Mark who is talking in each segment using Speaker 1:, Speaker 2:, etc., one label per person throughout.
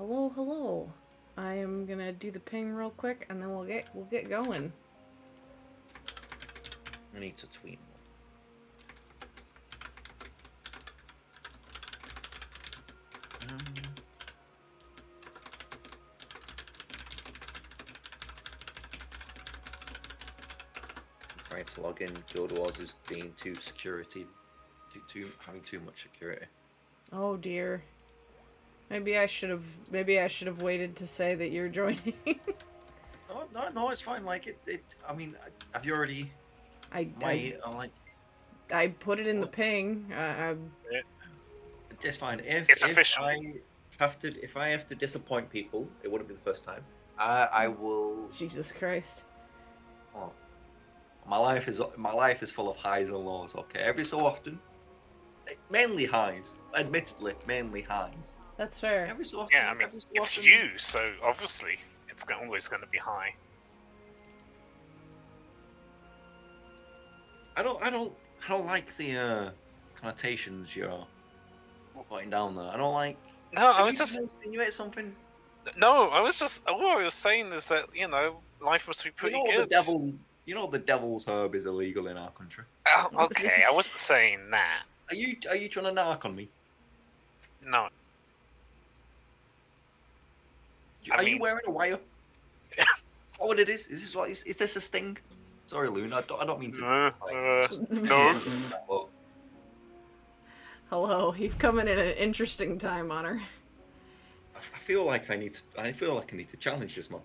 Speaker 1: Hello, hello. I am gonna do the ping real quick, and then we'll get going.
Speaker 2: I need to tweet more. Trying to log in. Guild Wars is being too security, having too much security.
Speaker 1: Oh dear. Maybe I should have waited to say that you're joining.
Speaker 2: No, it's fine. Like it. I mean, have you already?
Speaker 1: I
Speaker 2: Like.
Speaker 1: I put it in the ping.
Speaker 2: It's fine.
Speaker 3: It's official.
Speaker 2: If I have to disappoint people, it wouldn't be the first time. I will.
Speaker 1: Jesus Christ.
Speaker 2: Oh, my life is full of highs and lows. Okay, every so often, mainly highs. Admittedly, mainly highs.
Speaker 1: That's fair.
Speaker 2: Every so often.
Speaker 3: Yeah, I mean, it's you, so obviously it's always going to be high.
Speaker 2: I don't like the connotations you're putting down there. I don't like.
Speaker 3: No, I was just
Speaker 2: insinuate something.
Speaker 3: No, I was just all I was saying is that life must be pretty good.
Speaker 2: The devil's herb is illegal in our country.
Speaker 3: Oh, okay, I wasn't saying that.
Speaker 2: Are you trying to narc on me?
Speaker 3: No.
Speaker 2: Are you wearing a wire? Oh, what it is? Is this a sting? Sorry, Loon. I don't mean to.
Speaker 3: No.
Speaker 1: Hello, you've come in at an interesting time, Honor.
Speaker 2: I feel like I need to challenge this man.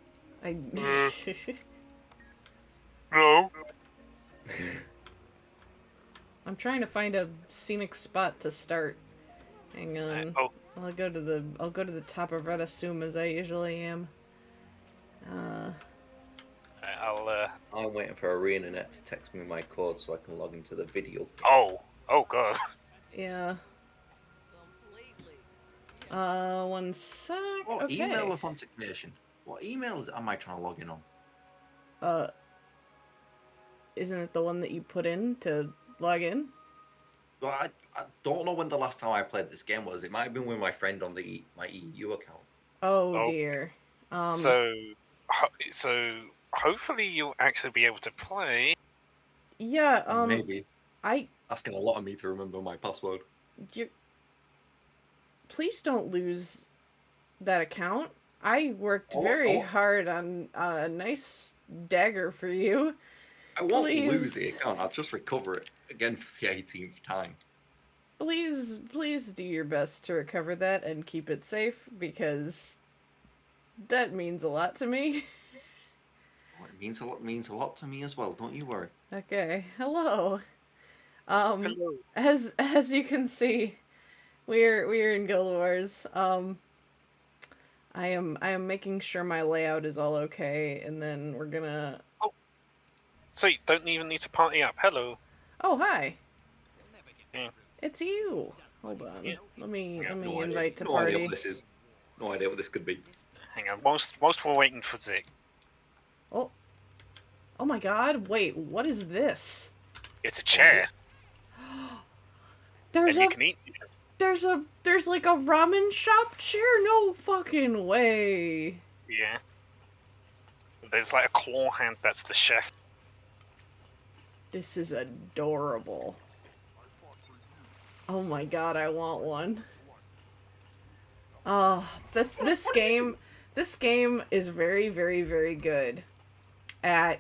Speaker 3: No.
Speaker 1: I'm trying to find a scenic spot to start. Hang on. I'll go to the top of Red Assume as I usually am.
Speaker 2: I'm waiting for ArenaNet to text me my code so I can log into the video.
Speaker 3: Oh god.
Speaker 1: Yeah. One sec.
Speaker 2: Oh,
Speaker 1: okay.
Speaker 2: email authentication. What emails am I trying to log in on?
Speaker 1: Isn't it the one that you put in to log in?
Speaker 2: Well, I don't know when the last time I played this game was. It might have been with my friend on my EU account.
Speaker 1: Oh dear.
Speaker 3: So hopefully you'll actually be able to play.
Speaker 1: Yeah.
Speaker 2: Maybe. Asking a lot of me to remember my password.
Speaker 1: Please don't lose that account. I worked very hard on a nice dagger for you.
Speaker 2: I won't lose the account. I'll just recover it again for the 18th time.
Speaker 1: Please do your best to recover that and keep it safe, because that means a lot to me.
Speaker 2: Oh, it means a lot to me as well. Don't you worry.
Speaker 1: Okay. Hello.
Speaker 3: Hello.
Speaker 1: As you can see, we're in Guild Wars. I am making sure my layout is all okay, and then we're gonna.
Speaker 3: Oh. So you don't even need to party up. Hello.
Speaker 1: Oh, hi.
Speaker 3: Yeah.
Speaker 1: It's you. Hold on.
Speaker 3: Yeah.
Speaker 1: Let me
Speaker 2: No
Speaker 1: invite to
Speaker 2: no
Speaker 1: party.
Speaker 2: idea what this is. No idea what this could be.
Speaker 3: Hang on. Most were waiting for Zik.
Speaker 1: Oh. Oh my God! Wait, what is this?
Speaker 3: It's a chair.
Speaker 1: There's
Speaker 3: and you can eat.
Speaker 1: There's like a ramen shop chair? No fucking way.
Speaker 3: Yeah. There's like a claw hand. That's the chef.
Speaker 1: This is adorable. Oh my God, I want one. This game is very, very, very good at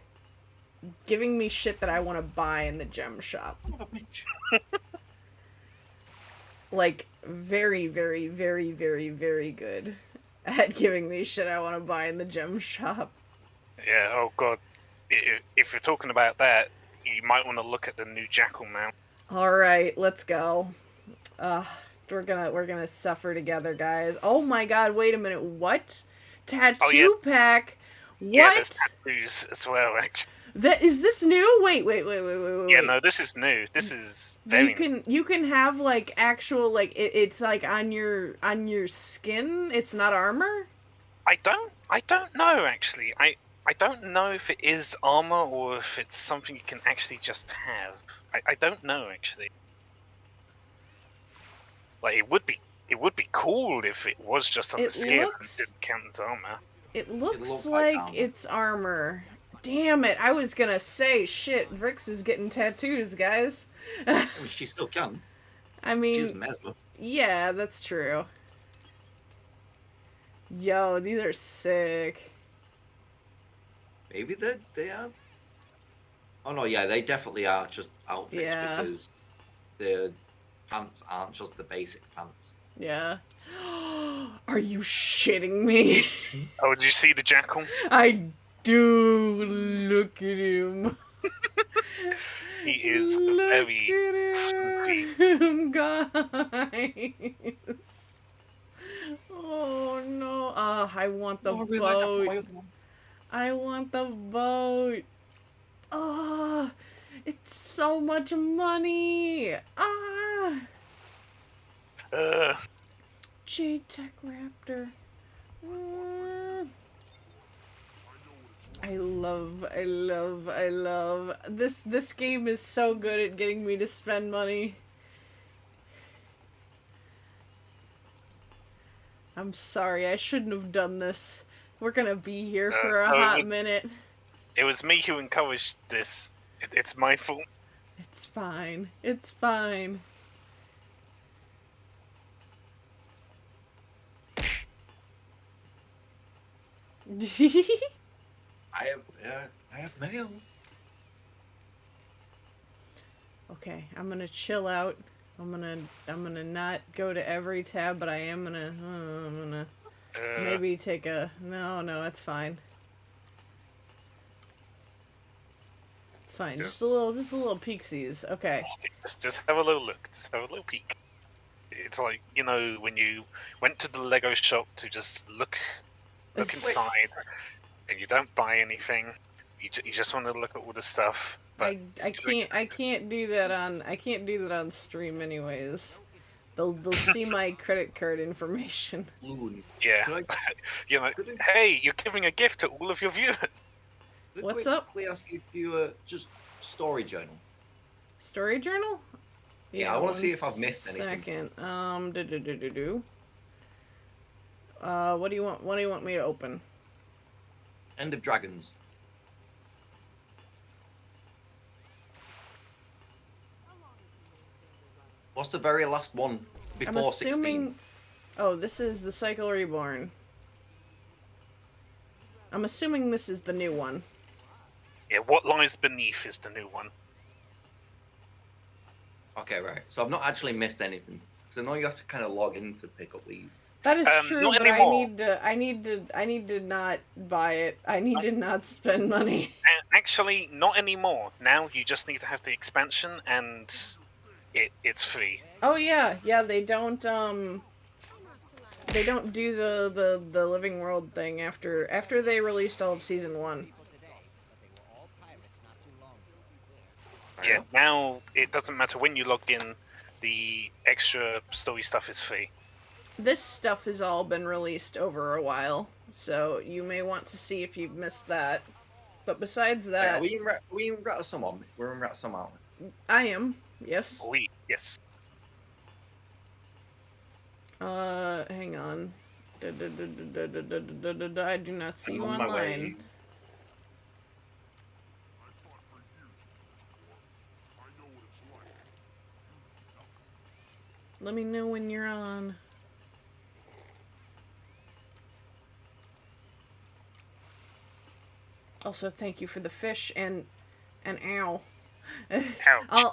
Speaker 1: giving me shit that I want to buy in the gem shop. Like, very, very, very, very, very good at giving me shit I want to buy in the gem shop.
Speaker 3: Yeah. Oh god. If you're talking about that, you might want to look at the new Jackal mount.
Speaker 1: All right, let's go. We're gonna suffer together, guys. Oh my God! Wait a minute. What? Tattoo pack? What?
Speaker 3: Yeah, there's tattoos as well. Actually.
Speaker 1: Is this new? Wait.
Speaker 3: Yeah, no, this is new. This is very.
Speaker 1: You can have like actual like it's like on your skin. It's not armor.
Speaker 3: I don't know actually. I don't know if it is armor or if it's something you can actually just have. I don't know actually. Like it would be It would be cool if it was just on
Speaker 1: It
Speaker 3: the skin
Speaker 1: looks-
Speaker 3: and didn't count as armor.
Speaker 1: It looks
Speaker 2: looks
Speaker 1: like
Speaker 2: like armor.
Speaker 1: it's armor. Damn it! I was gonna say shit. Vrix is getting tattoos, guys.
Speaker 2: I mean, she still can.
Speaker 1: I
Speaker 2: She's
Speaker 1: mean,
Speaker 2: Mesmer.
Speaker 1: yeah, that's true. Yo, these are sick.
Speaker 2: Maybe they are. Oh no, yeah, they definitely are just outfits
Speaker 1: Yeah.
Speaker 2: because the pants aren't just the basic pants.
Speaker 1: Yeah. Are you shitting me?
Speaker 3: Oh, did you see the jackal?
Speaker 1: I do. Look at him.
Speaker 3: He is
Speaker 1: Look
Speaker 3: very
Speaker 1: at him, guys. Oh no. I want the boat. I want the boat. Oh, it's so much money. J-Tech Raptor. I love. This game is so good at getting me to spend money. I'm sorry, I shouldn't have done this. We're gonna be here for a hot minute.
Speaker 3: It was me who encouraged this. It's my fault.
Speaker 1: It's fine. It's fine.
Speaker 2: I have mail.
Speaker 1: Okay, I'm gonna chill out. I'm gonna not go to every tab, but I'm gonna maybe take a no, it's fine. It's fine. Just a little peeksies. Okay.
Speaker 3: Just have a little look. Just have a little peek. It's like, you know, when you went to the Lego shop to just look inside, and you don't buy anything. You just want to look at all the stuff. But
Speaker 1: I can't do that on stream anyways. They'll see my credit card information.
Speaker 3: Yeah. You know, hey, you're giving a gift to all of your viewers.
Speaker 1: What's up?
Speaker 2: Quickly ask if you just story journal.
Speaker 1: Story journal?
Speaker 2: Yeah, I want to see if I've missed anything.
Speaker 1: Second. What do you want? What do you want me to open?
Speaker 2: End of Dragons. What's the very last one before
Speaker 1: I'm assuming.
Speaker 2: 16?
Speaker 1: Oh, this is the Cycle Reborn. I'm assuming this is the new one.
Speaker 3: Yeah, What Lies Beneath is the new one.
Speaker 2: Okay, right. So I've not actually missed anything. So I know you have to kind of log in to pick up these.
Speaker 1: That is true,
Speaker 3: not
Speaker 1: but
Speaker 3: anymore.
Speaker 1: I need to not buy it. I need to not spend money.
Speaker 3: Actually, not anymore. Now you just need to have the expansion, and it's free.
Speaker 1: Oh yeah, they don't do the Living World thing after they released all of season 1.
Speaker 3: Yeah, now it doesn't matter when you log in, the extra story stuff is free.
Speaker 1: This stuff has all been released over a while, so you may want to see if you've missed that. But besides that,
Speaker 2: we in Rattlesome on. We're in Rattlesome, aren't we?
Speaker 1: I am. Yes.
Speaker 3: Yes.
Speaker 1: Hang on. I do not see
Speaker 2: I'm
Speaker 1: you
Speaker 2: on my way.
Speaker 1: online. Let me know when you're on. Also, thank you for the fish and ow.
Speaker 3: Ouch.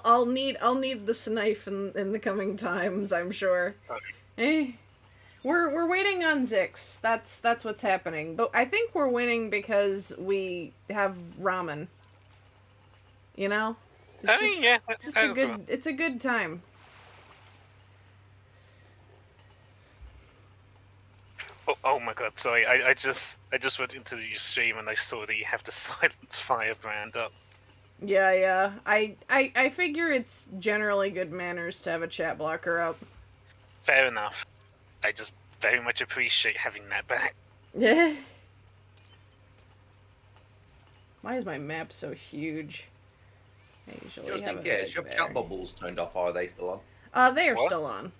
Speaker 1: I'll need this knife in the coming times, I'm sure.
Speaker 3: Okay.
Speaker 1: We're waiting on Zix. That's what's happening. But I think we're winning because we have ramen. You know?
Speaker 3: Yeah,
Speaker 1: It's a good time.
Speaker 3: Oh my god, sorry. I just went into the stream and I saw that you have the Silence Fire brand up.
Speaker 1: Yeah. I figure it's generally good manners to have a chat blocker up.
Speaker 3: Fair enough. I just very much appreciate having that back.
Speaker 1: Yeah. Why is my map so huge? I usually
Speaker 2: Just
Speaker 1: have
Speaker 2: in
Speaker 1: a
Speaker 2: case,
Speaker 1: big
Speaker 2: your
Speaker 1: bag.
Speaker 2: chat bubbles turned off, or are they still on?
Speaker 1: They are
Speaker 3: What?
Speaker 1: still on.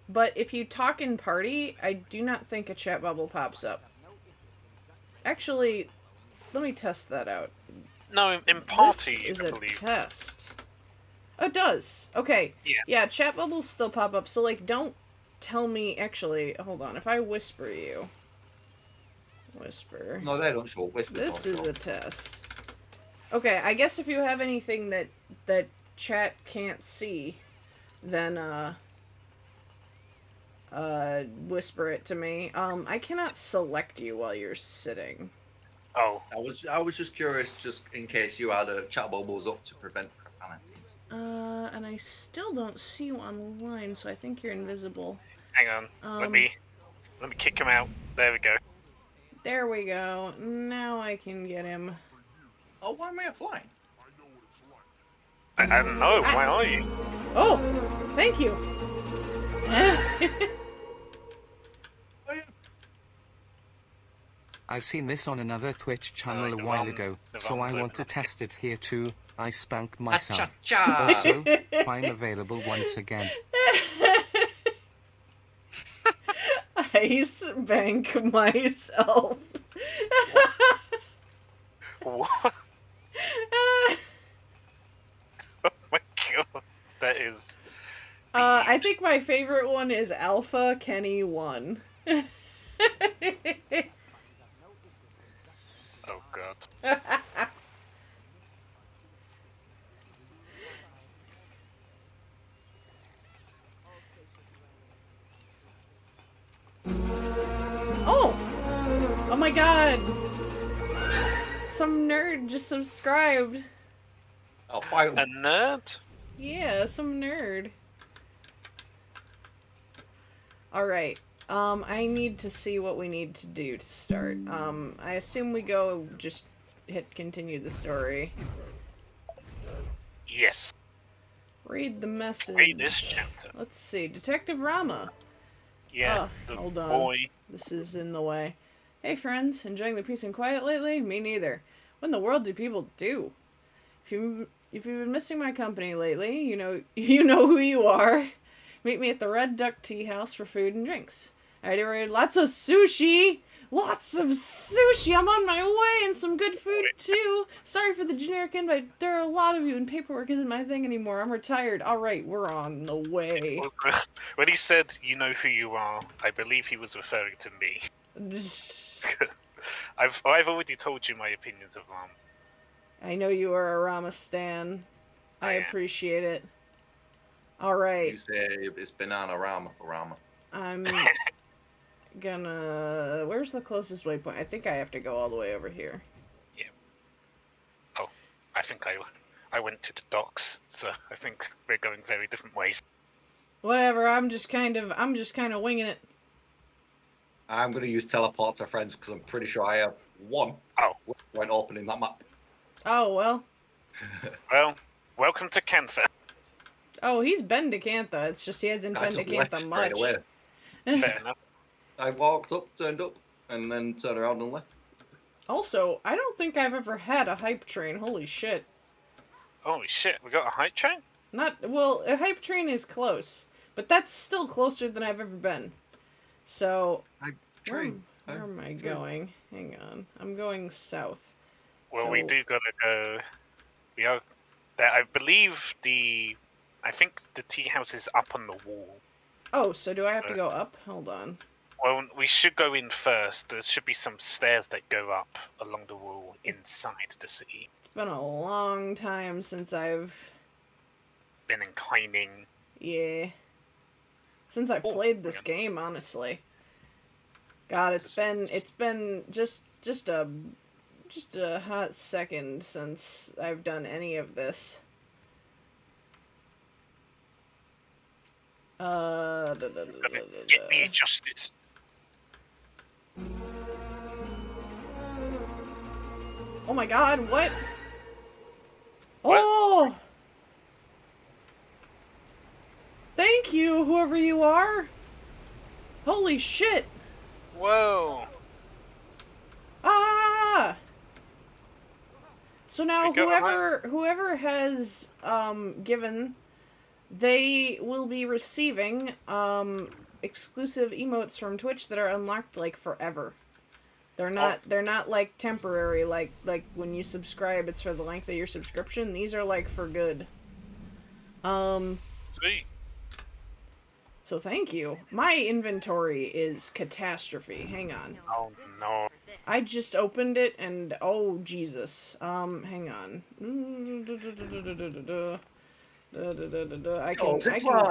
Speaker 1: but if you talk in party, I do not think a chat bubble pops up. Actually, let me test that out.
Speaker 3: No, in party,
Speaker 1: This is
Speaker 3: I
Speaker 1: a
Speaker 3: believe.
Speaker 1: test. Oh, it does. Okay.
Speaker 3: Yeah.
Speaker 1: Yeah, chat bubbles still pop up. So, like, don't tell me... Actually, hold on. If I whisper you... Whisper.
Speaker 2: No, they don't show. Whispers
Speaker 1: This
Speaker 2: don't
Speaker 1: is
Speaker 2: show.
Speaker 1: a test. Okay, I guess if you have anything that chat can't see, then, whisper it to me. I cannot select you while you're sitting.
Speaker 3: Oh.
Speaker 2: I was just curious, just in case you had a chat bubbles up to prevent profanities.
Speaker 1: And I still don't see you online, so I think you're invisible.
Speaker 3: Hang on. Let me kick him out. There we go.
Speaker 1: There we go. Now I can get him.
Speaker 2: Oh, why am I flying?
Speaker 3: I don't know. Why are you?
Speaker 1: Oh, thank you.
Speaker 2: Oh, yeah.
Speaker 4: I've seen this on another Twitch channel a while ago, so I want to test it here too. I spank myself.
Speaker 2: Cha-cha-cha.
Speaker 4: Also, I'm available once again.
Speaker 1: I spank myself.
Speaker 3: What? Oh my god. That is...
Speaker 1: I think my favorite one is Alpha Kenny 1.
Speaker 3: Oh god.
Speaker 1: Oh my god! Some nerd just subscribed.
Speaker 2: Oh, fight 'em.
Speaker 3: A nerd?
Speaker 1: Yeah, some nerd. Alright. I need to see what we need to do to start. I assume we go just hit continue the story.
Speaker 3: Yes.
Speaker 1: Read the message.
Speaker 3: Read this chapter.
Speaker 1: Let's see. Detective Rama.
Speaker 3: Yeah,
Speaker 1: Oh,
Speaker 3: the
Speaker 1: hold on.
Speaker 3: boy.
Speaker 1: This is in the way. Hey friends, enjoying the peace and quiet lately? Me neither. What in the world do people do? If you've been missing my company lately, you know who you are. Meet me at the Red Duck Tea House for food and drinks. I already ordered lots of sushi! Lots of sushi! I'm on my way, and some good food too! Sorry for the generic invite. There are a lot of you, and paperwork isn't my thing anymore. I'm retired. Alright, we're on the way.
Speaker 3: When he said, you know who you are, I believe he was referring to me. I've already told you my opinions of Ram.
Speaker 1: I know you are a Rama stan. I
Speaker 3: am.
Speaker 1: appreciate it. Alright.
Speaker 2: You say it's banana Rama for Rama.
Speaker 1: I'm gonna... Where's the closest waypoint? I think I have to go all the way over here.
Speaker 3: Yeah. Oh, I think I went to the docks, so I think we're going very different ways.
Speaker 1: Whatever, I'm just kind of winging it.
Speaker 2: I'm going to use teleport to friends because I'm pretty sure I have one.
Speaker 3: Oh.
Speaker 2: When opening that map.
Speaker 1: Oh, well.
Speaker 3: Well, welcome to Canfa.
Speaker 1: Oh, he's been to Cantha. It's just he hasn't
Speaker 2: I
Speaker 1: been to
Speaker 2: just left
Speaker 1: Cantha
Speaker 2: straight
Speaker 1: much.
Speaker 2: away.
Speaker 3: Fair enough.
Speaker 2: I walked up, turned up, and then turned around and left.
Speaker 1: Also, I don't think I've ever had a hype train. Holy shit.
Speaker 3: Holy shit, we got a hype train?
Speaker 1: Well, a hype train is close, but that's still closer than I've ever been. So,
Speaker 2: Train.
Speaker 1: where am I going? Hang on. I'm going south.
Speaker 3: Well, we do gotta go. We are. I believe I think the tea house is up on the wall.
Speaker 1: Oh, so do I have to go up? Hold on.
Speaker 3: Well, we should go in first. There should be some stairs that go up along the wall inside the city.
Speaker 1: It's been a long time since I've...
Speaker 3: Been in climbing.
Speaker 1: Yeah. Since I've played this game, honestly. God, it's been just a hot second since I've done any of this.
Speaker 3: Get me adjusted.
Speaker 1: Oh my god, what?
Speaker 3: What?
Speaker 1: Oh! Thank you, whoever you are! Holy shit!
Speaker 3: Whoa!
Speaker 1: Ah! So now
Speaker 3: We got
Speaker 1: whoever has given they will be receiving exclusive emotes from Twitch that are unlocked like forever. They're not like temporary like when you subscribe it's for the length of your subscription. These are like for good.
Speaker 3: Sweet.
Speaker 1: So thank you. My inventory is catastrophe. Hang on.
Speaker 3: Oh no.
Speaker 1: I just opened it and oh Jesus. Hang on. I can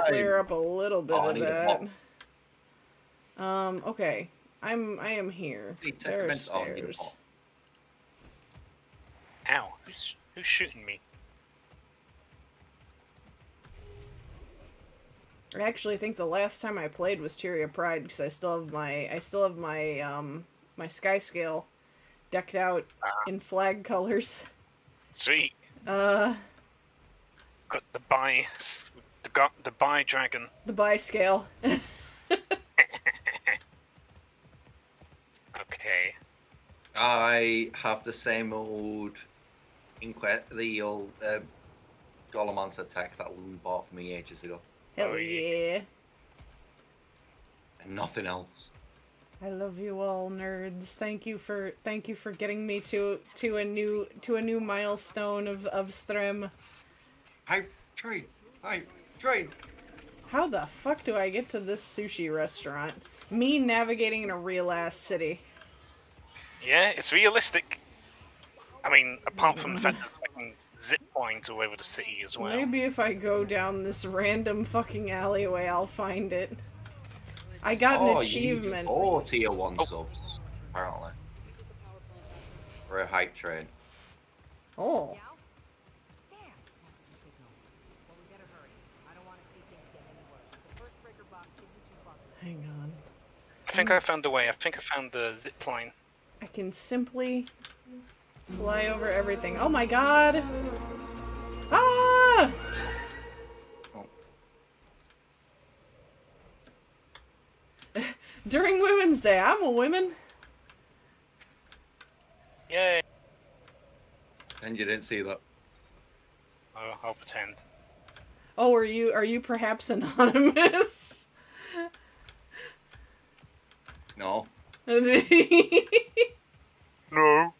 Speaker 1: clear up a little bit of that. Okay. I am here. There are stairs.
Speaker 3: Ow! Who's shooting me?
Speaker 1: I actually think the last time I played was Tyria Pride because I still have my my sky scale decked out in flag colors.
Speaker 3: Sweet.
Speaker 1: Got
Speaker 3: the bi dragon.
Speaker 1: The bi scale.
Speaker 3: Okay.
Speaker 2: I have the same old the old Golomancer tech that Lou bought for me ages ago.
Speaker 1: Hell yeah.
Speaker 2: And nothing else.
Speaker 1: I love you all, nerds. Thank you for getting me to a new milestone of Strem.
Speaker 2: Hi, trade.
Speaker 1: How the fuck do I get to this sushi restaurant? Me navigating in a real ass city.
Speaker 3: Yeah, it's realistic. I mean, apart from the fact that I can zip line to over the city as well.
Speaker 1: Maybe if I go down this random fucking alleyway, I'll find it. I got an achievement.
Speaker 2: Oh, tier 1 subs, apparently. For a hype train.
Speaker 1: Oh. Hang on.
Speaker 3: I think I found a way. I think I found the zip line.
Speaker 1: I can simply fly over everything. Oh my god! Ah!
Speaker 2: Oh.
Speaker 1: During Women's Day, I'm a woman.
Speaker 3: Yay!
Speaker 2: And you didn't see that.
Speaker 3: Oh, I'll pretend.
Speaker 1: Oh, are you perhaps anonymous?
Speaker 2: No.
Speaker 3: No.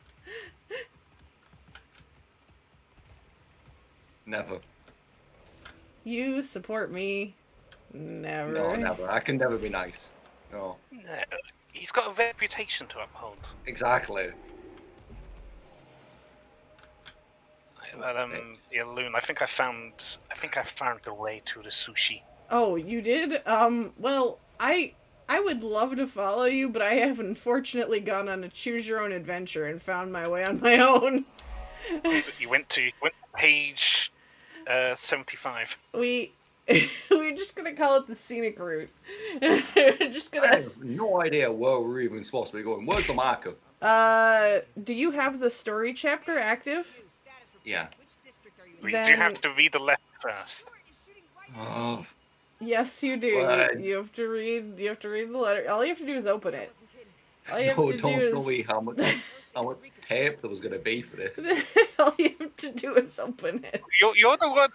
Speaker 2: Never.
Speaker 1: You support me. Never.
Speaker 2: No, never. I can never be nice. No.
Speaker 3: No. He's got a reputation to uphold.
Speaker 2: Exactly.
Speaker 3: Yeah, Loon. I think I found the way to the sushi.
Speaker 1: Oh, you did? Well, I would love to follow you, but I have unfortunately gone on a choose your own adventure and found my way on my own.
Speaker 3: So you went to page 75.
Speaker 1: We're just gonna call it the scenic route. Just
Speaker 2: I
Speaker 1: gonna.
Speaker 2: have no idea where we're even supposed to be going. Where's the marker?
Speaker 1: Do you have the story chapter active?
Speaker 2: Yeah.
Speaker 3: We do have to read the letter first.
Speaker 2: Oh.
Speaker 1: Yes, you do.
Speaker 2: What?
Speaker 1: You have to read. You have to read the letter. All you have to do is open it. All you have
Speaker 2: No,
Speaker 1: to
Speaker 2: don't
Speaker 1: do
Speaker 2: tell me
Speaker 1: is.
Speaker 2: how much tape there was going to be for this.
Speaker 1: All you have to do is open it.
Speaker 3: You're the one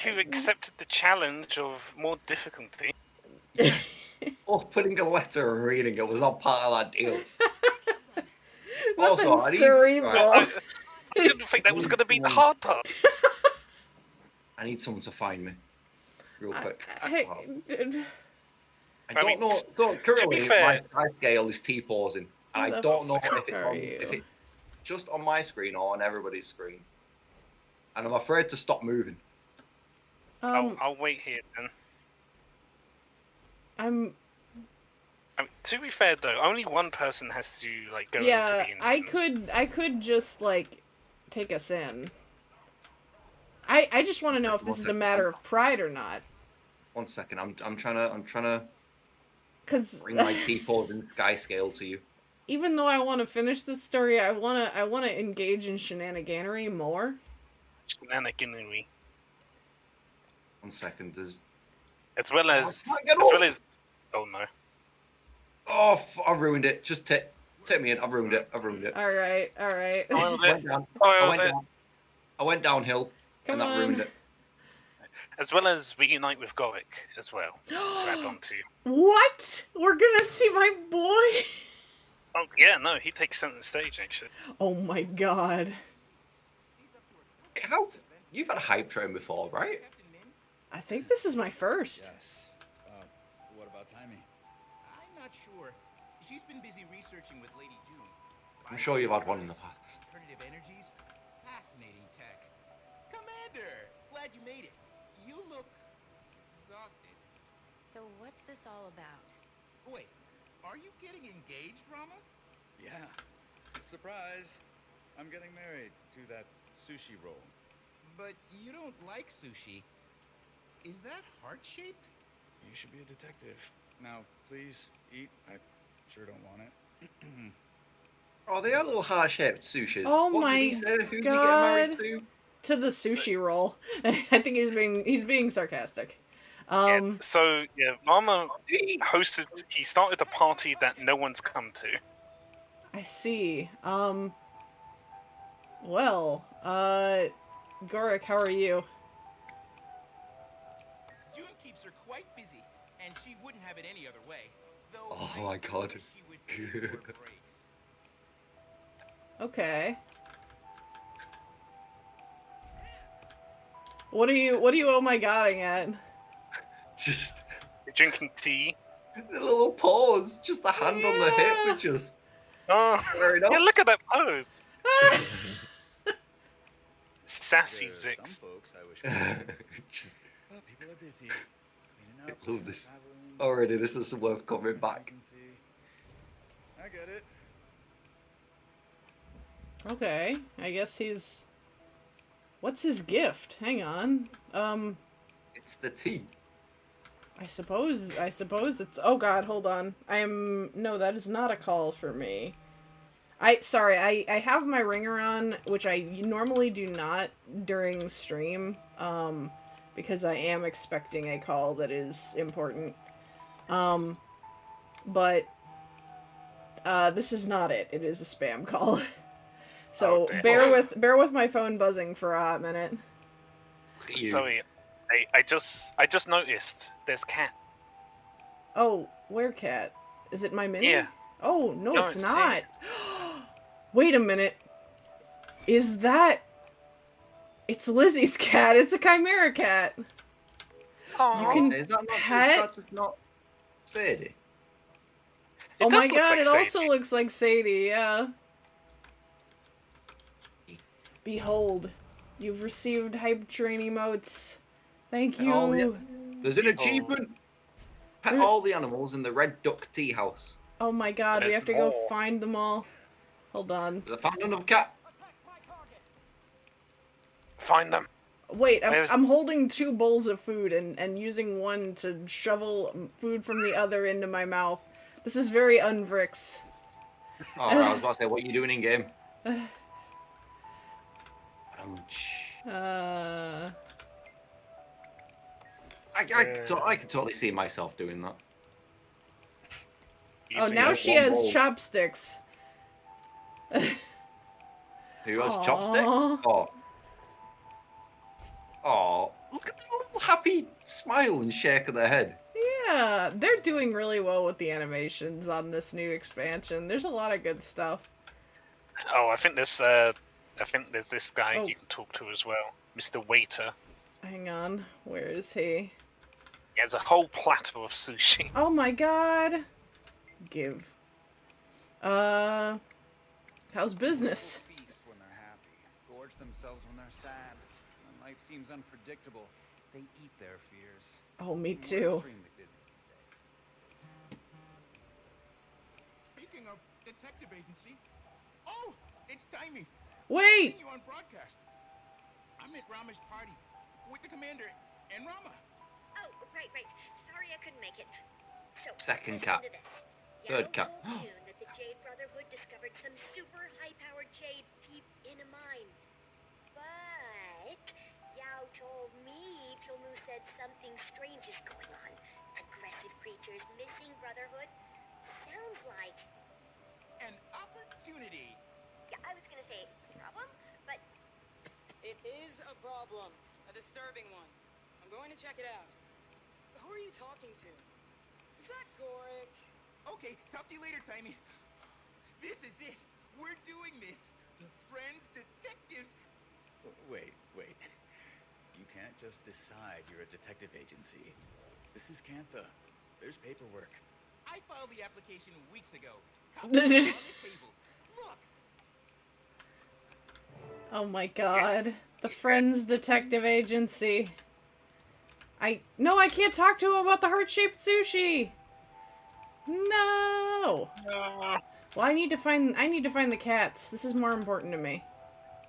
Speaker 3: who accepted the challenge of more difficulty.
Speaker 2: Opening a letter and reading it was not part of that deal.
Speaker 1: Nothing
Speaker 2: Also, I need-
Speaker 1: cerebral.
Speaker 2: right.
Speaker 3: I didn't think that was going to be the hard part.
Speaker 2: I need someone to find me. Real quick.
Speaker 1: Hey,
Speaker 2: I don't know. So currently,
Speaker 3: fair-
Speaker 2: my sky scale is T-posing. And
Speaker 1: Who
Speaker 2: I
Speaker 1: the
Speaker 2: don't know
Speaker 1: fuck
Speaker 2: if
Speaker 1: are
Speaker 2: it's
Speaker 1: you?
Speaker 2: just on my screen or on everybody's screen. And I'm afraid to stop moving.
Speaker 3: I'll wait here then. I mean, to be fair though, only one person has to go
Speaker 1: yeah,
Speaker 3: into the instance.
Speaker 1: I could just take us in. I just want to know if this is a matter of pride or not.
Speaker 2: 1 second. I'm trying to
Speaker 1: Cause
Speaker 2: bring my T-posing sky scale to you.
Speaker 1: even though I want to finish this story, I wanna engage in shenaniganery more.
Speaker 3: Shenaniganery.
Speaker 2: 1 second. There's.
Speaker 3: As well as. Oh no.
Speaker 2: Oh, I ruined it. Just take me in. I've ruined it.
Speaker 1: All right.
Speaker 2: I went down. I went downhill,
Speaker 1: Come
Speaker 2: and that
Speaker 1: on.
Speaker 2: ruined it.
Speaker 3: as well as reunite with Gorick as well to add on to.
Speaker 1: What? We're gonna see my boy?
Speaker 3: Oh yeah, no, he takes center stage actually.
Speaker 1: Oh my god.
Speaker 2: How? You've had a hype train before, right?
Speaker 1: I think this is my first.
Speaker 5: Yes. What about Timmy?
Speaker 6: I'm not sure. She's been busy researching with Lady June.
Speaker 2: I'm sure you've had one in the past.
Speaker 6: Alternative energies? Fascinating tech. Commander! Glad you made it. You look exhausted.
Speaker 7: So what's this all about?
Speaker 6: Wait, are you getting engaged, Rama?
Speaker 5: Yeah. Surprise. I'm getting married to that sushi roll.
Speaker 6: But you don't like sushi. Is that heart-shaped?
Speaker 5: You should be a detective. Now, please, eat. I sure don't want it.
Speaker 2: Oh, they are little heart-shaped sushis.
Speaker 1: Oh
Speaker 2: what
Speaker 1: my
Speaker 2: did he say? Who's he getting
Speaker 1: God.
Speaker 2: married to?
Speaker 1: To the sushi roll. I think he's being sarcastic.
Speaker 3: Yeah, so yeah, Rama hosted. He started a party that no one's come to.
Speaker 1: I see. Well, Gorick, how are you?
Speaker 6: June keeps her quite busy, and she wouldn't have it any other way. Though
Speaker 2: Oh
Speaker 6: I
Speaker 2: my
Speaker 6: do
Speaker 2: God.
Speaker 6: wish she would take more breaks.
Speaker 1: Okay. What are you oh my godding at?
Speaker 2: Just
Speaker 3: Drinking tea.
Speaker 2: a little pause, just a hand on the hip,
Speaker 1: Yeah.
Speaker 2: and just
Speaker 3: Oh,
Speaker 2: fair enough.
Speaker 3: yeah, look at that pose. Sassy
Speaker 5: There's
Speaker 3: Zix.
Speaker 5: some folks I wish could.
Speaker 2: just
Speaker 5: Well, people are busy. Cleaning up,
Speaker 2: I love this.
Speaker 5: traveling,
Speaker 2: already. This is worth coming back.
Speaker 5: vacancy. I get it.
Speaker 1: Okay, I guess he's... What's his gift? Hang on.
Speaker 2: It's the tea.
Speaker 1: I suppose it's... Oh god, hold on. No, that is not a call for me. Sorry, I have my ringer on, which I normally do not during stream, because I am expecting a call that is important. But, this is not it. It is a spam call. So,
Speaker 3: Oh,
Speaker 1: bear with my phone buzzing for a hot minute.
Speaker 2: You.
Speaker 3: Sorry, I just noticed there's Cat.
Speaker 1: Oh, where cat? Is it my mini?
Speaker 3: Yeah.
Speaker 1: Oh, no,
Speaker 3: No,
Speaker 1: it's
Speaker 3: it's
Speaker 1: not. Wait a minute. Is that... It's Lizzie's cat. It's a chimera cat.
Speaker 3: Aw.
Speaker 1: You can
Speaker 2: Is that not
Speaker 1: pet-
Speaker 2: just not Sadie?
Speaker 1: Oh
Speaker 3: does
Speaker 1: my
Speaker 3: look
Speaker 1: god,
Speaker 3: like
Speaker 1: it also
Speaker 3: Sadie.
Speaker 1: looks like Sadie, yeah. Behold, you've received hype train emotes. Thank you.
Speaker 2: Oh, yeah. There's an
Speaker 3: Behold.
Speaker 2: achievement. Pet
Speaker 1: There-
Speaker 2: all the animals in the Red Duck Tea House.
Speaker 1: Oh my god, we
Speaker 3: There's
Speaker 1: have to go
Speaker 3: more.
Speaker 1: find them all. Hold on.
Speaker 2: I found another cat.
Speaker 3: Find them.
Speaker 1: Wait,
Speaker 3: Where's-
Speaker 1: I'm holding 2 bowls of food and using one to shovel food from the other into my mouth. This is very unvrix.
Speaker 2: Oh, right, I was about to say, what are you doing in game? I can totally see myself doing that.
Speaker 3: You
Speaker 1: Oh,
Speaker 3: see
Speaker 1: now
Speaker 3: it.
Speaker 1: she
Speaker 2: one
Speaker 1: has
Speaker 2: bowl.
Speaker 1: chopsticks.
Speaker 2: Who has
Speaker 1: Aw.
Speaker 2: chopsticks? Oh. Oh, look at the little happy smile and shake of their head.
Speaker 1: Yeah, they're doing really well with the animations on this new expansion. There's a lot of good stuff.
Speaker 3: Oh, I think there's this guy
Speaker 1: Oh.
Speaker 3: you can talk to as well, Mr. Waiter.
Speaker 1: Hang on, where is he?
Speaker 3: He has a whole platter of sushi.
Speaker 1: Oh my god! Give. How's business?
Speaker 5: People feast when they're happy, gorge themselves when they're sad. When life seems unpredictable, they eat their fears.
Speaker 1: Oh, me
Speaker 5: We're
Speaker 1: too.
Speaker 5: extremely busy these days.
Speaker 6: Speaking of detective agency, oh, it's Timey.
Speaker 1: Wait!
Speaker 6: Seeing you on broadcast. I'm at Rama's party with the commander and Rama.
Speaker 7: Oh, right. Sorry I couldn't make it. So,
Speaker 2: Second
Speaker 7: listen
Speaker 2: cat.
Speaker 7: to this.
Speaker 2: Third
Speaker 7: Yao
Speaker 2: cat.
Speaker 7: told June that the Jade Brotherhood discovered some super high-powered jade deep in a mine. But Yao told me Chomu said something strange is going on. Aggressive creatures, missing Brotherhood. Sounds like...
Speaker 6: An opportunity.
Speaker 7: Yeah, I was gonna say problem, but
Speaker 8: It is a problem, a disturbing one. I'm going to check it out. Who are you talking to? Is that Gorik?
Speaker 6: Okay, talk to you later, Timey. This is it. We're doing this. The Friends Detectives.
Speaker 5: Wait. You can't just decide you're a detective agency. This is Cantha. There's paperwork.
Speaker 6: I filed the application weeks ago. Copies on the table. Look.
Speaker 1: Oh my god. The Friends Detective Agency. No, I can't talk to him about the heart-shaped sushi. No. Well, I need to find the cats. This is more important to me.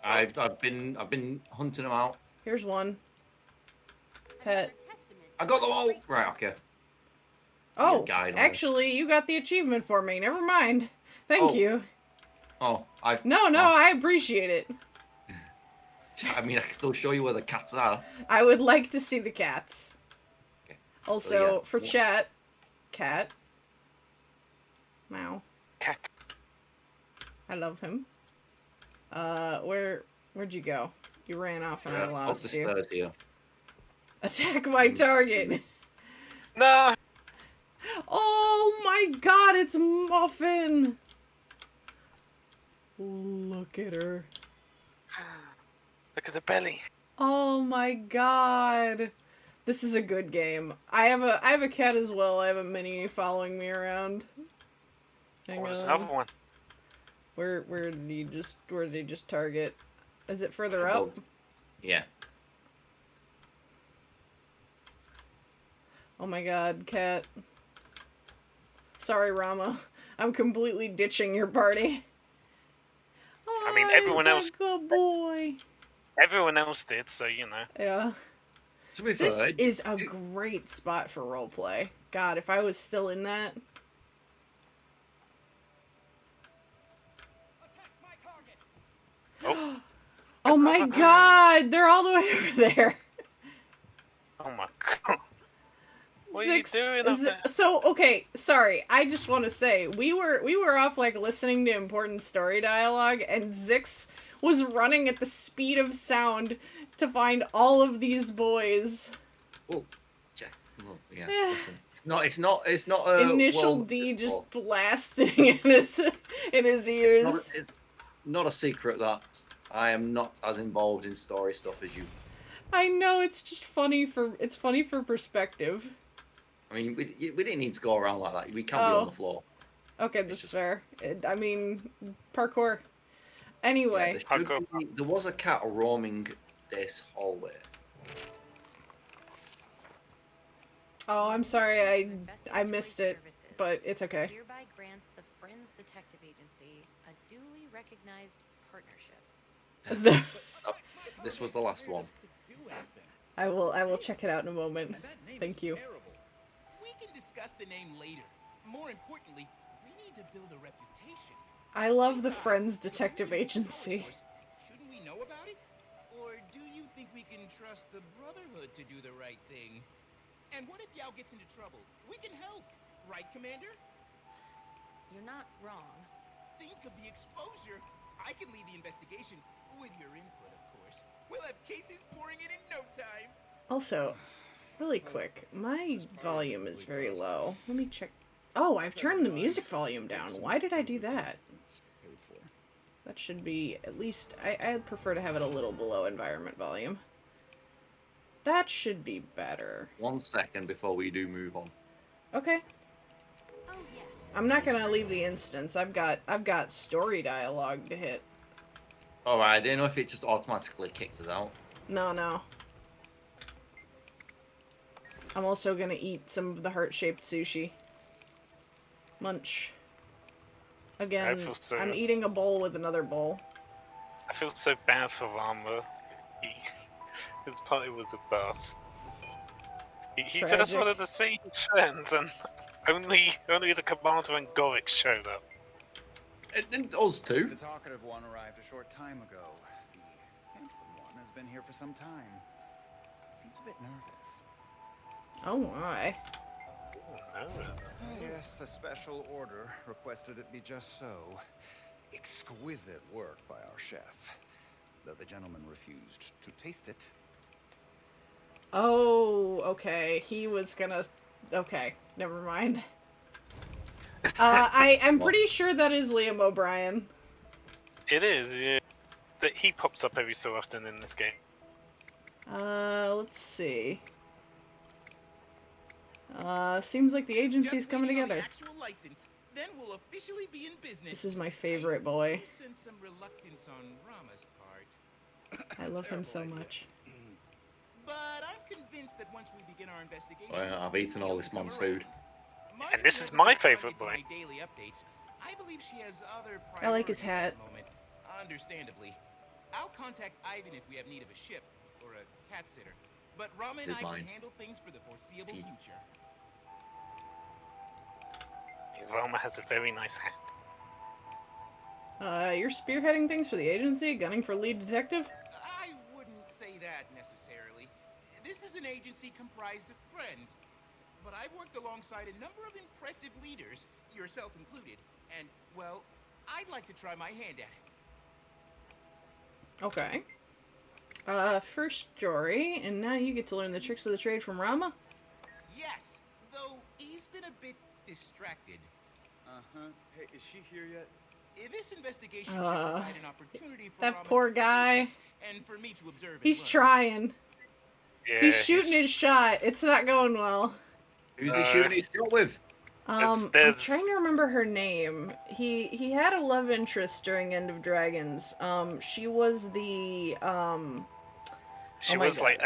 Speaker 2: I've been hunting them out.
Speaker 1: Here's one. Pet.
Speaker 2: I got them all. Right, okay.
Speaker 1: Oh,
Speaker 2: Guide on
Speaker 1: actually, you got the achievement for me. Never mind. Thank you.
Speaker 2: Oh,
Speaker 1: No, I appreciate it.
Speaker 2: I mean, I can still show you where the cats are.
Speaker 1: I would like to see the cats.
Speaker 2: Okay.
Speaker 1: Also,
Speaker 2: So, yeah.
Speaker 1: for chat, cat. Meow.
Speaker 3: Cat.
Speaker 1: I love him. Where'd you go? You ran off and I
Speaker 2: Up
Speaker 1: lost
Speaker 2: the
Speaker 1: you.
Speaker 2: stairs here.
Speaker 1: Attack my target.
Speaker 3: No.
Speaker 1: Oh my god, it's Muffin. Look at her.
Speaker 3: Look at the belly.
Speaker 1: Oh my god. This is a good game. I have a cat as well. I have a mini following me around. Hang
Speaker 3: There's
Speaker 1: on.
Speaker 3: another one.
Speaker 1: Where did he just target? Is it further up?
Speaker 2: Yeah.
Speaker 1: Oh my god, cat. Sorry, Rama. I'm completely ditching your party.
Speaker 3: I mean, everyone else.
Speaker 1: Good boy.
Speaker 3: Everyone else did, so you know.
Speaker 1: Yeah.
Speaker 2: To be
Speaker 1: This
Speaker 2: fair,
Speaker 1: is a great spot for roleplay. God, if I was still in that.
Speaker 8: Attack my target.
Speaker 3: Oh.
Speaker 1: Oh my god, they're all the way over there.
Speaker 3: Oh my god. What are you
Speaker 1: Zix,
Speaker 3: doing up there?
Speaker 1: So, okay, sorry. I just want to say, we were off, like, listening to important story dialogue, and Zix was running at the speed of sound to find all of these boys.
Speaker 2: Oh, yeah. Listen, it's not.
Speaker 1: Initial D just blasting in his ears.
Speaker 2: It's not a secret that I am not as involved in story stuff as you.
Speaker 1: I know, it's just funny for perspective.
Speaker 2: I mean, we didn't need to go around like that. We can't be on the floor.
Speaker 1: Okay, that's fair. I mean, parkour. Anyway.
Speaker 2: Yeah, there was a cat roaming this hallway.
Speaker 1: Oh, I'm sorry, I missed it, but it's okay.
Speaker 9: Hereby grants the Friends Detective Agency a duly recognized partnership.
Speaker 2: This was the last one.
Speaker 1: I will check it out in a moment. Thank you.
Speaker 6: We can discuss the name later. More importantly, we need to build a reputation.
Speaker 1: I love the Friends Detective Agency.
Speaker 6: Shouldn't we know about it? Or do you think we can trust the Brotherhood to do the right thing? And what if Yao gets into trouble? We can help, right, Commander?
Speaker 9: You're not wrong.
Speaker 6: Think of the exposure. I can lead the investigation, with your input, of course. We'll have cases pouring in no time.
Speaker 1: Also, really quick, my volume is very low. Let me check. Oh, I've turned the music volume down. Why did I do that? That should be at least... I'd prefer to have it a little below environment volume. That should be better.
Speaker 2: 1 second before we do move on.
Speaker 1: Okay.
Speaker 9: Oh yes.
Speaker 1: I'm not gonna leave the instance. I've got story dialogue to hit.
Speaker 2: Alright, I didn't know if it just automatically kicked us out.
Speaker 1: No. I'm also gonna eat some of the heart-shaped sushi. Munch. Again, I'm eating a bowl with another bowl.
Speaker 3: I feel so bad for Rama. His party was a bust. He just wanted to see his friends, and only the commander and Gorik showed up.
Speaker 2: And us too.
Speaker 5: The talkative one arrived a short time ago. The handsome one has been here for some time. Seems a bit nervous.
Speaker 1: Oh my.
Speaker 5: Yes, a special order requested it be just so. Exquisite work by our chef. Though the gentleman refused to taste it.
Speaker 1: Oh, okay. He was gonna. Okay, never mind. I'm
Speaker 2: What?
Speaker 1: pretty sure that is Liam O'Brien.
Speaker 3: It is, yeah. That he pops up every so often in this game.
Speaker 1: Let's see. Seems like the agency's
Speaker 6: Just
Speaker 1: coming
Speaker 6: waiting on the
Speaker 1: together.
Speaker 6: actual license, then we'll officially be in business.
Speaker 1: This is my favorite boy.
Speaker 6: I sense some reluctance on Rama's part.
Speaker 1: I love him so
Speaker 5: Terrible idea.
Speaker 1: much.
Speaker 6: But I'm convinced that once we begin our investigation,
Speaker 2: Well, I've eaten all this man's food.
Speaker 3: And this is my favorite boy.
Speaker 6: Daily updates. I believe she has other
Speaker 1: I like his
Speaker 6: priorities
Speaker 1: hat.
Speaker 6: at the moment. Understandably. I'll contact Ivan if we have need of a ship or a cat sitter. But Rama and
Speaker 2: This is
Speaker 6: I
Speaker 2: mine.
Speaker 6: can handle things for the foreseeable
Speaker 2: Tea.
Speaker 6: future.
Speaker 3: Roma has a very nice hat.
Speaker 1: You're spearheading things for the agency, gunning for lead detective?
Speaker 6: I wouldn't say that necessarily. This is an agency comprised of friends. But I've worked alongside a number of impressive leaders, yourself included. And, well, I'd like to try my hand at it.
Speaker 1: Okay. First Jory, and now you get to learn the tricks of the trade from Rama?
Speaker 6: Yes, though he's been a bit distracted.
Speaker 5: Uh-huh. Hey, is she here yet?
Speaker 6: This investigation should provide an opportunity for
Speaker 1: that
Speaker 6: Rama
Speaker 1: poor
Speaker 6: to
Speaker 1: guy.
Speaker 6: focus and for me to observe.
Speaker 1: He's
Speaker 6: as well.
Speaker 1: trying.
Speaker 3: Yeah,
Speaker 1: He's shooting his shot. It's not going well.
Speaker 2: Who's he shooting his shot with?
Speaker 1: I'm
Speaker 3: there's-
Speaker 1: trying to remember her name. He had a love interest during End of Dragons. She was the
Speaker 3: She
Speaker 1: oh my
Speaker 3: was
Speaker 1: God.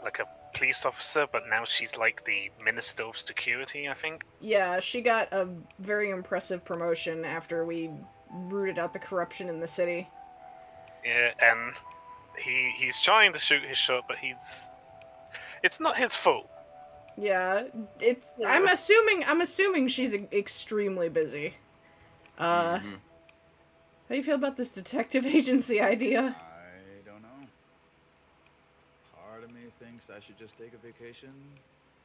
Speaker 3: like a police officer, but now she's like the minister of security, I think.
Speaker 1: Yeah, she got a very impressive promotion after we rooted out the corruption in the city.
Speaker 3: Yeah, and he's trying to shoot his shot, but it's not his fault.
Speaker 1: Yeah, I'm assuming she's extremely busy. How do you feel about this detective agency idea?
Speaker 5: I don't know. Part of me thinks I should just take a vacation.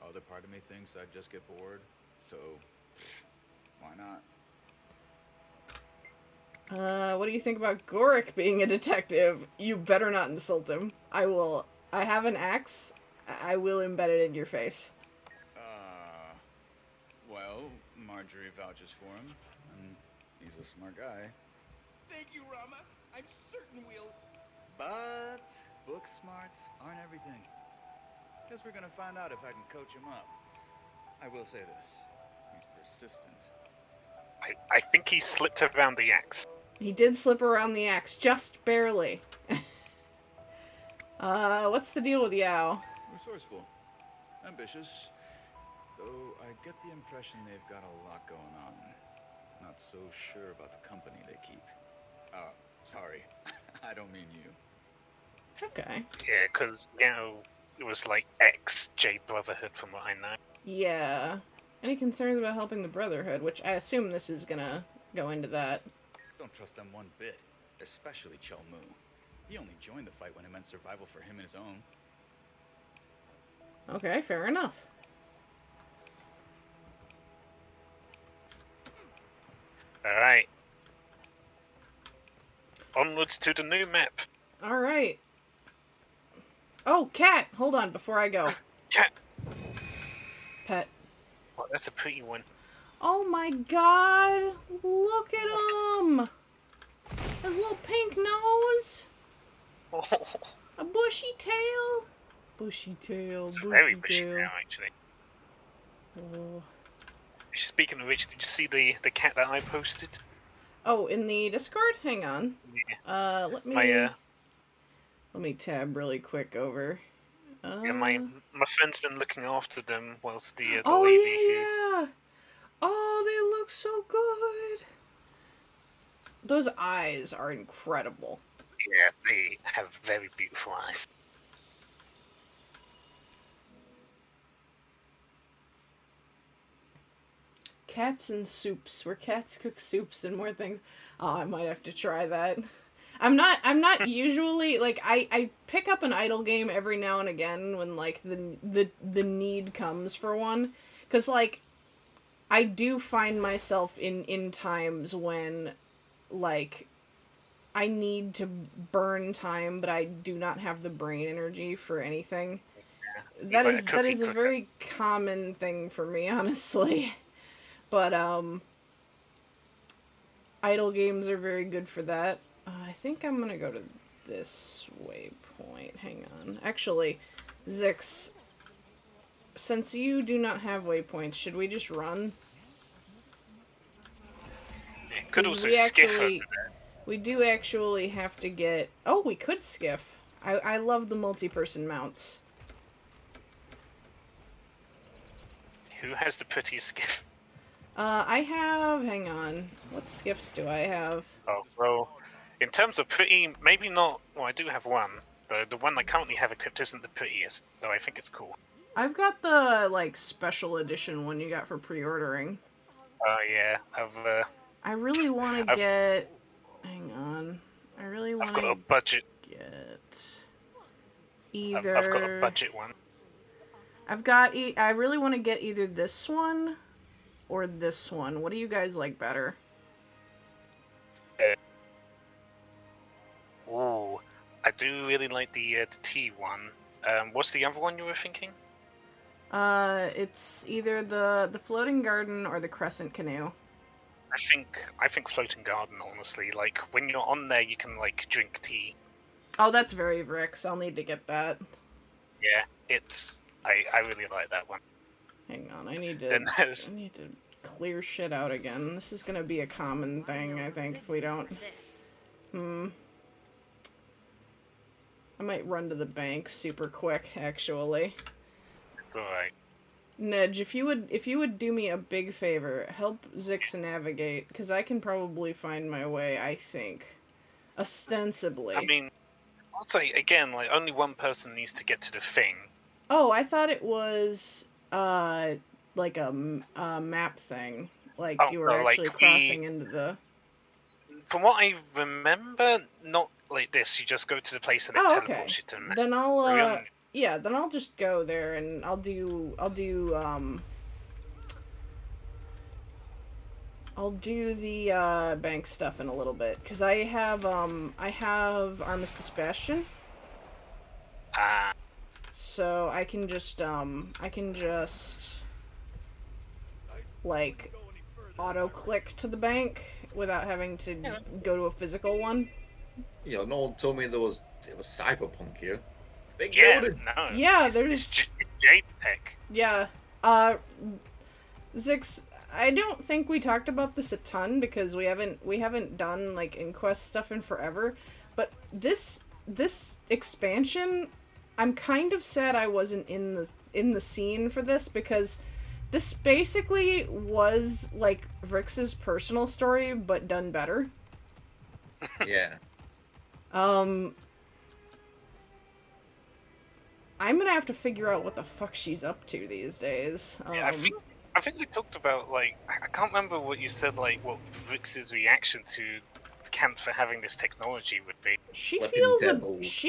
Speaker 5: Other part of me thinks I'd just get bored. So, why not?
Speaker 1: What do you think about Gorik being a detective? You better not insult him. I have an axe. I will embed it in your face.
Speaker 5: Well, Marjorie vouches for him, and he's a smart guy.
Speaker 6: Thank you, Rama. I'm certain we'll...
Speaker 5: But book smarts aren't everything. Guess we're gonna find out if I can coach him up. I will say this. He's persistent.
Speaker 3: I think he slipped around the axe.
Speaker 1: He did slip around the axe, just barely. What's the deal with Yao?
Speaker 5: Resourceful. Ambitious. Though I get the impression they've got a lot going on. Not so sure about the company they keep. Sorry. I don't mean you.
Speaker 1: Okay.
Speaker 3: Yeah, because, it was like ex-J Brotherhood from what I know.
Speaker 1: Yeah. Any concerns about helping the Brotherhood, which I assume this is gonna go into that.
Speaker 5: Don't trust them one bit. Especially Chelmu. He only joined the fight when it meant survival for him and his own.
Speaker 1: Okay, fair enough.
Speaker 3: Alright. Onwards to the new map.
Speaker 1: Alright. Oh, cat! Hold on, before I go.
Speaker 3: Cat.
Speaker 1: Pet.
Speaker 3: Oh, that's a pretty one.
Speaker 1: Oh my god! Look at him! His little pink nose! A bushy tail! Bushy tail,
Speaker 3: It's a
Speaker 1: bushy
Speaker 3: very bushy
Speaker 1: tail.
Speaker 3: now, actually.
Speaker 1: Oh.
Speaker 3: Speaking of which, did you see the cat that I posted?
Speaker 1: Oh, in the Discord? Hang on.
Speaker 3: Yeah.
Speaker 1: Let me...
Speaker 3: My
Speaker 1: Let me tab really quick over.
Speaker 3: yeah, my friend's been looking after them whilst the
Speaker 1: Oh,
Speaker 3: lady
Speaker 1: yeah! Oh, they look so good! Those eyes are incredible.
Speaker 3: yeah, they have very beautiful eyes.
Speaker 1: Cats and soups, where cats cook soups and more things. Oh, I might have to try that. I'm not usually, like, I pick up an idle game every now and again when, like, the need comes for one. 'Cause, like, I do find myself in times when, like, I need to burn time, but I do not have the brain energy for anything. That is a very common thing for me, honestly. But idle games are very good for that. I think I'm gonna go to this waypoint. Hang on. Actually, Zix, since you do not have waypoints, should we just run?
Speaker 3: It could also skiff over there.
Speaker 1: We do actually have to get... Oh, we could skiff. I love the multi-person mounts.
Speaker 3: Who has the pretty skiff?
Speaker 1: I have... Hang on. What skiffs do I have?
Speaker 3: Oh, well, in terms of pretty, maybe not... Well, I do have one. The one I currently have equipped isn't the prettiest, though I think it's cool.
Speaker 1: I've got the, like, special edition one you got for pre-ordering.
Speaker 3: Oh, yeah.
Speaker 1: I really want to get... Hang on. I really want to...
Speaker 3: I've got a budget.
Speaker 1: Get... Either...
Speaker 3: I've got a budget one.
Speaker 1: I really want to get either this one or this one. What do you guys like better?
Speaker 3: Ooh, I do really like the T one. What's the other one you were thinking?
Speaker 1: It's either the floating garden or the crescent canoe.
Speaker 3: I think floating garden, honestly. Like, when you're on there, you can, like, drink tea.
Speaker 1: Oh, that's very Vrix. I'll need to get that.
Speaker 3: Yeah, I really like that one.
Speaker 1: Hang on, I need to clear shit out again. This is gonna be a common thing, I think, if we don't... I might run to the bank super quick, actually.
Speaker 3: It's alright.
Speaker 1: Nedge, if you would do me a big favor, help Zix navigate, because I can probably find my way, I think. Ostensibly.
Speaker 3: I mean, I'll say, again, like, only one person needs to get to the thing.
Speaker 1: Oh, I thought it was, like a map thing. Like, you were actually crossing into the...
Speaker 3: From what I remember, not like this. You just go to the place and it teleports you to the map.
Speaker 1: Then I'll, yeah, then I'll just go there and I'll do the bank stuff in a little bit, because I have Armistice Bastion. So I can just like auto click to the bank without having to go to a physical one.
Speaker 2: You know, no one told me it was cyberpunk here. Big
Speaker 3: building.
Speaker 2: No.
Speaker 1: Yeah,
Speaker 3: it's Jade Tech.
Speaker 1: Yeah. Zix, I don't think we talked about this a ton because we haven't done like Inquest stuff in forever, but this expansion, I'm kind of sad I wasn't in the scene for this, because this basically was like Vrix's personal story but done better.
Speaker 2: Yeah.
Speaker 1: I'm gonna have to figure out what the fuck she's up to these days.
Speaker 3: Yeah, I think we talked about, like, I can't remember what you said, like, what Vrix's reaction to Kent for having this technology would be.
Speaker 1: She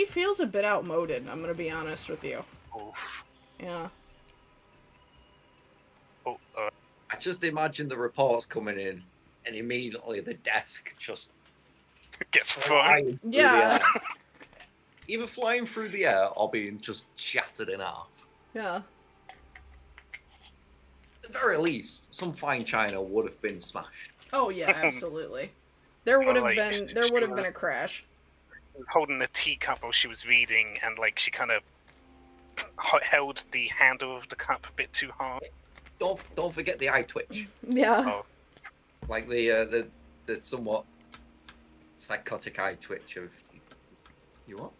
Speaker 1: feels a bit outmoded, I'm gonna be honest with you.
Speaker 3: Oof.
Speaker 1: Yeah.
Speaker 3: Oh,
Speaker 2: I just imagine the reports coming in, and immediately the desk just
Speaker 3: gets thrown.
Speaker 1: Yeah.
Speaker 2: Either flying through the air or being just shattered in half.
Speaker 1: Yeah.
Speaker 2: At the very least, some fine china would have been smashed.
Speaker 1: Oh yeah, absolutely. There would have been a crash.
Speaker 3: Holding a teacup while she was reading, and like she kind of held the handle of the cup a bit too hard.
Speaker 2: Don't forget the eye twitch.
Speaker 1: Yeah.
Speaker 3: Oh.
Speaker 2: Like the somewhat psychotic eye twitch of you what?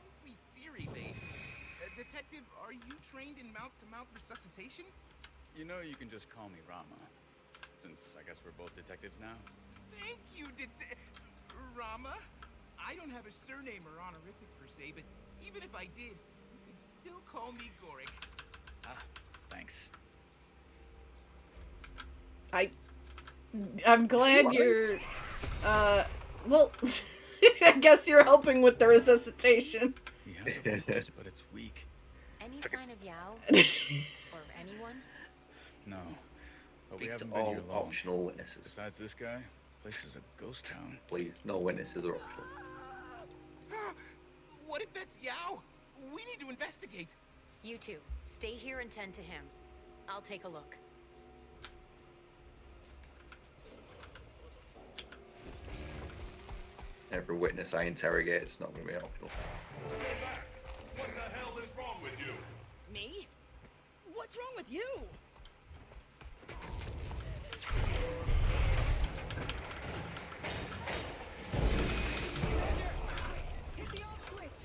Speaker 6: Mostly theory-based. Detective, are you trained in mouth-to-mouth resuscitation?
Speaker 5: You know, you can just call me Rama, since I guess we're both detectives now.
Speaker 6: Thank you, Rama. I don't have a surname or honorific per se, but even if I did, you could still call me Gorik.
Speaker 5: Ah, thanks.
Speaker 1: I'm glad you're, well, I guess you're helping with the resuscitation.
Speaker 5: He has a voice, but it's weak.
Speaker 9: Any sign of Yao? Or anyone?
Speaker 5: No. But we
Speaker 2: Speak to
Speaker 5: haven't been
Speaker 2: all
Speaker 5: here long.
Speaker 2: optional witnesses.
Speaker 5: Besides this guy, place is a ghost town.
Speaker 2: Please, no witnesses are optional.
Speaker 6: What if that's Yao? We need to investigate.
Speaker 9: You two, stay here and tend to him. I'll take a look.
Speaker 2: Every witness I interrogate is not going to be optional.
Speaker 10: Stay back! What the hell is wrong with you?
Speaker 8: Me? What's wrong with you? Hit the off switch.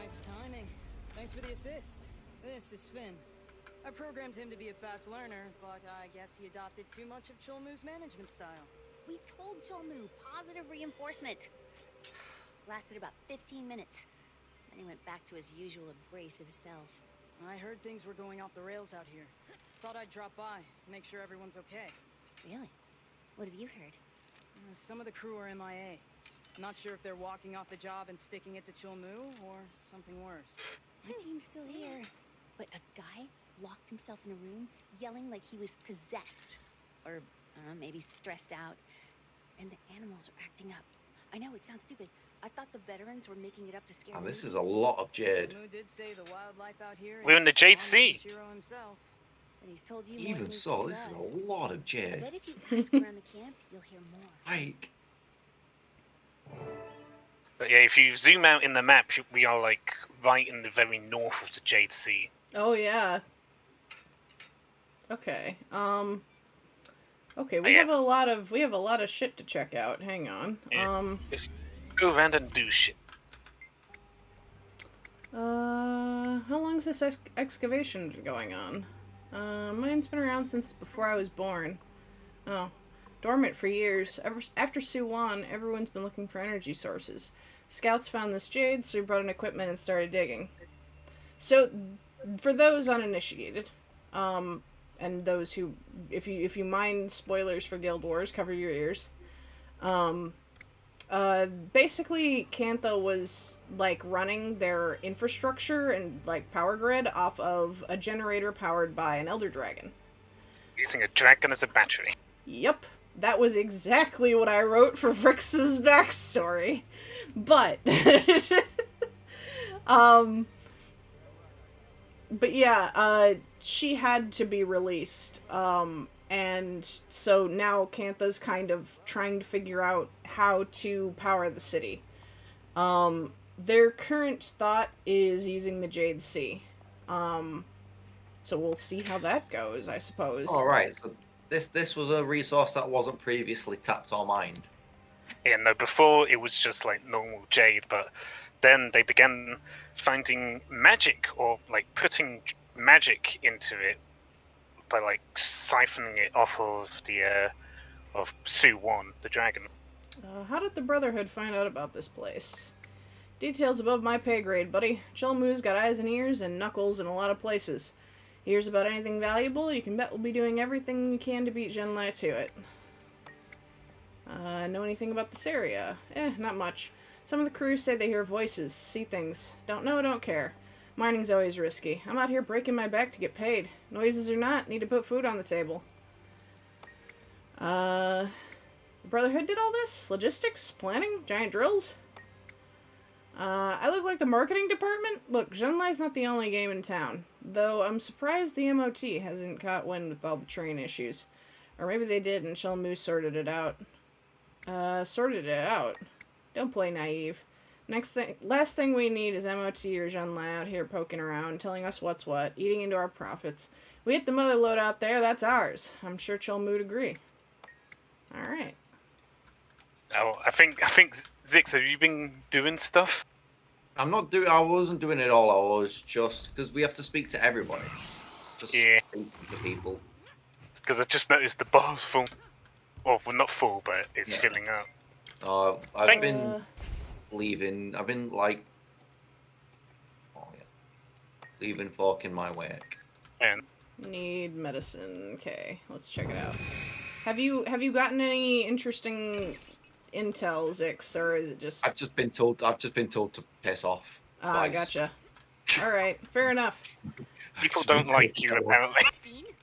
Speaker 8: Nice timing. Thanks for the assist. This is Finn. I programmed him to be a fast learner, but I guess he adopted too much of Cholmu's management style.
Speaker 7: We told Cholmu positive reinforcement. Lasted about 15 minutes. Then he went back to his usual abrasive self.
Speaker 8: I heard things were going off the rails out here. Thought I'd drop by, make sure everyone's okay.
Speaker 7: Really? What have you heard?
Speaker 8: Some of the crew are MIA. Not sure if they're walking off the job and sticking it to Cholmu, or something worse.
Speaker 7: My team's still here. But a guy locked himself in a room, yelling like he was possessed. Or, maybe stressed out. And the animals are acting up. I know, it sounds stupid. I thought the veterans were making it up to scare
Speaker 2: And this
Speaker 7: me.
Speaker 2: is a lot of Jade.
Speaker 8: Cholmu did say the wildlife out here
Speaker 3: We're in the
Speaker 8: is
Speaker 3: Jade
Speaker 8: stronger than
Speaker 3: Sea.
Speaker 8: Shiro himself.
Speaker 7: But he's told you more
Speaker 2: Even
Speaker 7: than he's
Speaker 2: so,
Speaker 7: told
Speaker 2: this is
Speaker 7: us.
Speaker 2: a lot of
Speaker 7: I
Speaker 2: Jade.
Speaker 7: bet if you ask around the camp, you'll hear more.
Speaker 2: Like,
Speaker 3: But yeah, if you zoom out in the map, we are like right in the very north of the Jade Sea.
Speaker 1: Oh yeah. Okay. Okay, we
Speaker 3: yeah.
Speaker 1: have a lot of shit to check out. Hang on.
Speaker 3: Yeah. Just go around and do shit.
Speaker 1: How long's this excavation been going on? Mine's been around since before I was born. Oh. Dormant for years. After Suwon, everyone's been looking for energy sources. Scouts found this jade, so we brought in equipment and started digging. So, for those uninitiated, and those who, if you mind spoilers for Guild Wars, cover your ears. Basically, Cantha was, like, running their infrastructure and, like, power grid off of a generator powered by an Elder Dragon.
Speaker 3: Using a dragon as a battery.
Speaker 1: Yep. That was exactly what I wrote for Vrix's backstory. But, but yeah, she had to be released. And so now Cantha's kind of trying to figure out how to power the city. Their current thought is using the Jade Sea. So we'll see how that goes, I suppose.
Speaker 2: alright, so this was a resource that wasn't previously tapped or mined.
Speaker 3: Yeah, no, before it was just like normal jade, but then they began finding magic or like putting magic into it by like siphoning it off of the of Su-1, the dragon.
Speaker 1: How did the Brotherhood find out about this place? Details above my pay grade, buddy. Chelmu's got eyes and ears and knuckles in a lot of places. Hears about anything valuable, you can bet we'll be doing everything we can to beat Genlai to it. Know anything about this area? Not much. Some of the crew say they hear voices, see things. Don't know, don't care. Mining's always risky. I'm out here breaking my back to get paid. Noises or not, need to put food on the table. The Brotherhood did all this? Logistics? Planning? Giant drills? I look like the marketing department? Look, Genlai's not the only game in town. Though I'm surprised the MOT hasn't caught wind with all the train issues. Or maybe they did and Chelmu sorted it out. Sorted it out? Don't play naive. Last thing we need is MOT or Genlai out here poking around, telling us what's what, eating into our profits. We hit the mother lode out there, that's ours. I'm sure Chelmu'd agree. Alright.
Speaker 3: Oh, I think Zix, have you been doing stuff?
Speaker 2: I wasn't doing it all, I was just, because we have to speak to everybody. Just
Speaker 3: Yeah.
Speaker 2: speak to people.
Speaker 3: Because I just noticed the bar's full. Well, not full, but it's
Speaker 2: Yeah.
Speaker 3: filling up.
Speaker 2: I've been leaving, leaving fork in my wake.
Speaker 3: And
Speaker 1: Need medicine. Okay, let's check it out. Have you gotten any interesting intel, Zix, or is it just?
Speaker 2: I've just been told to piss off.
Speaker 1: Ah,
Speaker 2: twice.
Speaker 1: gotcha. All right, fair enough.
Speaker 3: people don't like you, apparently.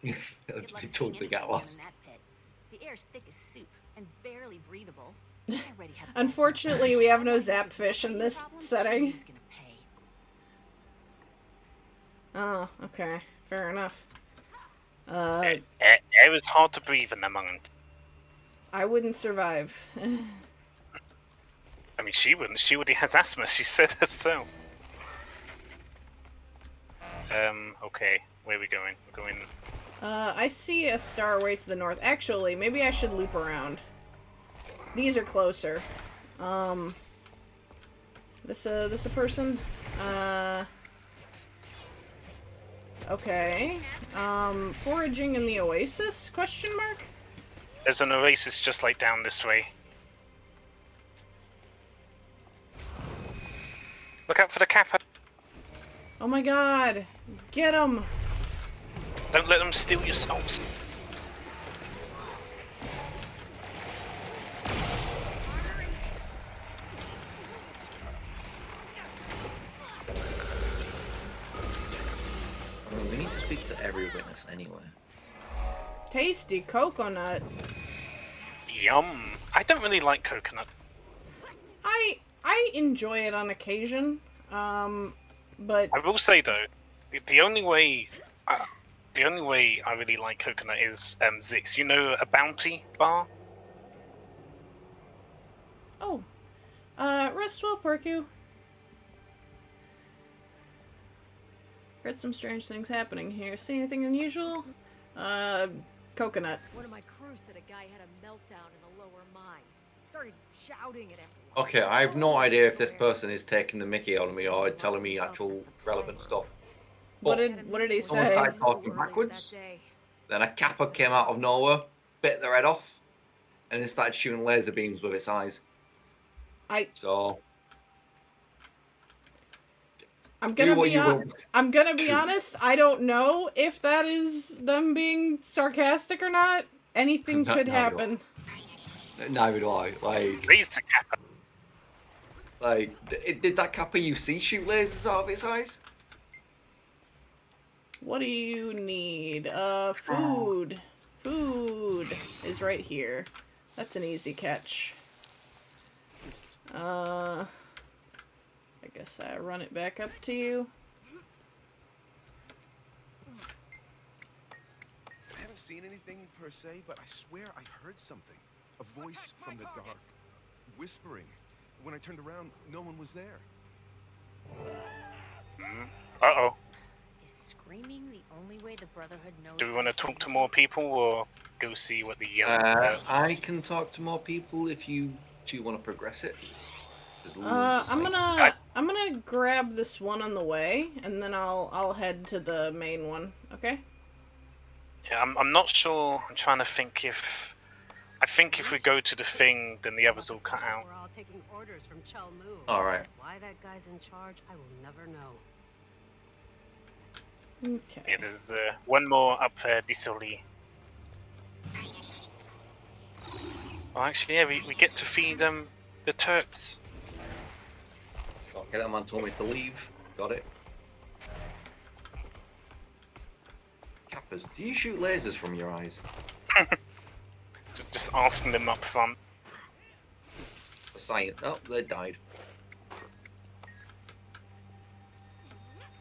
Speaker 2: It's
Speaker 9: Good luck
Speaker 2: been told to
Speaker 9: seeing
Speaker 2: get
Speaker 9: anything down
Speaker 2: lost.
Speaker 9: in that pit. The air's thick as soup and barely breathable. I already have
Speaker 1: Unfortunately, we have no zapfish in this setting.
Speaker 9: Who's gonna pay?
Speaker 1: Oh, okay. Fair enough.
Speaker 3: It was hard to breathe in the moment.
Speaker 1: I wouldn't survive.
Speaker 3: I mean, she wouldn't. She already has asthma. She said herself. Okay. Where are we going? We're going.
Speaker 1: I see a star way to the north. Actually, maybe I should loop around. These are closer. This a person? Okay. Foraging in the oasis? Question mark?
Speaker 3: There's an oasis just like down this way. Look out for the kappa.
Speaker 1: Oh my god. Get him!
Speaker 3: Don't let them steal your souls.
Speaker 2: I mean, we need to speak to every witness anyway.
Speaker 1: Tasty coconut.
Speaker 3: Yum. I don't really like coconut.
Speaker 1: I enjoy it on occasion. But
Speaker 3: I will say though, the only way I really like coconut is Zix. You know, a bounty bar.
Speaker 1: oh, rest well, Porcu. Heard some strange things happening here. See anything unusual? Coconut.
Speaker 11: One of my crew said a guy had a meltdown in the lower mine. Started shouting at everyone.
Speaker 2: Okay, I have no idea if this person is taking the mickey out of me or telling me actual relevant stuff.
Speaker 1: What did he
Speaker 2: Someone
Speaker 1: say?
Speaker 2: started talking backwards, then a kappa came out of nowhere, bit their head off, and then started shooting laser beams with its eyes. So
Speaker 1: I'm gonna be honest. I don't know if that is them being sarcastic or not. Anything could happen.
Speaker 2: Neither do I. Did that kappa you see shoot lasers out of its eyes?
Speaker 1: What do you need? Food. Food is right here. That's an easy catch. I guess I run it back up to you.
Speaker 10: I haven't seen anything per se, but I swear I heard something. A voice from the dark, whispering. When I turned around, no one was there.
Speaker 3: Uh-oh.
Speaker 9: Is screaming the only way the Brotherhood knows?
Speaker 3: Do we want to talk to more people or go see what the yell is about?
Speaker 2: I can talk to more people if you two want to progress it.
Speaker 1: I'm gonna grab this one on the way, and then I'll head to the main one. Okay.
Speaker 3: Yeah, I'm not sure. I'm trying to think if. I think if we go to the thing, then the others will cut out.
Speaker 11: We're all taking orders from Chal Mu.
Speaker 2: All right.
Speaker 11: Why that guy's in charge, I will never know.
Speaker 1: Okay.
Speaker 3: Yeah, there's one more up Disoli. Oh, actually, yeah, we get to feed them the turks.
Speaker 2: Okay, that man told me to leave. Got it. Kappas, do you shoot lasers from your eyes?
Speaker 3: Just asking them up front.
Speaker 2: The science. Oh, they died.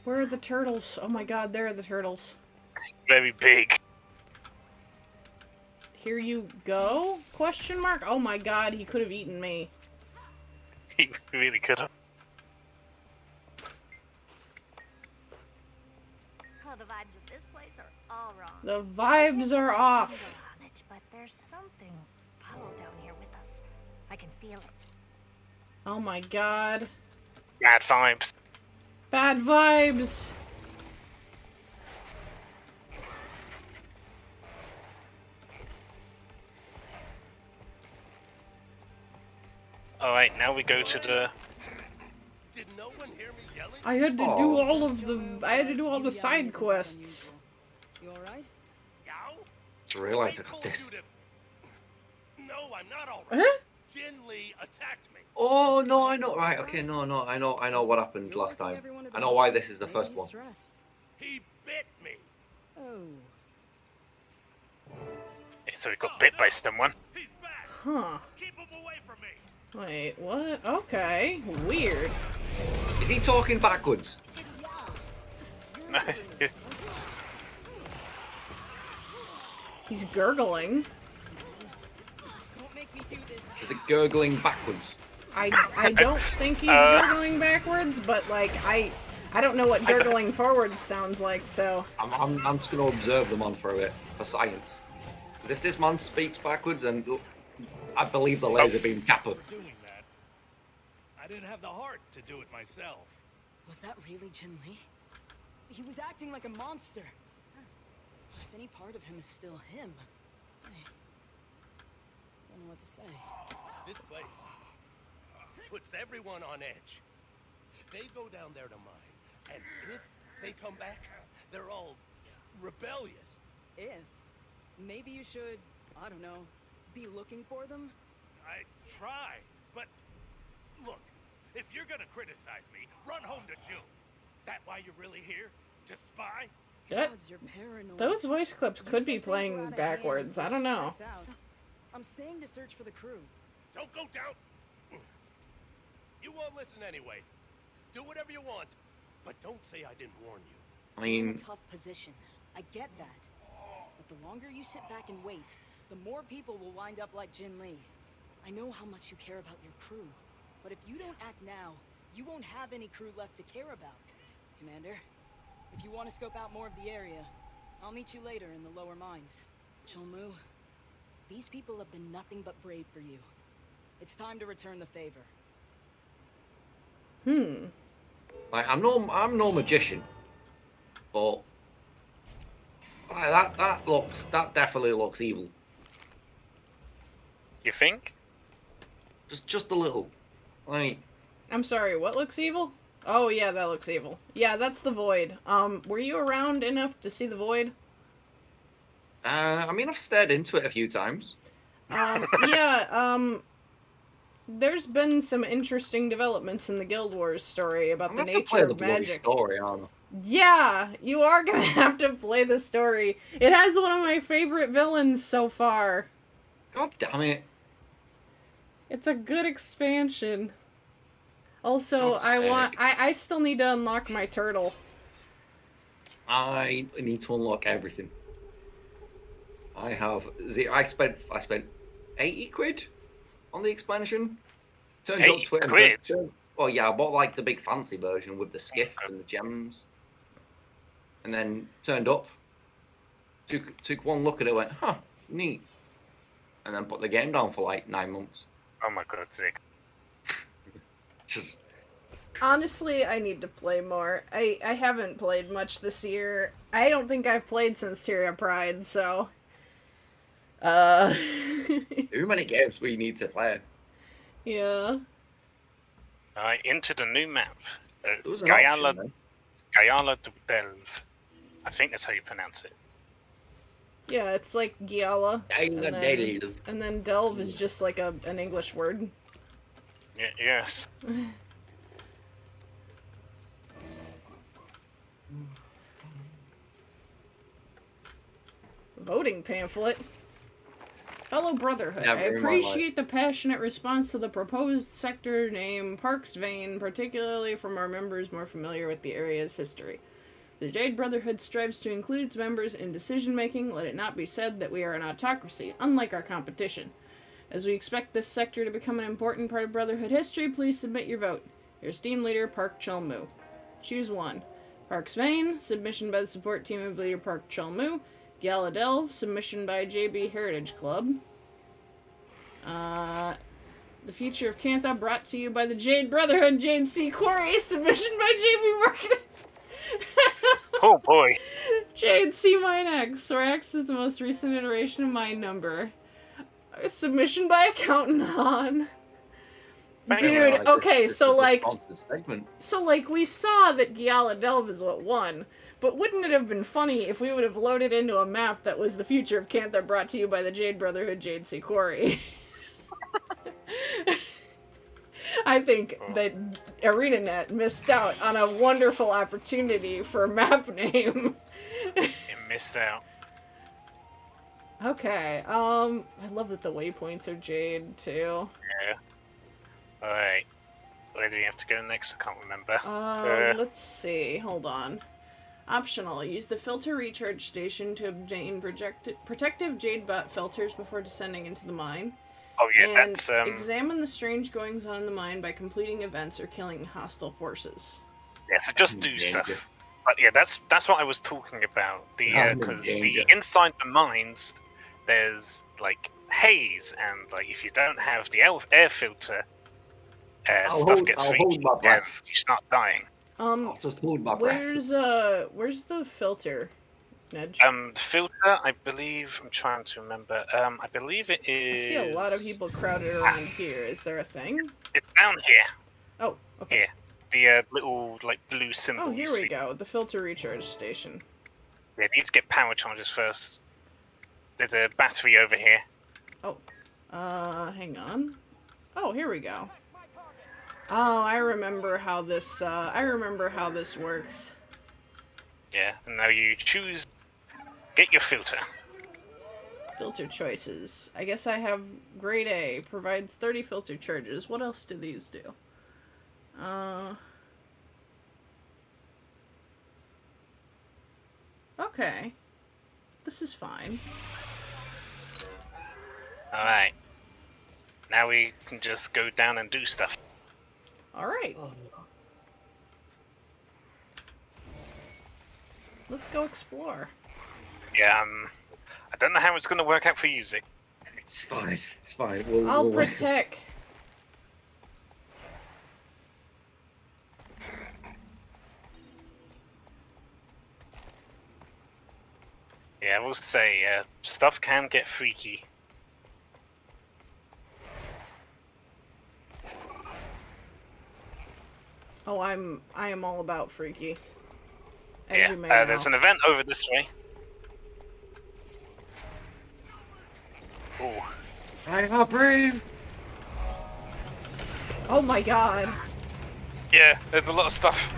Speaker 1: Where are the turtles? Oh my god, there are the turtles.
Speaker 3: Very big.
Speaker 1: Here you go? Question mark? Oh my god, he could have eaten me.
Speaker 3: He really could have.
Speaker 7: Oh, the vibes of this place are all wrong.
Speaker 1: The vibes are off.
Speaker 7: On it, but there's something foul down here with us. I can feel it.
Speaker 1: Oh my god.
Speaker 3: Bad vibes.
Speaker 1: Bad vibes.
Speaker 3: Alright, now we go to the...
Speaker 10: Did no one hear me yelling?
Speaker 1: I had to do all of the side quests.
Speaker 11: You alright?
Speaker 2: Just realised I got this.
Speaker 10: No, I'm not alright.
Speaker 1: Huh?
Speaker 10: Jin Lee attacked me.
Speaker 2: Oh no, I know. Right, okay, no, I know what happened last time. I know why this is the first one.
Speaker 10: He bit me.
Speaker 11: Oh.
Speaker 3: So he got bit by someone.
Speaker 1: Huh. Wait, what? Okay. Weird.
Speaker 2: Is he talking backwards?
Speaker 1: He's gurgling.
Speaker 2: Is it gurgling backwards?
Speaker 1: I don't think he's gurgling backwards, but like I don't know what gurgling forwards sounds like, so
Speaker 2: I'm just gonna observe them on for a bit for science. Because if this man speaks backwards, then I believe the laser beam kappa.
Speaker 12: Doing that, I didn't have the heart to do it myself.
Speaker 8: Was that really Jin Lee? He was acting like a monster. If any part of him is still him, I don't know what to say.
Speaker 13: This place puts everyone on edge. They go down there to mine, and if they come back, they're all rebellious.
Speaker 8: If? Maybe you should, I don't know, be looking for them?
Speaker 12: I try, but look, if you're gonna criticize me, run home to June. That why you're really here? To spy?
Speaker 1: Those voice clips could be playing backwards. I don't know.
Speaker 8: I'm staying to search for the crew.
Speaker 13: Don't go down. You won't listen anyway. Do whatever you want, but don't say I didn't warn you.
Speaker 2: I mean,
Speaker 8: you're in a tough position. I get that. But the longer you sit back and wait, the more people will wind up like Jin Lee. I know how much you care about your crew, but if you don't act now, you won't have any crew left to care about. Commander, if you want to scope out more of the area, I'll meet you later in the lower mines. Chulmu, these people have been nothing but brave for you. It's time to return the favor.
Speaker 2: Like I'm no magician, but that definitely looks evil.
Speaker 3: You think?
Speaker 2: Just a little. Like,
Speaker 1: I'm sorry, what looks evil? Oh yeah, that looks evil. Yeah, that's the Void. Were you around enough to see the Void?
Speaker 2: I mean, I've stared into it a few times.
Speaker 1: There's been some interesting developments in the Guild Wars story about the nature of magic.
Speaker 2: Story, aren't I?
Speaker 1: Yeah, you are gonna have to play the story. It has one of my favorite villains so far.
Speaker 2: God damn it.
Speaker 1: It's a good expansion. Also, I still need to unlock my turtle.
Speaker 2: I need to unlock everything. I spent 80 quid on the expansion. Turned up to it. Well, yeah, I bought like the big fancy version with the skiff and the gems. And then turned up, took one look at it, went, huh, neat. And then put the game down for like 9 months.
Speaker 3: Oh my god, sick.
Speaker 2: Just...
Speaker 1: Honestly, I need to play more. I haven't played much this year. I don't think I've played since Tyria Pride, so...
Speaker 2: Too many games we need to play.
Speaker 1: Yeah.
Speaker 3: Into the new map.
Speaker 2: Guyala
Speaker 3: de Belve. I think that's how you pronounce it.
Speaker 1: Yeah, it's like Giala. And then Delve is just like an English word.
Speaker 3: Yes.
Speaker 1: Voting pamphlet. Fellow Brotherhood, I appreciate the passionate response to the proposed sector name Parks Vane, particularly from our members more familiar with the area's history. The Jade Brotherhood strives to include its members in decision-making. Let it not be said that we are an autocracy, unlike our competition. As we expect this sector to become an important part of Brotherhood history, please submit your vote. Your esteemed leader, Park Chulmu. Choose one. Parks Vane, submission by the support team of leader Park Chulmu. Gala Delve, submission by JB Heritage Club. The Future of Cantha, brought to you by the Jade Brotherhood, Jade C. Quarry, submission by JB Marketing.
Speaker 3: Oh boy.
Speaker 1: Jade C. Mine X, where X is the most recent iteration of Mine Number. Submission by Accountant Han. Dude, okay, so like, we saw that Giala Delve is what won, but wouldn't it have been funny if we would have loaded into a map that was the Future of Cantha brought to you by the Jade Brotherhood, Jade C. Quarry? I think that ArenaNet missed out on a wonderful opportunity for a map name.
Speaker 3: It missed out.
Speaker 1: Okay, I love that the waypoints are jade, too.
Speaker 3: Yeah. Alright. Where do we have to go next? I can't remember.
Speaker 1: Let's see. Hold on. Optional. Use the filter recharge station to obtain protective jade butt filters before descending into the mine.
Speaker 3: Oh yeah,
Speaker 1: and
Speaker 3: that's
Speaker 1: examine the strange goings on in the mine by completing events or killing hostile forces.
Speaker 3: Yeah, so just do stuff. But yeah, that's what I was talking about. Because the inside the mines, there's like haze, and like if you don't have the air filter, stuff gets freaky and you start dying.
Speaker 2: I'll just hold my breath.
Speaker 1: Where's the filter, Nedge?
Speaker 3: The filter, I believe, I'm trying to remember. I believe it is.
Speaker 1: I see a lot of people crowded around here. Is there a thing?
Speaker 3: It's down here.
Speaker 1: Oh, okay.
Speaker 3: Here, the little like blue symbol.
Speaker 1: Oh, here we go. The filter recharge station.
Speaker 3: Yeah, need to get power charges first. There's a battery over here.
Speaker 1: Oh, hang on. Oh, here we go. Oh, I remember how this works.
Speaker 3: Yeah, and now you choose. Get your filter.
Speaker 1: Filter choices. I guess I have grade A. Provides 30 filter charges. What else do these do? Okay. This is fine.
Speaker 3: Alright. Now we can just go down and do stuff.
Speaker 1: Alright. Let's go explore.
Speaker 3: Yeah, I don't know how it's going to work out for you, Zig.
Speaker 2: It's fine. It's fine.
Speaker 1: I'll protect.
Speaker 3: Yeah, I will say, stuff can get freaky.
Speaker 1: Oh, I am all about freaky. As you may
Speaker 3: there's an event over this way. Oh.
Speaker 2: I am brave.
Speaker 1: Oh my god.
Speaker 3: Yeah, there's a lot of stuff.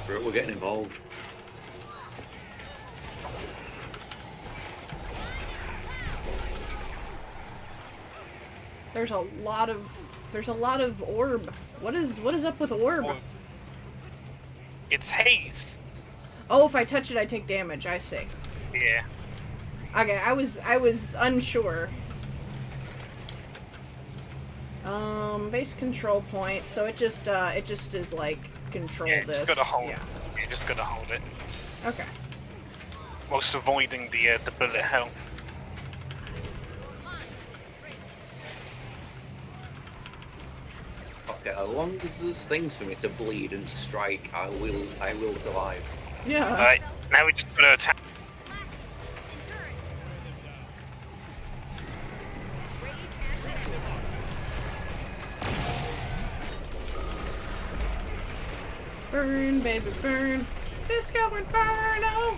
Speaker 2: We're getting involved.
Speaker 1: There's a lot of orb. What is up with orb?
Speaker 3: It's haze.
Speaker 1: Oh, if I touch it, I take damage. I see.
Speaker 3: Yeah.
Speaker 1: Okay, I was unsure. Base control point. So it just is like control this.
Speaker 3: Just gotta hold.
Speaker 1: Yeah.
Speaker 3: You just gotta hold it.
Speaker 1: Okay.
Speaker 3: Whilst avoiding the bullet hell.
Speaker 2: Okay, as long as there's things for me to bleed and strike, I will survive.
Speaker 1: Yeah.
Speaker 3: Alright, now we just gotta attack.
Speaker 1: Burn, baby, burn. Disco Inferno!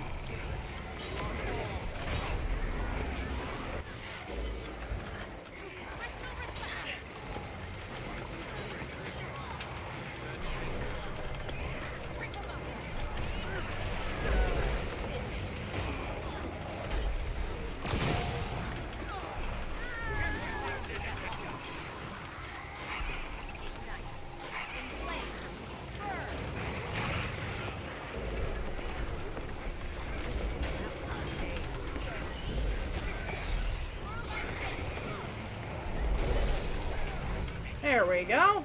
Speaker 1: There we go.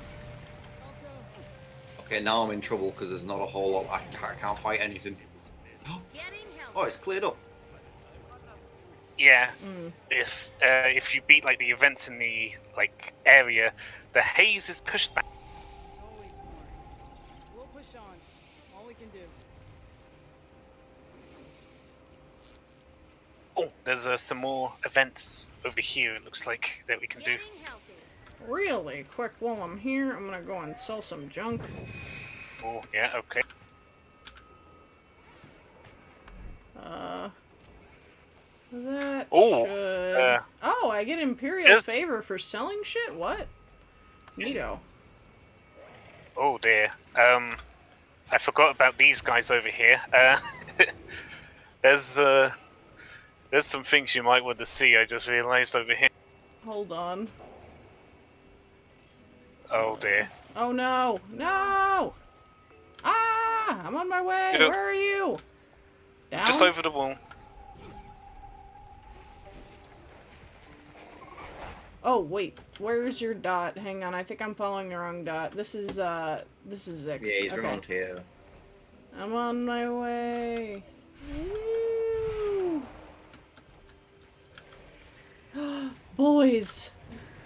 Speaker 2: Okay, now I'm in trouble because there's not a whole lot. I can't fight anything. Oh, it's cleared up.
Speaker 3: Yeah. If you beat like the events in the like area, the haze is pushed back.
Speaker 8: Always more. We'll push on. All we can do.
Speaker 3: Oh, there's some more events over here. It looks like that we can do.
Speaker 1: Really quick, while I'm here, I'm gonna go and sell some junk.
Speaker 3: Oh, yeah, okay.
Speaker 1: That
Speaker 3: Oh,
Speaker 1: should... oh, I get Imperial favor for selling shit? What? Neato.
Speaker 3: Oh dear. I forgot about these guys over here. There's some things you might want to see. I just realized over here.
Speaker 1: Hold on.
Speaker 3: Oh dear.
Speaker 1: Oh no! No! Ah! I'm on my way!
Speaker 3: Yep.
Speaker 1: Where are you? Down?
Speaker 3: Just over the wall.
Speaker 1: Oh wait, where's your dot? Hang on, I think I'm following the wrong dot. This is Zix.
Speaker 2: Yeah, he's around here.
Speaker 1: I'm on my way. Woo! Boys.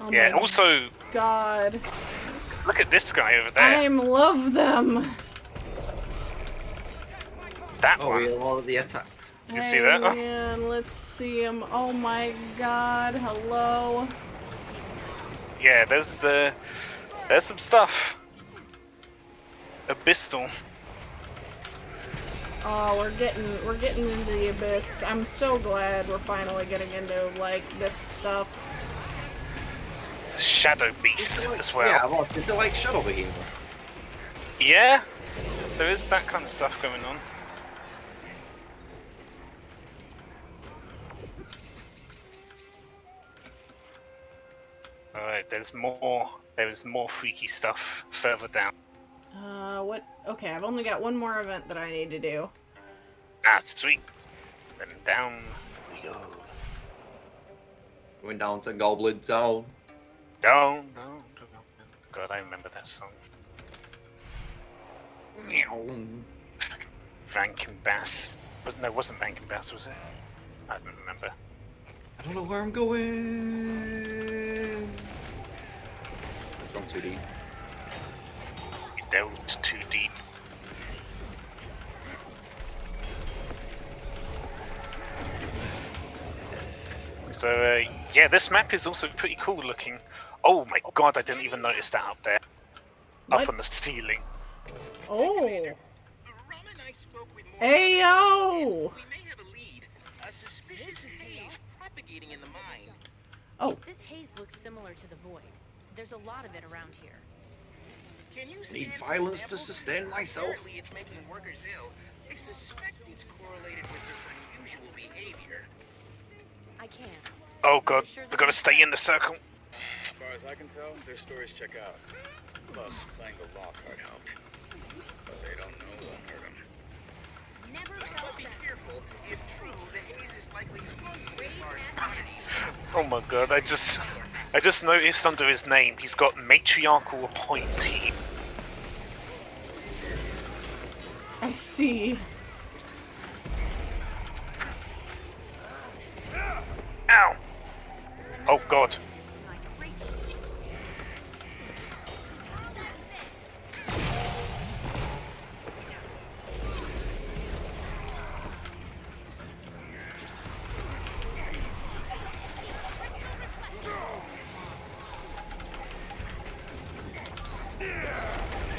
Speaker 1: Oh
Speaker 3: Yeah.
Speaker 1: my
Speaker 3: Also,
Speaker 1: God.
Speaker 3: look at this guy over there.
Speaker 1: I love them.
Speaker 3: That
Speaker 2: one. Oh, all of the attacks.
Speaker 3: You see that?
Speaker 1: Man, let's see him. Oh my God. Hello.
Speaker 3: Yeah, there's some stuff. Abyssal.
Speaker 1: Oh, we're getting into the abyss. I'm so glad we're finally getting into like this stuff.
Speaker 3: Shadow Beast as well.
Speaker 2: Yeah, well, is it like Shadow Behemoth?
Speaker 3: Yeah, there is that kind of stuff going on. Alright, there is more freaky stuff further down.
Speaker 1: What? Okay, I've only got one more event that I need to do.
Speaker 3: Ah, sweet. Then down we go.
Speaker 2: Going down to Goblin Town.
Speaker 3: Down. God, I remember that song. Rankin Bass. No, it wasn't Rankin Bass, was it? I don't remember.
Speaker 2: I don't know where I'm going. I've gone too deep.
Speaker 3: You delved too deep. So, yeah, this map is also pretty cool looking. Oh my God, I didn't even notice that up there.
Speaker 1: What?
Speaker 3: Up on the ceiling.
Speaker 1: Oh. Ayo! Oh.
Speaker 9: This haze looks similar to the void. There's a lot of it around here.
Speaker 6: Can you
Speaker 2: need violence to sustain myself.
Speaker 6: Apparently it's making workers ill. I suspect it's correlated with this unusual behavior.
Speaker 9: I can't.
Speaker 3: Oh God, we gotta stay in the circle.
Speaker 5: As far as I can tell, their stories check out. Plus, playing the law card helped. But they don't know won't hurt them.
Speaker 6: But be careful. If true, the haze is likely to run large quantities.
Speaker 3: Oh my God, I just noticed under his name he's got matriarchal appointee.
Speaker 1: I see.
Speaker 3: Ow! Oh God.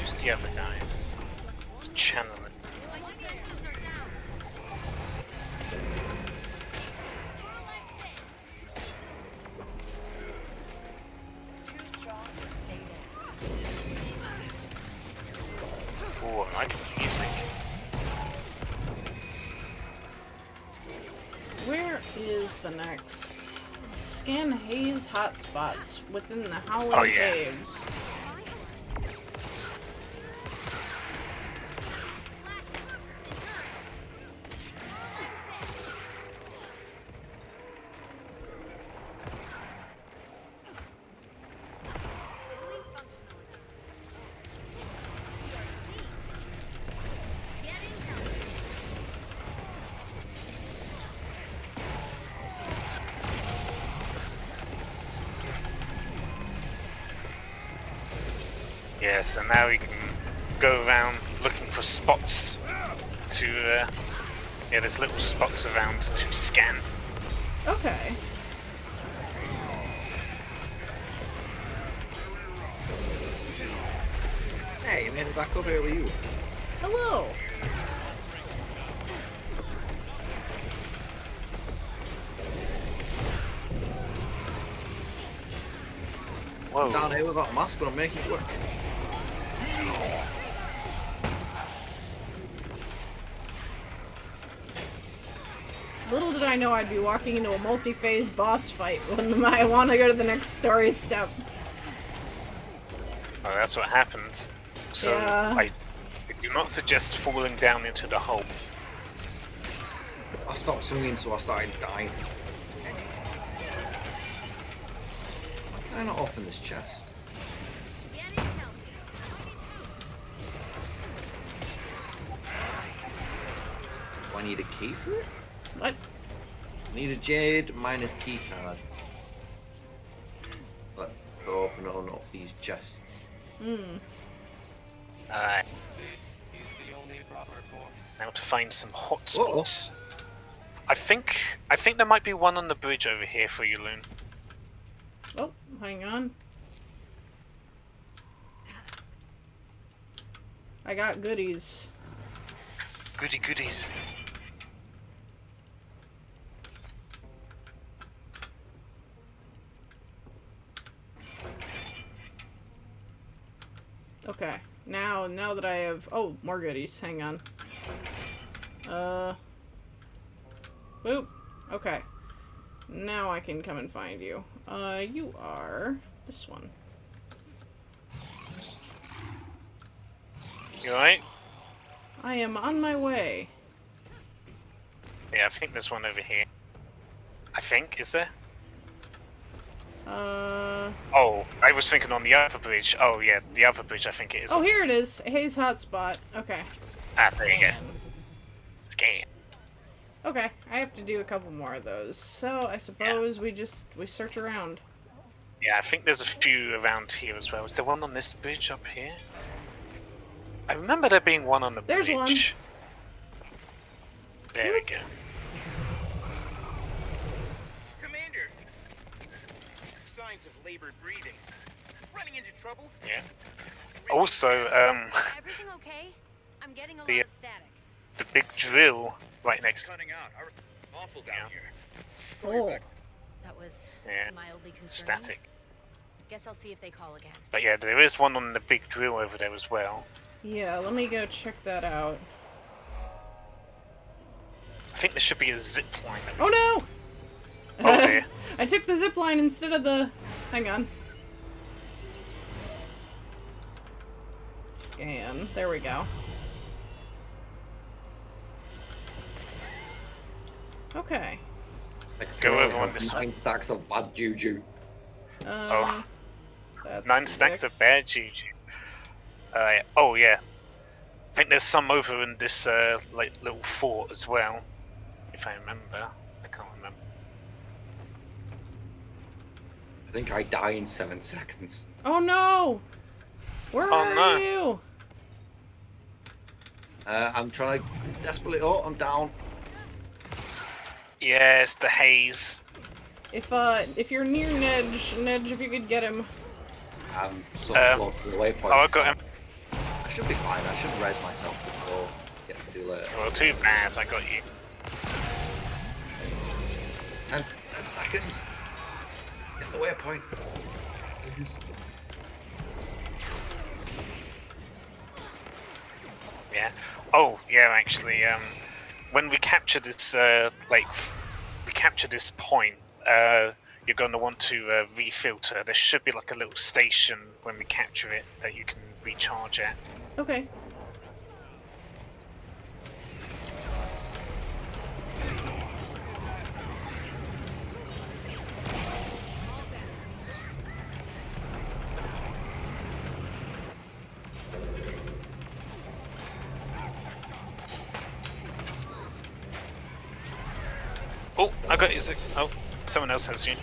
Speaker 3: Who's the other guys? Channel it. Oh, I like the music.
Speaker 1: Where is the next? Scan haze hotspots within the Howling
Speaker 3: Oh, yeah.
Speaker 1: Caves.
Speaker 3: Yeah, so now we can go around looking for spots to, yeah, there's little spots around to scan.
Speaker 1: Okay.
Speaker 2: Hey, you made it back over here with you.
Speaker 1: Hello.
Speaker 2: I'm down here without a mask, but I'm making it work.
Speaker 1: Little did I know I'd be walking into a multi-phase boss fight when I want to go to the next story step.
Speaker 3: Oh, that's what happens. So
Speaker 1: Yeah.
Speaker 3: I do not suggest falling down into the hole.
Speaker 2: I stopped swinging, so I started dying. Why can I not open this chest? Do I need a key for it?
Speaker 1: What?
Speaker 2: Need a jade minus key card. Let's open and unlock these chests.
Speaker 3: Alright. Now to find some hot spots. I think there might be one on the bridge over here for you, Loon.
Speaker 1: Oh, hang on. I got goodies.
Speaker 3: Goody goodies.
Speaker 1: Okay, now that I have... Oh, more goodies. Hang on. Boop. Okay. Now I can come and find you. You are... this one.
Speaker 3: You alright?
Speaker 1: I am on my way.
Speaker 3: Yeah, I think there's one over here. I think, is there? Oh, I was thinking on the other bridge. Oh yeah, the other bridge I think it is.
Speaker 1: Oh, here it is. Haze hotspot. Okay.
Speaker 3: Ah, there you go. Scan.
Speaker 1: Okay, I have to do a couple more of those. So I suppose we search around.
Speaker 3: Yeah, I think there's a few around here as well. Is there one on this bridge up here? I remember there being one on the bridge.
Speaker 1: There's one.
Speaker 3: There we go.
Speaker 6: Commander! Signs of labored breathing. Running into trouble?
Speaker 3: Yeah. Also,
Speaker 9: Everything okay? I'm getting a lot of static.
Speaker 3: the big drill right next.
Speaker 5: Cutting out. Awful down here.
Speaker 1: Oh.
Speaker 9: That was
Speaker 3: Yeah.
Speaker 9: mildly concerning.
Speaker 3: Static.
Speaker 9: Guess I'll see if they call again.
Speaker 3: But yeah, there is one on the big drill over there as well.
Speaker 1: Yeah, let me go check that out.
Speaker 3: I think there should be a zip line.
Speaker 1: Oh no!
Speaker 3: Oh dear.
Speaker 1: I took the zip line instead of the... Hang on. Scan. There we go. Okay.
Speaker 3: Go over on this
Speaker 2: 9 stacks of bad juju.
Speaker 3: Oh.
Speaker 1: That's
Speaker 3: 9 stacks
Speaker 1: 6.
Speaker 3: of bad juju. Oh yeah. I think there's some over in this like little fort as well. If I remember. I can't remember.
Speaker 2: I think I die in 7 seconds.
Speaker 1: Oh no! Where are you?
Speaker 2: I'm trying to desperately... Oh, I'm down.
Speaker 3: Yeah, it's the haze.
Speaker 1: If you're near Nedge, if you could get him.
Speaker 2: I'm so close to the waypoint.
Speaker 3: Oh, I got him.
Speaker 2: I should be fine. I should res myself before it gets too late.
Speaker 3: Well, too bad. I got you.
Speaker 2: 10 seconds. Get the waypoint. Please.
Speaker 3: Yeah. Oh, yeah. Actually, when we capture this, we capture this point, you're going to want to refilter. There should be like a little station when we capture it that you can recharge at.
Speaker 1: Okay.
Speaker 3: Oh, I got his. Oh, someone else has you.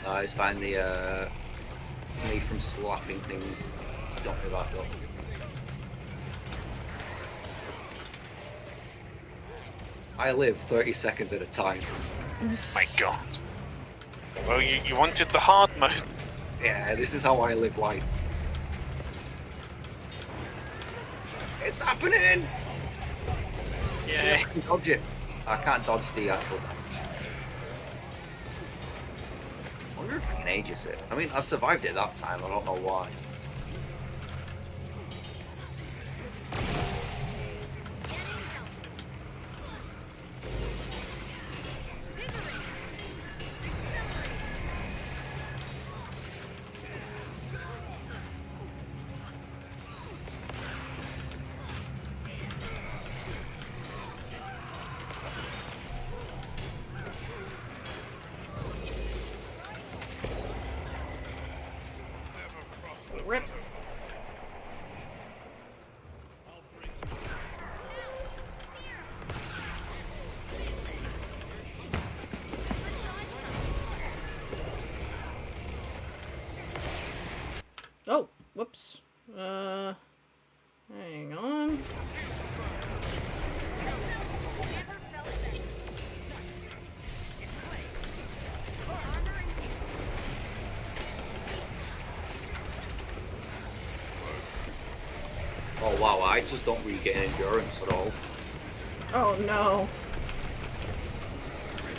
Speaker 2: It's fine. The me from slapping things. Don't worry about that. I live 30 seconds at a time.
Speaker 3: My God. Well, you wanted the hard mode.
Speaker 2: Yeah, this is how I live life. It's happening!
Speaker 3: Yeah.
Speaker 2: I can dodge it. I can't dodge the actual damage. I wonder if I can aegis it. I mean, I survived it that time. I don't know why.
Speaker 1: Rip. Oh, whoops. Hang on.
Speaker 2: Oh wow, I just don't really get endurance at all.
Speaker 1: Oh no.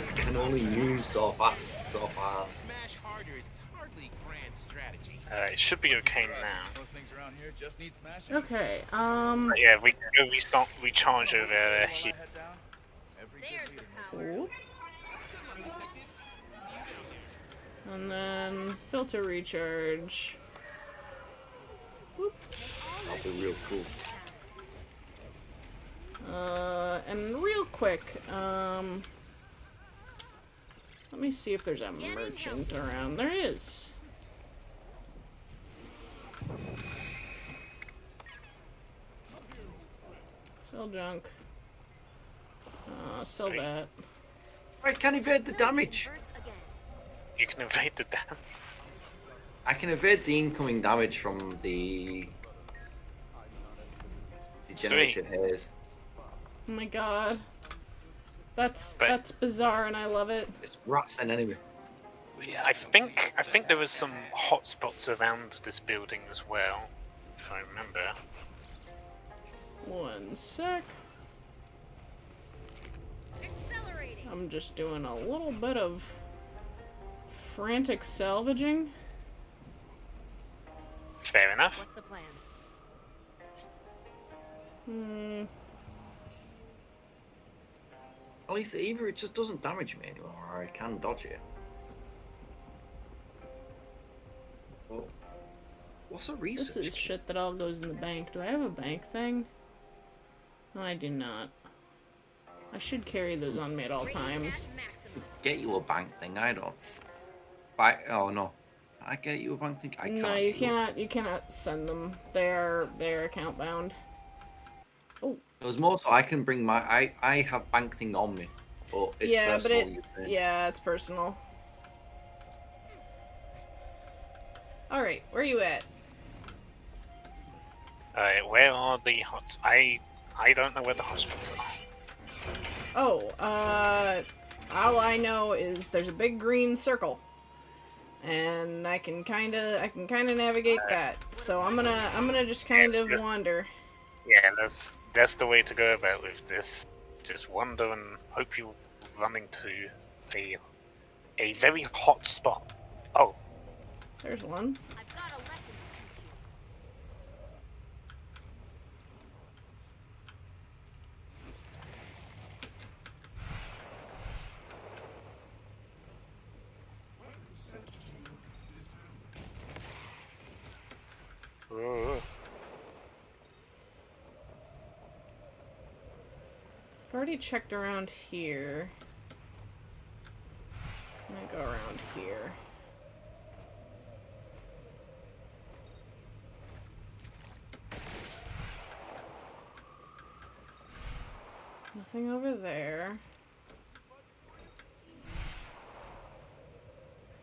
Speaker 2: I can only move so fast, so far.
Speaker 6: Smash harder is hardly grand strategy.
Speaker 3: It should be okay now.
Speaker 5: Most things around here just need smashing.
Speaker 1: Okay,
Speaker 3: But yeah, we charge over here.
Speaker 11: There's the power.
Speaker 1: Cool. And then filter recharge. Whoop.
Speaker 2: That'll be real cool.
Speaker 1: And real quick, let me see if there's a merchant around. There is. Sell junk. Sell
Speaker 3: Sweet.
Speaker 1: that.
Speaker 2: I can evade the damage.
Speaker 3: You can evade the damage.
Speaker 2: I can evade the incoming damage from the generated haze.
Speaker 1: Oh my god. That's bizarre and I love it.
Speaker 2: It's rats and enemy.
Speaker 3: Yeah, I think there was some hotspots around this building as well, if I remember.
Speaker 1: One sec.
Speaker 11: Accelerating.
Speaker 1: I'm just doing a little bit of frantic salvaging.
Speaker 3: Fair enough.
Speaker 11: What's the plan?
Speaker 2: At least either it just doesn't damage me anymore, or I can dodge it. Oh. What's a research?
Speaker 1: This is shit that all goes in the bank. Do I have a bank thing? No, I do not. I should carry those on me at all times.
Speaker 2: Get you a bank thing, I don't. Oh no. I get you a bank thing? I can't.
Speaker 1: No, you cannot. You cannot send them. They're account bound. Oh.
Speaker 2: It was more so I can bring my. I have bank thing on me, but it's
Speaker 1: Yeah,
Speaker 2: personal.
Speaker 1: but it's personal. All right, where are you at?
Speaker 3: Alright, where are the hots? I don't know where the hospitals are.
Speaker 1: Oh, all I know is there's a big green circle, and I can kind of navigate that. So I'm gonna just kind of wander.
Speaker 3: Yeah, that's the way to go about with this. Just wander and hope you run into a very hot spot. Oh,
Speaker 1: there's one.
Speaker 11: I've got a lesson to teach you.
Speaker 1: I've already checked around here. I'm gonna go around here. Nothing over there.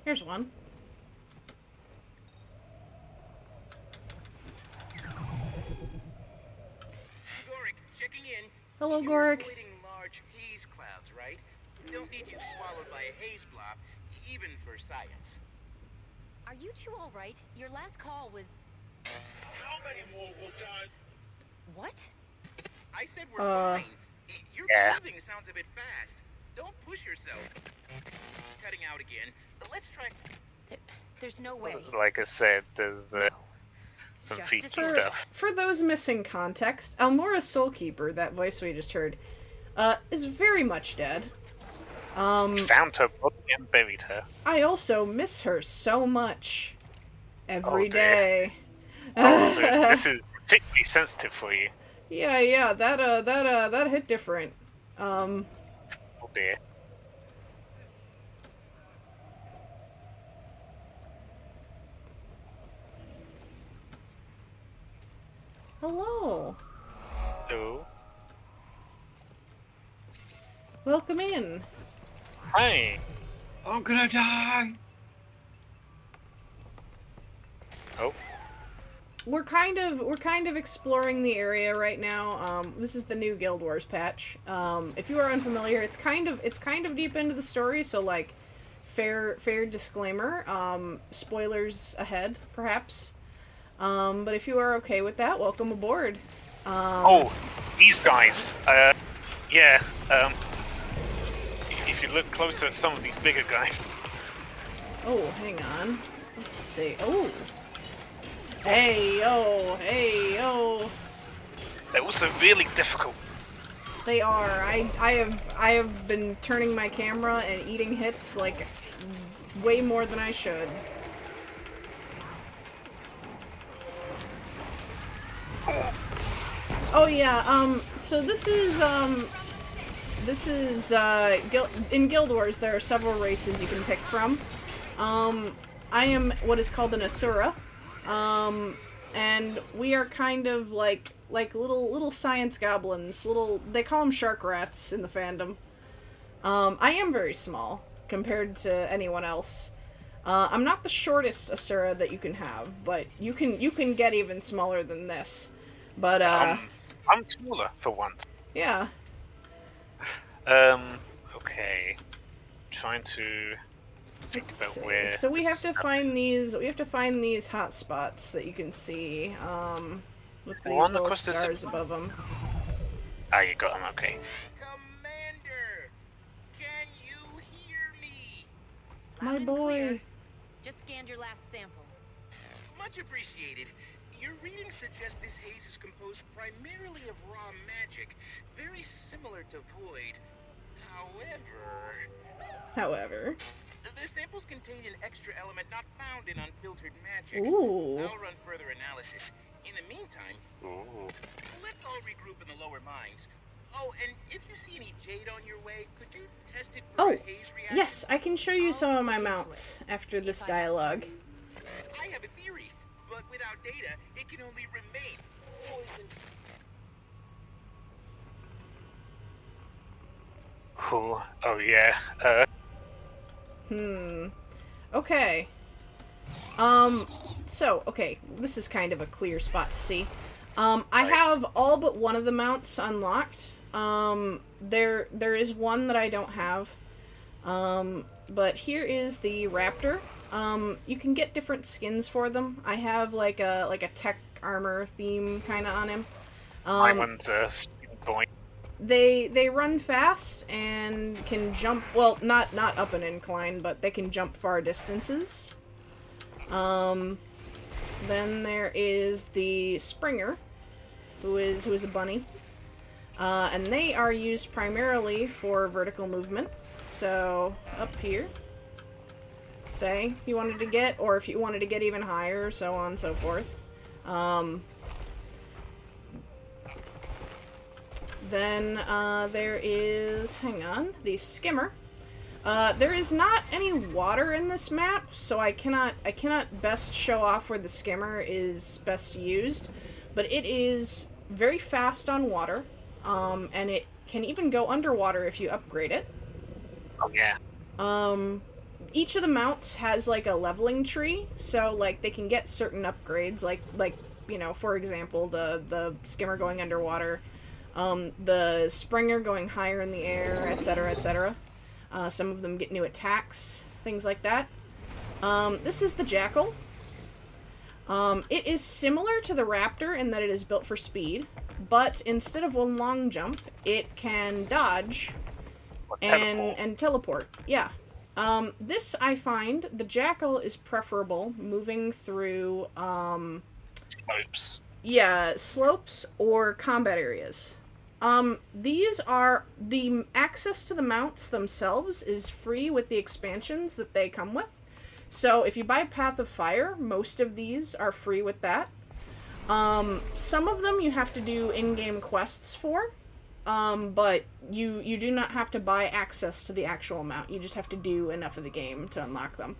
Speaker 1: Here's one.
Speaker 6: Gorik, checking in.
Speaker 1: Hello,
Speaker 6: You're
Speaker 1: Gorik.
Speaker 6: avoiding large haze clouds, right? Don't need you swallowed by a haze blob, even for science.
Speaker 9: Are you two all right? Your last call was...
Speaker 6: How many more will die?
Speaker 9: What?
Speaker 6: I said we're fine. Your breathing sounds a bit fast. Don't push yourself. Cutting out again. Let's try.
Speaker 9: There's no way.
Speaker 3: Like I said, there's some
Speaker 9: Just
Speaker 3: freaky
Speaker 9: destroy
Speaker 3: stuff.
Speaker 1: For those missing context, Almora's Soulkeeper, that voice we just heard, is very much dead.
Speaker 3: Found her body and buried her.
Speaker 1: I also miss her so much. Every
Speaker 3: Oh, dear.
Speaker 1: day.
Speaker 3: Oh, so this is particularly sensitive for you.
Speaker 1: Yeah, that hit different.
Speaker 3: Oh dear.
Speaker 1: Hello.
Speaker 3: Hello.
Speaker 1: Welcome in.
Speaker 3: Hi.
Speaker 2: I'm gonna die.
Speaker 3: Oh.
Speaker 1: We're kind of exploring the area right now. This is the new Guild Wars patch. If you are unfamiliar, it's kind of deep into the story, so like, fair disclaimer. Spoilers ahead, perhaps. But if you are okay with that, welcome aboard.
Speaker 3: Oh, these guys. Yeah. If you look closer at some of these bigger guys.
Speaker 1: Oh, hang on. Let's see. Oh. Hey yo.
Speaker 3: They're also really difficult.
Speaker 1: They are. I have been turning my camera and eating hits like way more than I should. Oh yeah. So this is in Guild Wars there are several races you can pick from. I am what is called an Asura. And we are kind of like little science goblins, they call them shark rats in the fandom. I am very small compared to anyone else. I'm not the shortest Asura that you can have, but you can get even smaller than this. But
Speaker 3: I'm taller for once.
Speaker 1: yeah.
Speaker 3: Okay. Trying to think about where.
Speaker 1: So we have to find these. We have to find these hot spots that you can see. With these
Speaker 3: One
Speaker 1: little
Speaker 3: across the
Speaker 1: stars
Speaker 3: zip-
Speaker 1: above them.
Speaker 3: Ah, you got them. Okay.
Speaker 6: Commander, can you hear me?
Speaker 1: My
Speaker 9: Loud and
Speaker 1: boy.
Speaker 9: clear. Just scanned your last sample.
Speaker 6: Much appreciated. Your reading suggests this haze is composed primarily of raw magic, very similar to Void.
Speaker 1: However.
Speaker 6: The samples contain an extra element not found in unfiltered magic.
Speaker 1: Ooh.
Speaker 6: I'll run further analysis. In the meantime, let's all regroup in the lower mines. Oh, and if you see any jade on your way, could you test it for a haze reaction?
Speaker 1: Yes, I can show you some of my mounts after this dialogue.
Speaker 6: I have a theory, but without data, it can only remain poison.
Speaker 3: Oh yeah.
Speaker 1: Okay. So, okay, this is kind of a clear spot to see. I have all but one of the mounts unlocked. There is one that I don't have. But here is the Raptor. You can get different skins for them. I have like a tech armor theme kind of on him.
Speaker 3: My one's a skin boy.
Speaker 1: They run fast and can jump, well, not up an incline, but they can jump far distances. Then there is the Springer, who is a bunny. And they are used primarily for vertical movement. So, up here, say, you wanted to get, or if you wanted to get even higher, so on and so forth. Then, there is, hang on, the Skimmer. There is not any water in this map, so I cannot best show off where the Skimmer is best used, but it is very fast on water, and it can even go underwater if you upgrade it.
Speaker 3: Oh yeah.
Speaker 1: Each of the mounts has like a leveling tree, so like they can get certain upgrades, like you know, for example, the Skimmer going underwater, the Springer going higher in the air, etc., etc. Some of them get new attacks, things like that. This is the Jackal. It is similar to the Raptor in that it is built for speed, but instead of one long jump, it can dodge and teleport. Yeah. This I find the jackal is preferable moving through
Speaker 3: slopes.
Speaker 1: Yeah, slopes or combat areas. These are the access to the mounts themselves is free with the expansions that they come with. So if you buy Path of Fire, most of these are free with that. Some of them you have to do in-game quests for. But you do not have to buy access to the actual mount. You just have to do enough of the game to unlock them.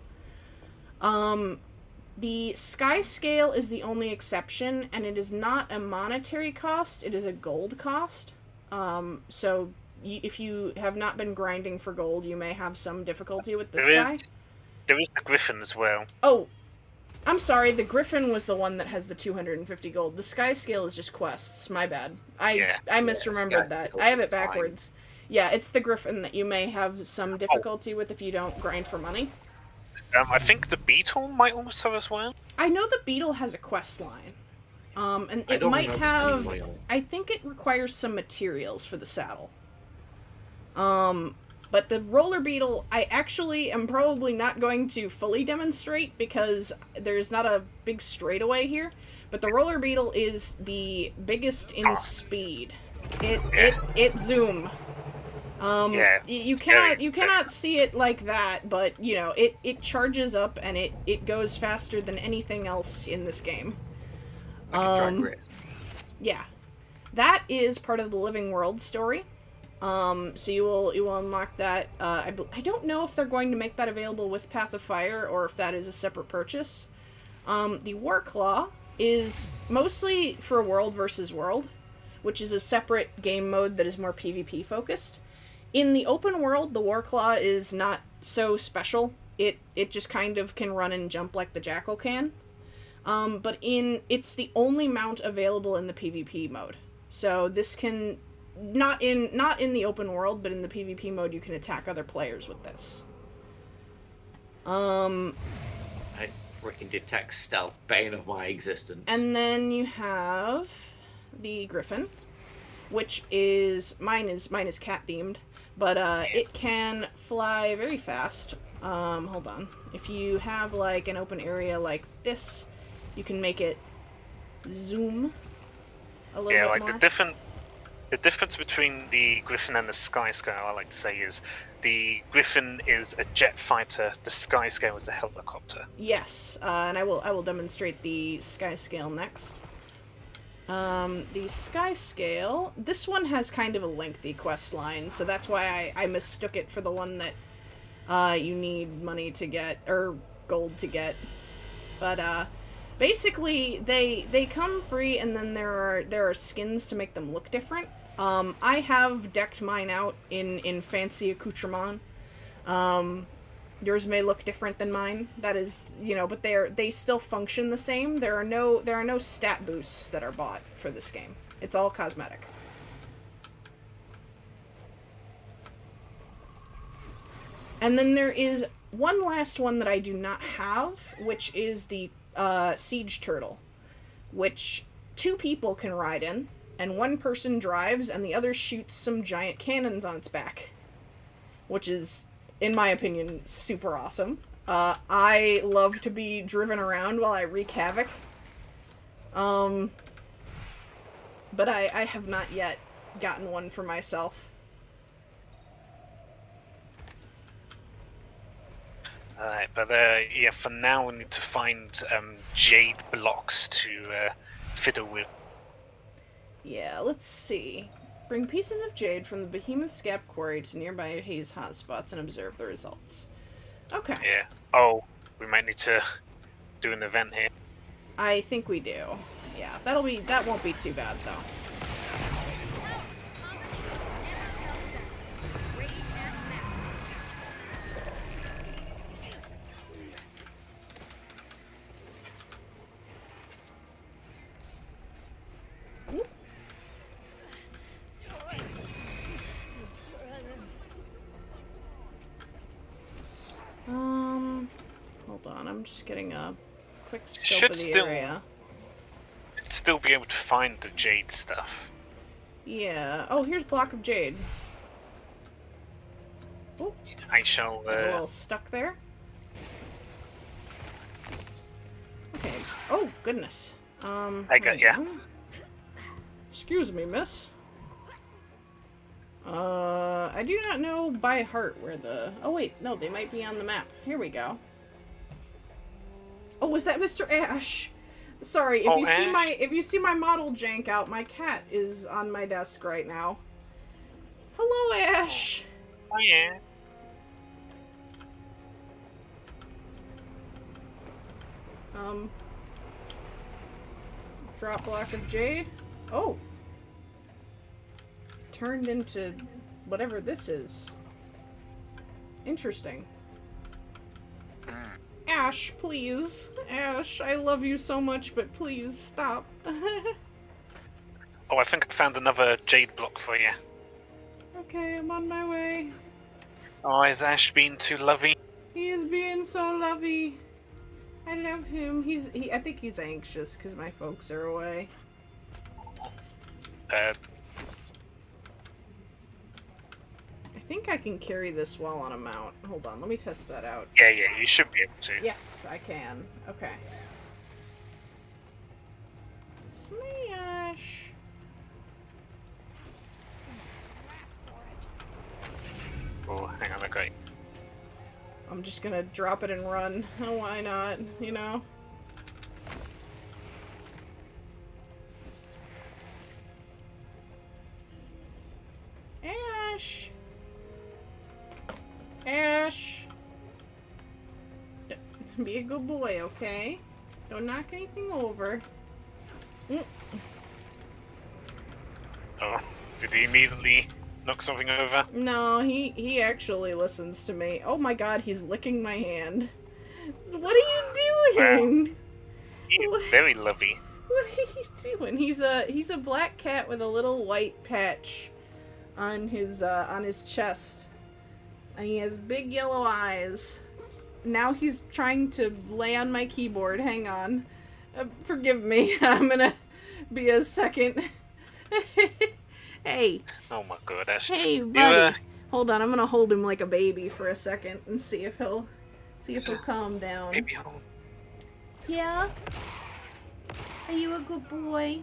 Speaker 1: The Sky Scale is the only exception, and it is not a monetary cost, it is a gold cost. So if you have not been grinding for gold, you may have some difficulty with the Sky.
Speaker 3: There is the Griffin as well.
Speaker 1: Oh, I'm sorry, the Griffin was the one that has the 250 gold. The Sky Scale is just quests, my bad. I misremembered that. I have it backwards. Yeah, it's the Griffin that you may have some difficulty with if you don't grind for money.
Speaker 3: I think the Beetle might also as well.
Speaker 1: I know the Beetle has a quest line. And it might have... I think it requires some materials for the saddle. But the Roller Beetle, I actually am probably not going to fully demonstrate because there's not a big straightaway here. But the Roller Beetle is the biggest in speed. It zoom. You cannot see it like that, but you know, it charges up and it goes faster than anything else in this game. Yeah. That is part of the Living World story. So you will unlock that. I don't know if they're going to make that available with Path of Fire or if that is a separate purchase. The Warclaw is mostly for World versus World, which is a separate game mode that is more PvP focused. In the open world, the Warclaw is not so special. It just kind of can run and jump like the Jackal can. But it's the only mount available in the PvP mode. So this can not in the open world, but in the PvP mode you can attack other players with this.
Speaker 2: I freaking detect stealth, bane of my existence.
Speaker 1: And then you have the Griffin, which is mine is cat themed, but it can fly very fast. Hold on. If you have like an open area like this, you can make it zoom a little bit more.
Speaker 3: Yeah, the difference between the Griffin and the Sky Scale, I like to say, is the Griffin is a jet fighter, the Sky Scale is a helicopter.
Speaker 1: Yes, and I will demonstrate the Sky Scale next. The Sky Scale, this one has kind of a lengthy quest line, so that's why I mistook it for the one that you need money to get, or gold to get. But basically they come free, and then there are skins to make them look different. I have decked mine out in fancy accoutrement. Yours may look different than mine. That is, you know, but they still function the same. There are no stat boosts that are bought for this game. It's all cosmetic. And then there is one last one that I do not have, which is the Siege Turtle, which 2 people can ride in, and 1 person drives, and the other shoots some giant cannons on its back, which is, in my opinion, super awesome. I love to be driven around while I wreak havoc. But I have not yet gotten one for myself.
Speaker 3: Alright, but yeah, for now we need to find jade blocks to fiddle with.
Speaker 1: Yeah, let's see. Bring pieces of jade from the Behemoth's Gap quarry to nearby haze hotspots and observe the results. Okay.
Speaker 3: Yeah. Oh, we might need to do an event here.
Speaker 1: I think we do. Yeah, that won't be too bad though. Hold on, I'm just getting a quick scope of the area.
Speaker 3: Should still be able to find the jade stuff.
Speaker 1: Yeah. Oh, here's block of jade.
Speaker 3: I shall.
Speaker 1: Got a little stuck there. Okay. Oh goodness.
Speaker 3: I got ya.
Speaker 1: Excuse me, miss. I do not know by heart where the... Oh wait, no, they might be on the map. Here we go. Oh, was that Mr. Ash? Sorry, if you see my model jank out, my cat is on my desk right now. Hello, Ash.
Speaker 3: Oh yeah.
Speaker 1: Drop block of jade. Oh. Turned into whatever this is. Interesting. Ash, please. Ash, I love you so much, but please stop.
Speaker 3: Oh, I think I found another jade block for you.
Speaker 1: Okay, I'm on my way.
Speaker 3: Oh, is Ash being too lovey?
Speaker 1: He is being so lovey. I love him. I think he's anxious because my folks are away. I think I can carry this while on a mount. Hold on, let me test that out.
Speaker 3: Yeah, you should be able to.
Speaker 1: Yes, I can. Okay. Smash!
Speaker 3: Oh, hang on, okay.
Speaker 1: I'm just gonna drop it and run. Oh, why not? You know? Ash! Ash! Be a good boy, okay? Don't knock anything over.
Speaker 3: Oh, did he immediately knock something over?
Speaker 1: No, he actually listens to me. Oh my god, he's licking my hand. What are you doing?
Speaker 3: Wow. He's very lovey.
Speaker 1: What are you doing? He's a black cat with a little white patch on his chest. And he has big yellow eyes. Now he's trying to lay on my keyboard. Hang on. Forgive me. I'm gonna be a second. Hey.
Speaker 3: Oh my goodness.
Speaker 1: Hey, buddy. Hold on, I'm gonna hold him like a baby for a second and see if he'll calm down.
Speaker 3: Baby hold.
Speaker 1: Yeah? Are you a good boy?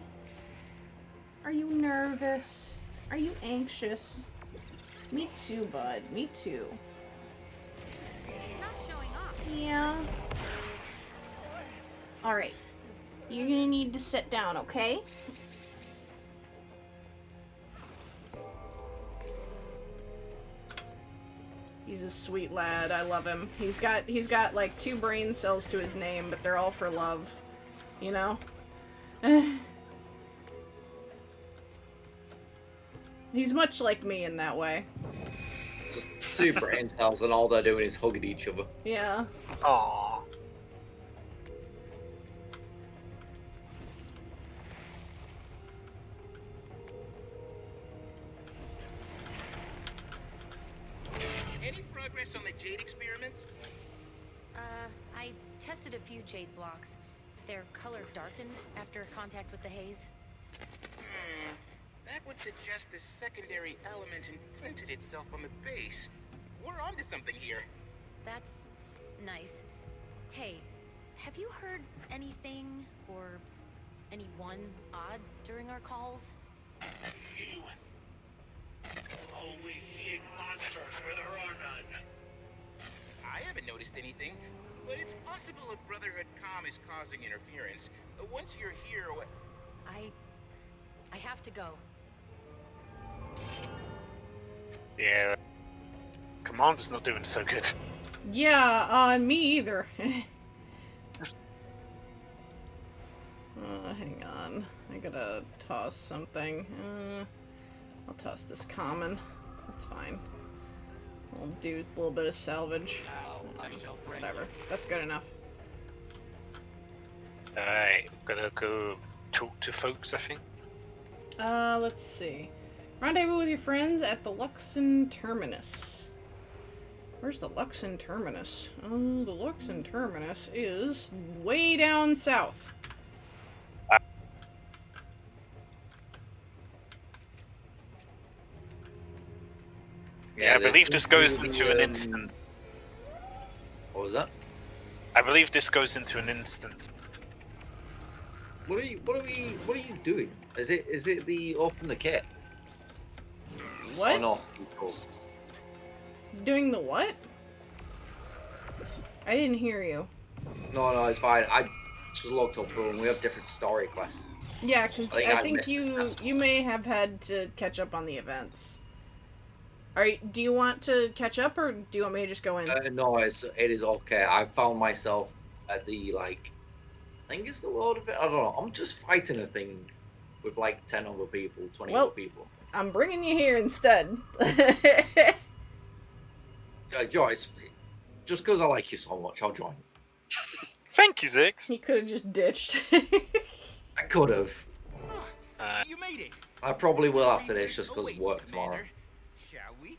Speaker 1: Are you nervous? Are you anxious? Me too, bud. Me too.
Speaker 11: He's not showing off.
Speaker 1: Yeah. Alright. You're gonna need to sit down, okay? He's a sweet lad. I love him. He's got like 2 brain cells to his name, but they're all for love. You know? He's much like me in that way.
Speaker 2: Just 2 brain cells and all they're doing is hugging each other.
Speaker 1: Yeah.
Speaker 3: Aww.
Speaker 6: Any progress on the jade experiments?
Speaker 9: I tested a few jade blocks. Their color darkened after contact with the haze.
Speaker 6: That would suggest the secondary element imprinted itself on the base. We're onto something here.
Speaker 9: That's nice. Hey, have you heard anything or anyone odd during our calls?
Speaker 13: You always seeing monsters where there are none.
Speaker 6: I haven't noticed anything, but it's possible a Brotherhood comm is causing interference. Once you're here,
Speaker 9: I have to go.
Speaker 3: Yeah. Commander's not doing so good.
Speaker 1: Yeah, me either. Hang on. I gotta toss something. I'll toss this common. That's fine. I'll do a little bit of salvage. Whatever. That's good enough.
Speaker 3: Alright, gotta go talk to folks, I think.
Speaker 1: Let's see. Rendezvous with your friends at the Luxon Terminus. Where's the Luxon Terminus? The Luxon Terminus is way down south.
Speaker 2: Yeah,
Speaker 3: I believe this goes into an instant.
Speaker 2: What was that?
Speaker 3: I believe this goes into an instant.
Speaker 2: What are you doing? Is it the open the kit?
Speaker 1: What?
Speaker 2: Or not, people?
Speaker 1: Doing the what? I didn't hear you.
Speaker 2: No, it's fine. I just looked up and we have different story quests.
Speaker 1: Yeah, because I think
Speaker 2: missed
Speaker 1: you may have had to catch up on the events. Do you want to catch up, or do you want me to just go in?
Speaker 2: No, it is okay. I found myself at the I think it's the world of it. I don't know. I'm just fighting a thing with 10 other people, 20 other people.
Speaker 1: I'm bringing you here instead.
Speaker 2: Joyce, just because I like you so much, I'll join.
Speaker 3: Thank you, Zix.
Speaker 1: He could have just ditched.
Speaker 2: I could have.
Speaker 6: You made it.
Speaker 2: I probably will after this, just because of work tomorrow.
Speaker 6: Shall we?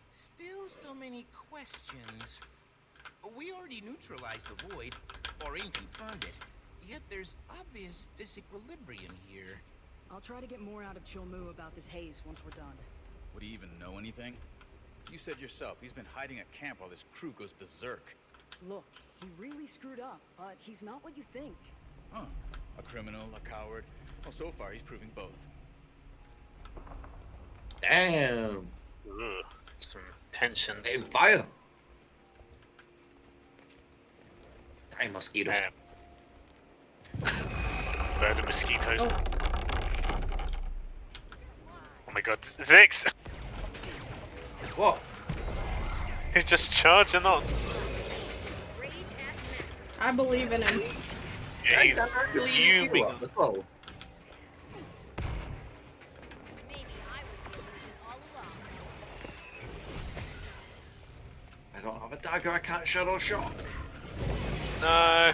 Speaker 6: Still so many questions. We already neutralized the void, or even confirmed it. Yet there's obvious disequilibrium here.
Speaker 8: I'll try to get more out of Chilmu about this haze once we're done.
Speaker 5: Would he even know anything? You said yourself, he's been hiding at camp while this crew goes berserk.
Speaker 8: Look, he really screwed up, but he's not what you think.
Speaker 5: Huh. A criminal, a coward. Well, so far he's proving both.
Speaker 2: Damn.
Speaker 3: Ugh, some tensions.
Speaker 2: Hey, fire. Hey, mosquito.
Speaker 3: Bird and mosquitoes. Oh my god, Zix!
Speaker 2: What?
Speaker 3: He's just charging on.
Speaker 1: I believe in him.
Speaker 3: Yeah, he's fuming.
Speaker 2: I don't have a dagger, I can't shadow shot.
Speaker 3: No.
Speaker 11: I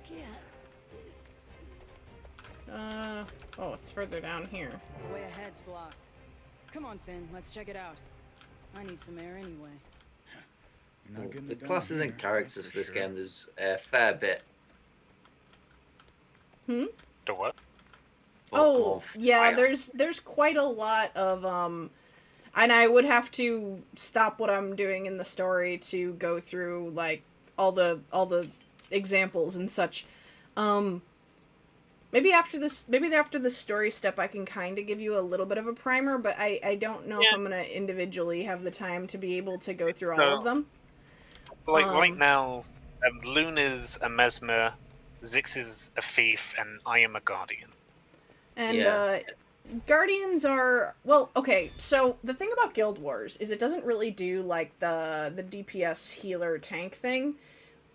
Speaker 11: can't.
Speaker 1: Oh, it's further down here.
Speaker 8: The way ahead's blocked. Come on, Finn, let's check it out. I need some air anyway.
Speaker 2: Well, the classes and characters for this game, there's a fair bit.
Speaker 1: Hmm?
Speaker 3: The what?
Speaker 1: Oh, yeah, there's quite a lot of, and I would have to stop what I'm doing in the story to go through, all the examples and such. Maybe after this story step I can kind of give you a little bit of a primer, but I don't know if I'm going to individually have the time to be able to go through all of them.
Speaker 3: Right now, Loon is a mesmer, Zix is a thief, and I am a guardian.
Speaker 1: And, Guardians are... Well, okay, so the thing about Guild Wars is it doesn't really do, the DPS healer tank thing.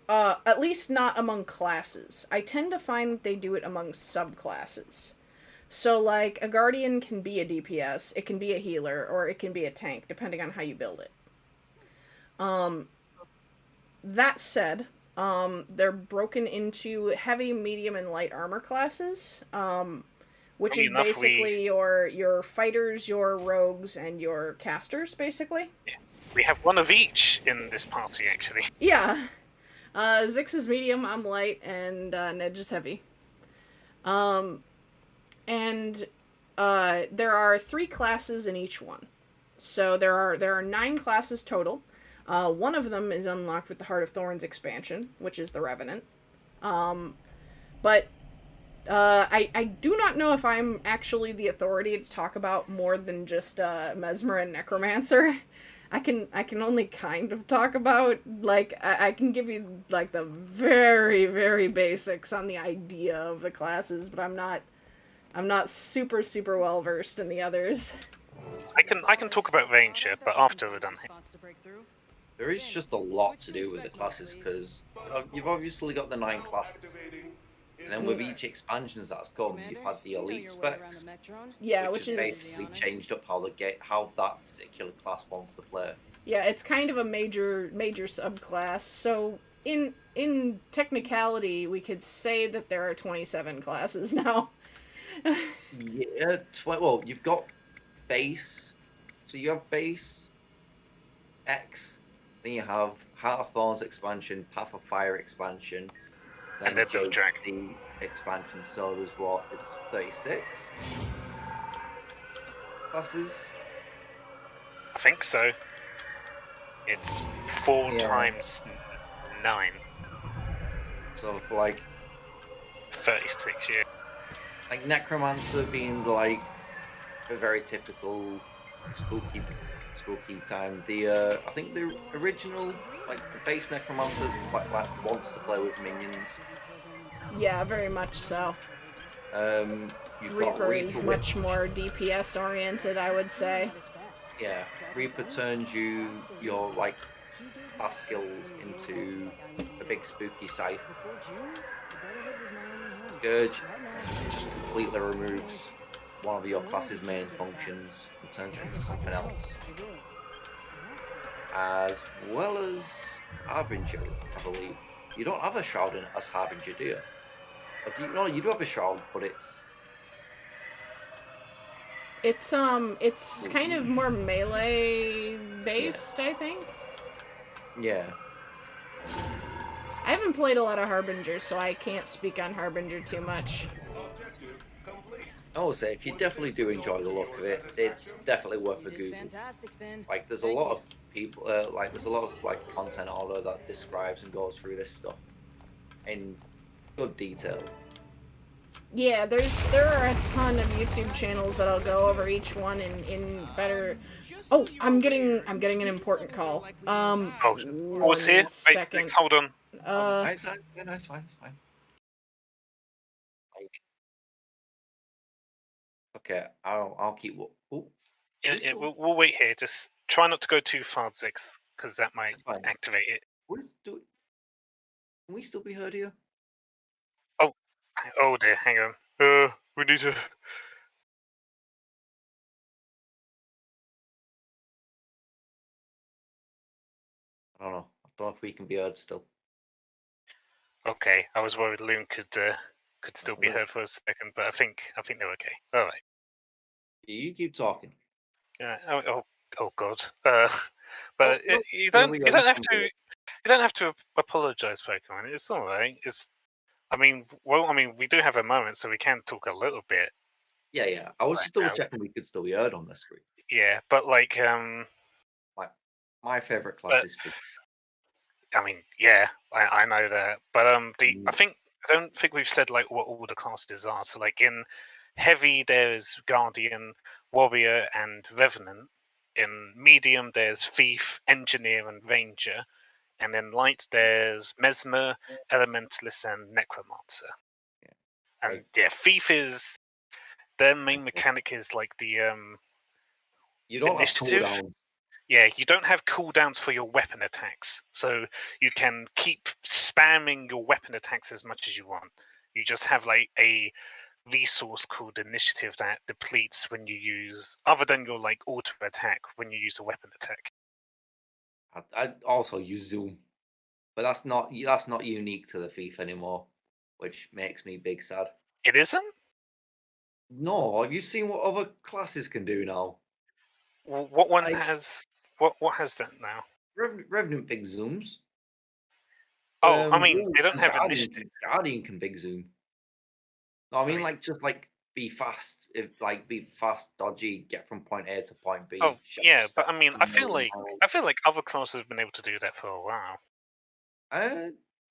Speaker 1: At least not among classes. I tend to find they do it among subclasses. So, a Guardian can be a DPS, it can be a healer, or it can be a tank, depending on how you build it. That said, they're broken into heavy, medium, and light armor classes, which is basically your fighters, your rogues, and your casters, basically.
Speaker 3: Yeah. We have one of each in this party, actually.
Speaker 1: Yeah. Zix is medium, I'm light, and Nedge is heavy. And there are 3 classes in each one. So there are 9 classes total. One of them is unlocked with the Heart of Thorns expansion, which is the Revenant. But I do not know if I'm actually the authority to talk about more than just Mesmer and Necromancer. I can only kind of talk about, I can give you, the very, very basics on the idea of the classes, but I'm not super, super well versed in the others.
Speaker 3: I can talk about Ranger, but after we're done here.
Speaker 2: There is just a lot to do with the classes, because you've obviously got the 9 classes. And then with each expansions that's come, you've had the elite specs.
Speaker 1: Yeah,
Speaker 2: which
Speaker 1: is
Speaker 2: basically changed up how that particular class wants to play.
Speaker 1: Yeah, it's kind of a major subclass. So in technicality, we could say that there are 27 classes now.
Speaker 2: Yeah, well, you've got base. So you have base X, then you have Heart of Thorns expansion, Path of Fire expansion,
Speaker 3: And
Speaker 2: then
Speaker 3: then the Dragon
Speaker 2: JC expansion. So there's what? It's 36 classes.
Speaker 3: I think so. It's 4 times 9.
Speaker 2: So for like
Speaker 3: 36, yeah.
Speaker 2: Like Necromancer being like a very typical spooky time. The I think the original like the base Necromancer like wants to play with minions.
Speaker 1: Yeah, very much so.
Speaker 2: You've
Speaker 1: Reaper
Speaker 2: got Reaper
Speaker 1: is much more DPS oriented, I would say.
Speaker 2: Yeah, Reaper turns your like class skills into a big spooky scythe. Scourge just completely removes one of your class's main functions and turns it into something else. As well as Harbinger, I believe. You don't have a Shroud as Harbinger, do you? Or do you? No, you do have a Shroud, but it's
Speaker 1: kind of more melee based, I think.
Speaker 2: Yeah.
Speaker 1: I haven't played a lot of Harbinger, so I can't speak on Harbinger too much.
Speaker 2: I will say, if you definitely do enjoy the look of it, it's definitely worth a Google. Like, there's a lot of people, there's a lot of like content order that describes and goes through this stuff in good detail.
Speaker 1: Yeah, there are a ton of YouTube channels that'll go over each one in better. Oh, I'm getting an important call.
Speaker 3: Pause here.
Speaker 1: Second.
Speaker 3: Wait, hold on.
Speaker 2: It's fine. Like, okay, I'll keep. Oh,
Speaker 3: Yeah, we'll wait here. Just try not to go too far, Zix, because that might activate it.
Speaker 2: Can we still be heard here?
Speaker 3: Oh dear, hang on. We need to.
Speaker 2: I don't know if we can be heard still.
Speaker 3: Okay, I was worried Loon could still be heard for a second, but I think they're okay. All right.
Speaker 2: You keep talking.
Speaker 3: Yeah. Oh God. But
Speaker 2: no,
Speaker 3: you don't have to apologize, Pokemon. It's all right. I mean, we do have a moment, so we can talk a little bit.
Speaker 2: Yeah. I was just double checking we could still be heard on the screen.
Speaker 3: Yeah, but like
Speaker 2: my favorite class is Thief.
Speaker 3: I mean, yeah, I know that, but I don't think we've said like what all the classes are. So like in heavy, there's Guardian, Warrior, and Revenant. In medium, there's Thief, Engineer, and Ranger. And in light, there's Mesmer, Elementalist, and Necromancer. And yeah, Thief is their main mechanic is like the
Speaker 2: you don't
Speaker 3: initiative.
Speaker 2: have cooldowns.
Speaker 3: Yeah, you don't have cooldowns for your weapon attacks, so you can keep spamming your weapon attacks as much as you want. You just have like a resource called initiative that depletes when you use, other than your like auto attack, when you use a weapon attack.
Speaker 2: I also use Zoom, but that's not unique to the Thief anymore, which makes me big sad.
Speaker 3: It isn't?
Speaker 2: No, have you seen what other classes can do now?
Speaker 3: Well, what one has what has that now?
Speaker 2: Revenant big zooms.
Speaker 3: I mean, they don't have initiative.
Speaker 2: Guardian can big zoom. No, I mean like just like be fast, be fast, dodgy, get from point A to point B.
Speaker 3: Oh yeah, but I mean, I feel like other classes have been able to do that for a while.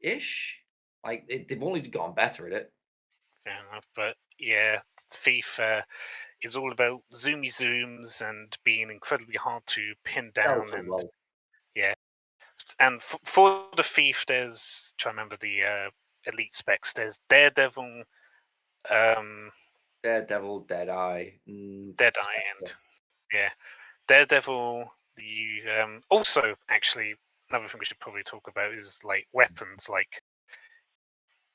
Speaker 2: Ish. Like they've only gotten better at it.
Speaker 3: Fair enough, but yeah, Thief is all about zoomy zooms and being incredibly hard to pin down. And yeah, and for the Thief, there's try to remember the elite specs. There's Daredevil,
Speaker 2: Daredevil, Deadeye,
Speaker 3: and yeah, Daredevil. Also actually another thing we should probably talk about is like weapons. Like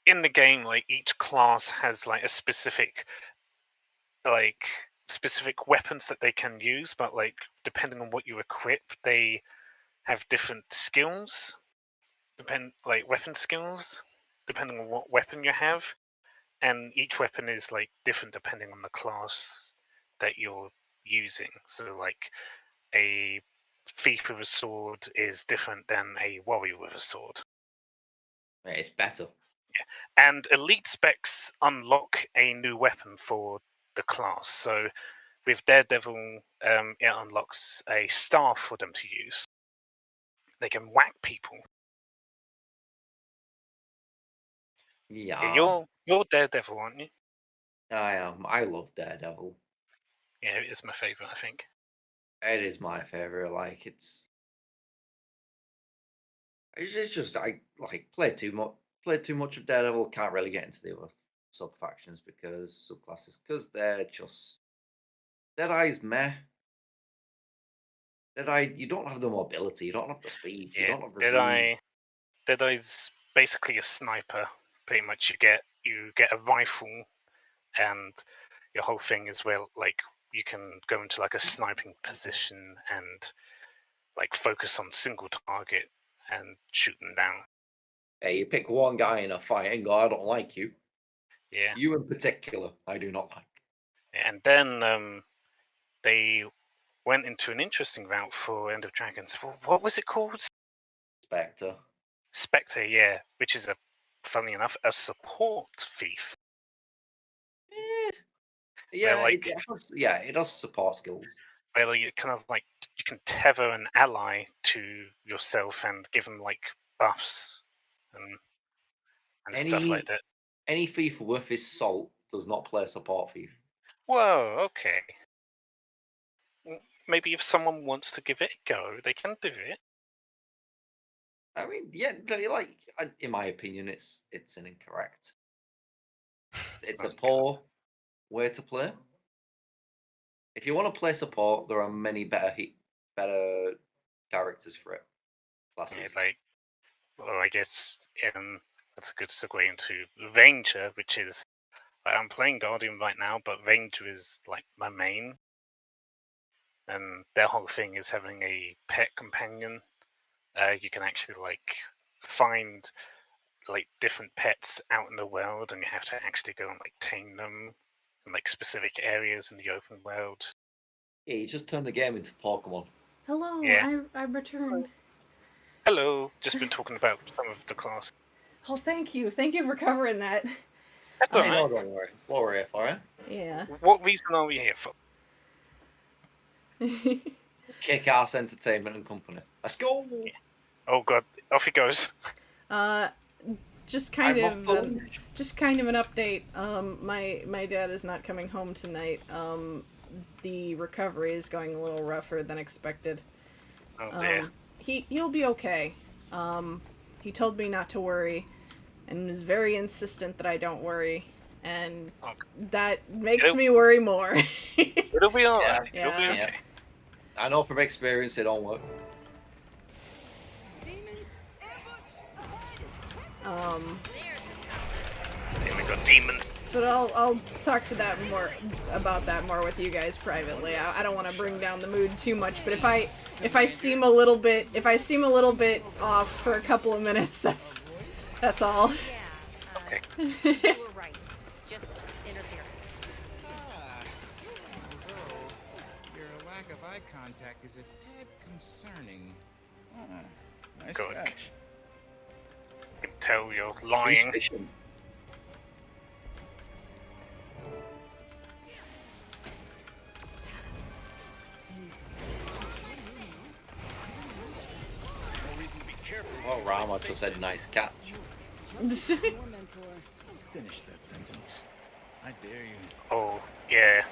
Speaker 3: in the game, like each class has like a specific weapons that they can use, but like depending on what you equip, they have different skills. Weapon skills, depending on what weapon you have, and each weapon is like different depending on the class that you're using. So like a thief with a sword is different than a warrior with a sword.
Speaker 2: Yeah, it's better.
Speaker 3: Yeah. And elite specs unlock a new weapon for the class. So with Daredevil, it unlocks a staff for them to use. They can whack people.
Speaker 2: Yeah.
Speaker 3: You're Daredevil, aren't you?
Speaker 2: I am. I love Daredevil.
Speaker 3: Yeah, it is my favorite, I think.
Speaker 2: It is my favorite. Like it's just I like play too much of Daredevil. Can't really get into the other sub factions because subclasses because they're just Deadeye's meh. Deadeye, you don't have the mobility, you don't have the speed, you don't have the
Speaker 3: Deadeye's basically a sniper. Pretty much, you get a rifle, and your whole thing is where like you can go into like a sniping position and like focus on single target and shoot them down.
Speaker 2: Yeah, you pick one guy in a fight and go, I don't like you.
Speaker 3: Yeah.
Speaker 2: You in particular, I do not like.
Speaker 3: And then they went into an interesting route for End of Dragons. What was it called?
Speaker 2: Spectre.
Speaker 3: Spectre, yeah, which is funnily enough, a support thief.
Speaker 2: Yeah,
Speaker 3: like,
Speaker 2: it does support skills.
Speaker 3: Where like, kind of like you can tether an ally to yourself and give them like buffs and stuff like that.
Speaker 2: Any thief worth his salt does not play support thief.
Speaker 3: Whoa, okay. Maybe if someone wants to give it a go, they can do it.
Speaker 2: I mean, yeah, like in my opinion, it's an incorrect. It's a poor way to play. If you want to play support, there are many better characters for it. Classes.
Speaker 3: Yeah, well, I guess that's a good segue into Ranger, which is like I'm playing Guardian right now, but Ranger is like my main, and their whole thing is having a pet companion. You can actually like find like different pets out in the world, and you have to actually go and like tame them in like specific areas in the open world.
Speaker 2: Yeah, you just turn the game into Pokemon.
Speaker 1: Hello,
Speaker 3: yeah.
Speaker 1: I returned.
Speaker 3: Hello, just been talking about some of the class.
Speaker 1: Oh, thank you for covering that.
Speaker 3: That's alright.
Speaker 2: No, don't worry. What we're here for, eh?
Speaker 1: Yeah.
Speaker 3: What reason are we here for?
Speaker 2: Kick-ass entertainment and company. Let's go!
Speaker 3: Yeah. Oh god, off he goes.
Speaker 1: Just kind of an update. My dad is not coming home tonight. The recovery is going a little rougher than expected.
Speaker 3: Oh dear.
Speaker 1: He'll be okay. He told me not to worry, and is very insistent that I don't worry, and that makes me worry more.
Speaker 3: It'll be alright.
Speaker 1: Yeah.
Speaker 3: It'll be okay.
Speaker 2: I know from experience it don't work.
Speaker 3: We got demons.
Speaker 1: But I'll talk to that more about that more with you guys privately. I don't want to bring down the mood too much, but if I seem a little bit off for a couple of minutes, that's all.
Speaker 3: Okay.
Speaker 9: You were right. Just interference.
Speaker 6: Your lack of eye contact is a tad concerning.
Speaker 5: Nice
Speaker 3: Good.
Speaker 5: catch.
Speaker 3: I can tell you're lying.
Speaker 2: Well, Rama just said nice catch.
Speaker 5: Finish that sentence. I dare you.
Speaker 3: Oh, yeah.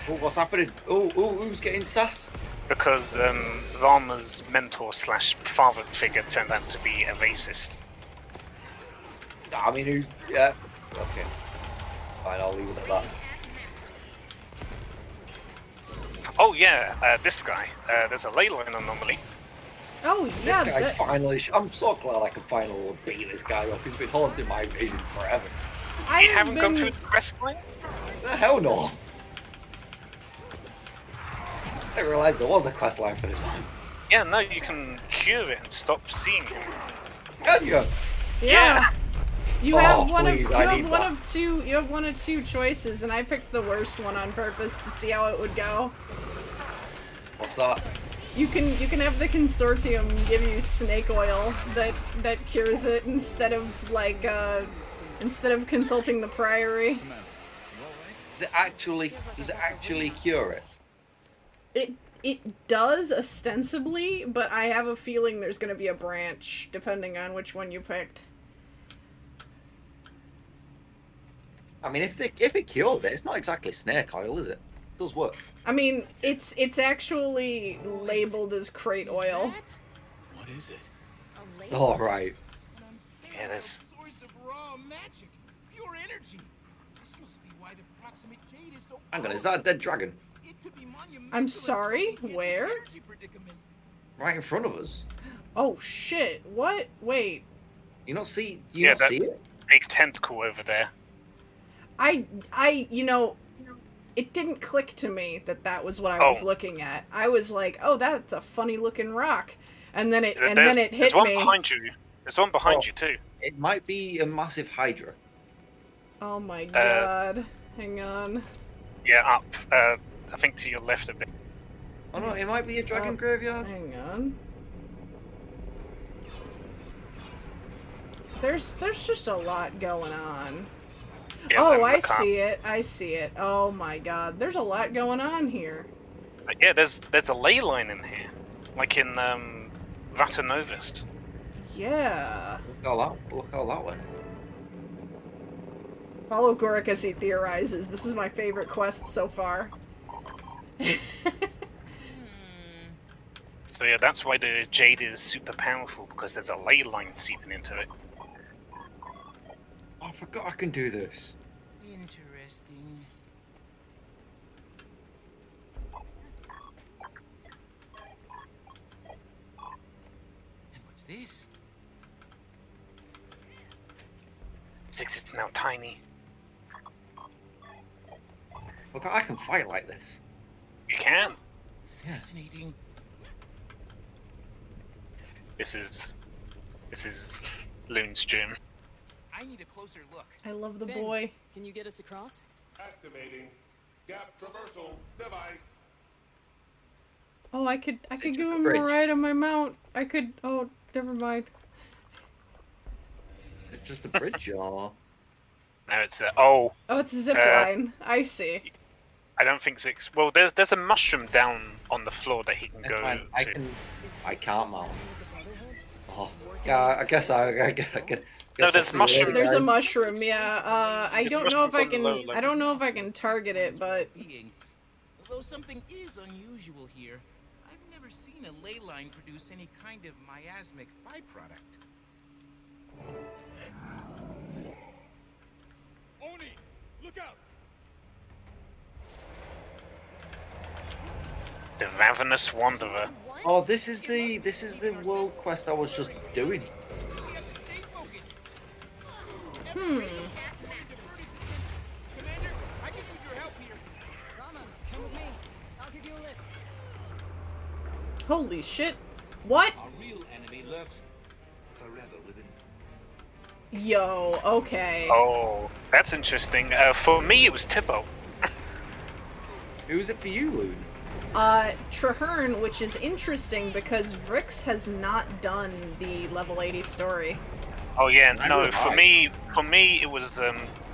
Speaker 2: Oh, what's happening? Oh, who's getting sassed?
Speaker 3: Because Rama's mentor / father figure turned out to be a racist.
Speaker 2: I mean, yeah. Okay. Fine, I'll leave it at that.
Speaker 3: Oh yeah, this guy. There's a ley line anomaly.
Speaker 1: Oh yeah.
Speaker 2: This guy's finally. I'm so glad I can finally beat this guy up. He's been haunting my vision forever.
Speaker 3: You haven't gone through the quest line?
Speaker 2: The hell no. I didn't realise there was a quest line for this one.
Speaker 3: Yeah, no, you can cure it and stop seeing him.
Speaker 2: Can you?
Speaker 1: Yeah. You have one
Speaker 2: please,
Speaker 1: of two choices, and I picked the worst one on purpose to see how it would go.
Speaker 2: What's that?
Speaker 1: You can have the consortium give you snake oil that cures it instead of like instead of consulting the priory.
Speaker 2: Does it actually cure it?
Speaker 1: It does ostensibly, but I have a feeling there's going to be a branch depending on which one you picked.
Speaker 2: I mean, if it cures it, it's not exactly snake oil, is it? It does work.
Speaker 1: I mean, it's actually labeled as crate oil.
Speaker 5: What is it?
Speaker 2: All right.
Speaker 3: Yeah, there's.
Speaker 6: Source of raw magic, pure energy. This must be why the proximate jade is so.
Speaker 2: Hang on, is that a dead dragon?
Speaker 1: I'm sorry, where?
Speaker 2: Right in front of us.
Speaker 1: Oh shit! What? Wait.
Speaker 2: You not see? You not see it?
Speaker 3: Big tentacle over there.
Speaker 1: You know, it didn't click to me that was what I was looking at. I was like, oh, that's a funny looking rock, and then it hit me.
Speaker 3: There's one behind you. There's one behind you too.
Speaker 2: It might be a massive hydra.
Speaker 1: Oh my god! Hang on.
Speaker 3: Yeah, up. I think to your left a bit.
Speaker 2: Oh no, it might be a dragon graveyard.
Speaker 1: Hang on. There's just a lot going on.
Speaker 3: Yeah,
Speaker 1: oh, I see it. I see it. Oh my god. There's a lot going on here.
Speaker 3: Yeah, there's a ley line in here. Like in Vatuber.
Speaker 1: Yeah.
Speaker 2: Look how that went.
Speaker 1: Follow Gorik as he theorizes. This is my favorite quest so far.
Speaker 3: So yeah, that's why the jade is super powerful, because there's a ley line seeping into it.
Speaker 2: I forgot I can do this.
Speaker 6: Interesting. And what's this?
Speaker 3: Six is now tiny.
Speaker 2: Look, I can fight like this.
Speaker 3: You can.
Speaker 6: Fascinating.
Speaker 3: This is Loon's gym.
Speaker 6: I need a closer look.
Speaker 1: I love the
Speaker 8: Finn,
Speaker 1: boy.
Speaker 8: Can you get us across?
Speaker 10: Activating gap traversal device.
Speaker 1: Oh, I could give him a ride on my mount. I could. Oh, never mind.
Speaker 2: It's just a bridge, y'all.
Speaker 3: No, it's oh,
Speaker 1: it's a zip line. I see.
Speaker 3: I don't think six. Well, there's a mushroom down on the floor that he can go to.
Speaker 2: I can't mount. Oh, yeah. I guess I
Speaker 3: No, there's mushroom.
Speaker 1: There's a mushroom. Yeah. I don't know if I can. I don't know if I can target it, but.
Speaker 6: Although something is unusual here, I've never seen a ley line produce any kind of miasmic byproduct.
Speaker 12: Oni, look out!
Speaker 3: The Ravenous Wanderer.
Speaker 2: Oh, this is the world quest I was just doing.
Speaker 6: Commander, I can use your help here.
Speaker 8: Rama, come with me. I'll give you a lift.
Speaker 1: Holy shit! What?
Speaker 12: Our real enemy lurks forever within.
Speaker 1: Yo. Okay.
Speaker 3: Oh, that's interesting. For me, it was Tibbo.
Speaker 2: Who was it for you, Loon?
Speaker 1: Traherne, which is interesting because Vrix has not done the level 80 story.
Speaker 3: Oh yeah, no. For me, it was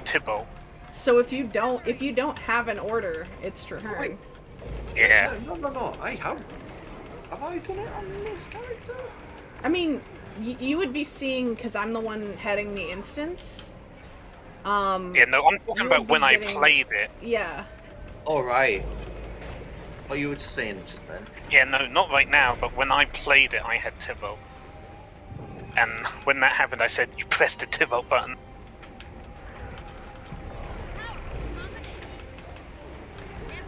Speaker 3: Tibbo.
Speaker 1: So if you don't have an order, it's Traherne.
Speaker 3: Yeah.
Speaker 2: No. I have. Have I done it on this character?
Speaker 1: I mean, you would be seeing because I'm the one heading the instance.
Speaker 3: Yeah, no, I'm talking about when I played it.
Speaker 1: Yeah.
Speaker 2: All right. Oh, you were just saying just then.
Speaker 3: Yeah, no, not right now, but when I played it, I had Tibbo. And when that happened, I said, you pressed the Tibbo button.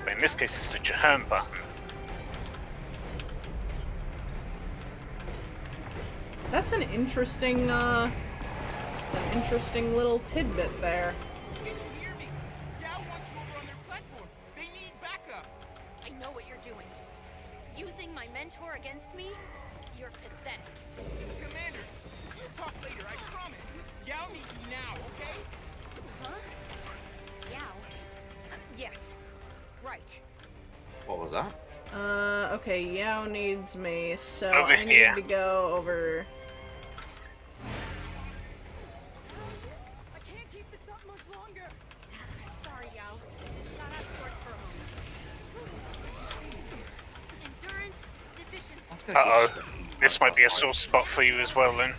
Speaker 3: But in this case, it's the Traherne button.
Speaker 1: That's an interesting, little tidbit there.
Speaker 6: Can you hear me? Yao wants you over on their platform. They need backup.
Speaker 9: I know what you're doing. Using my mentor against me? You're pathetic.
Speaker 6: Commander, we'll talk later, I promise. Yao needs you now, okay?
Speaker 9: Huh? Yao? Yes. Right.
Speaker 2: What was that?
Speaker 1: Okay, Yao needs me, so
Speaker 3: Over
Speaker 1: I
Speaker 3: here.
Speaker 1: need to go over...
Speaker 8: I can't keep this up much longer.
Speaker 11: Sorry, Yao. Got out of sorts for a moment. Endurance deficiency.
Speaker 3: Uh-oh. This might be a sore spot for you as well, then.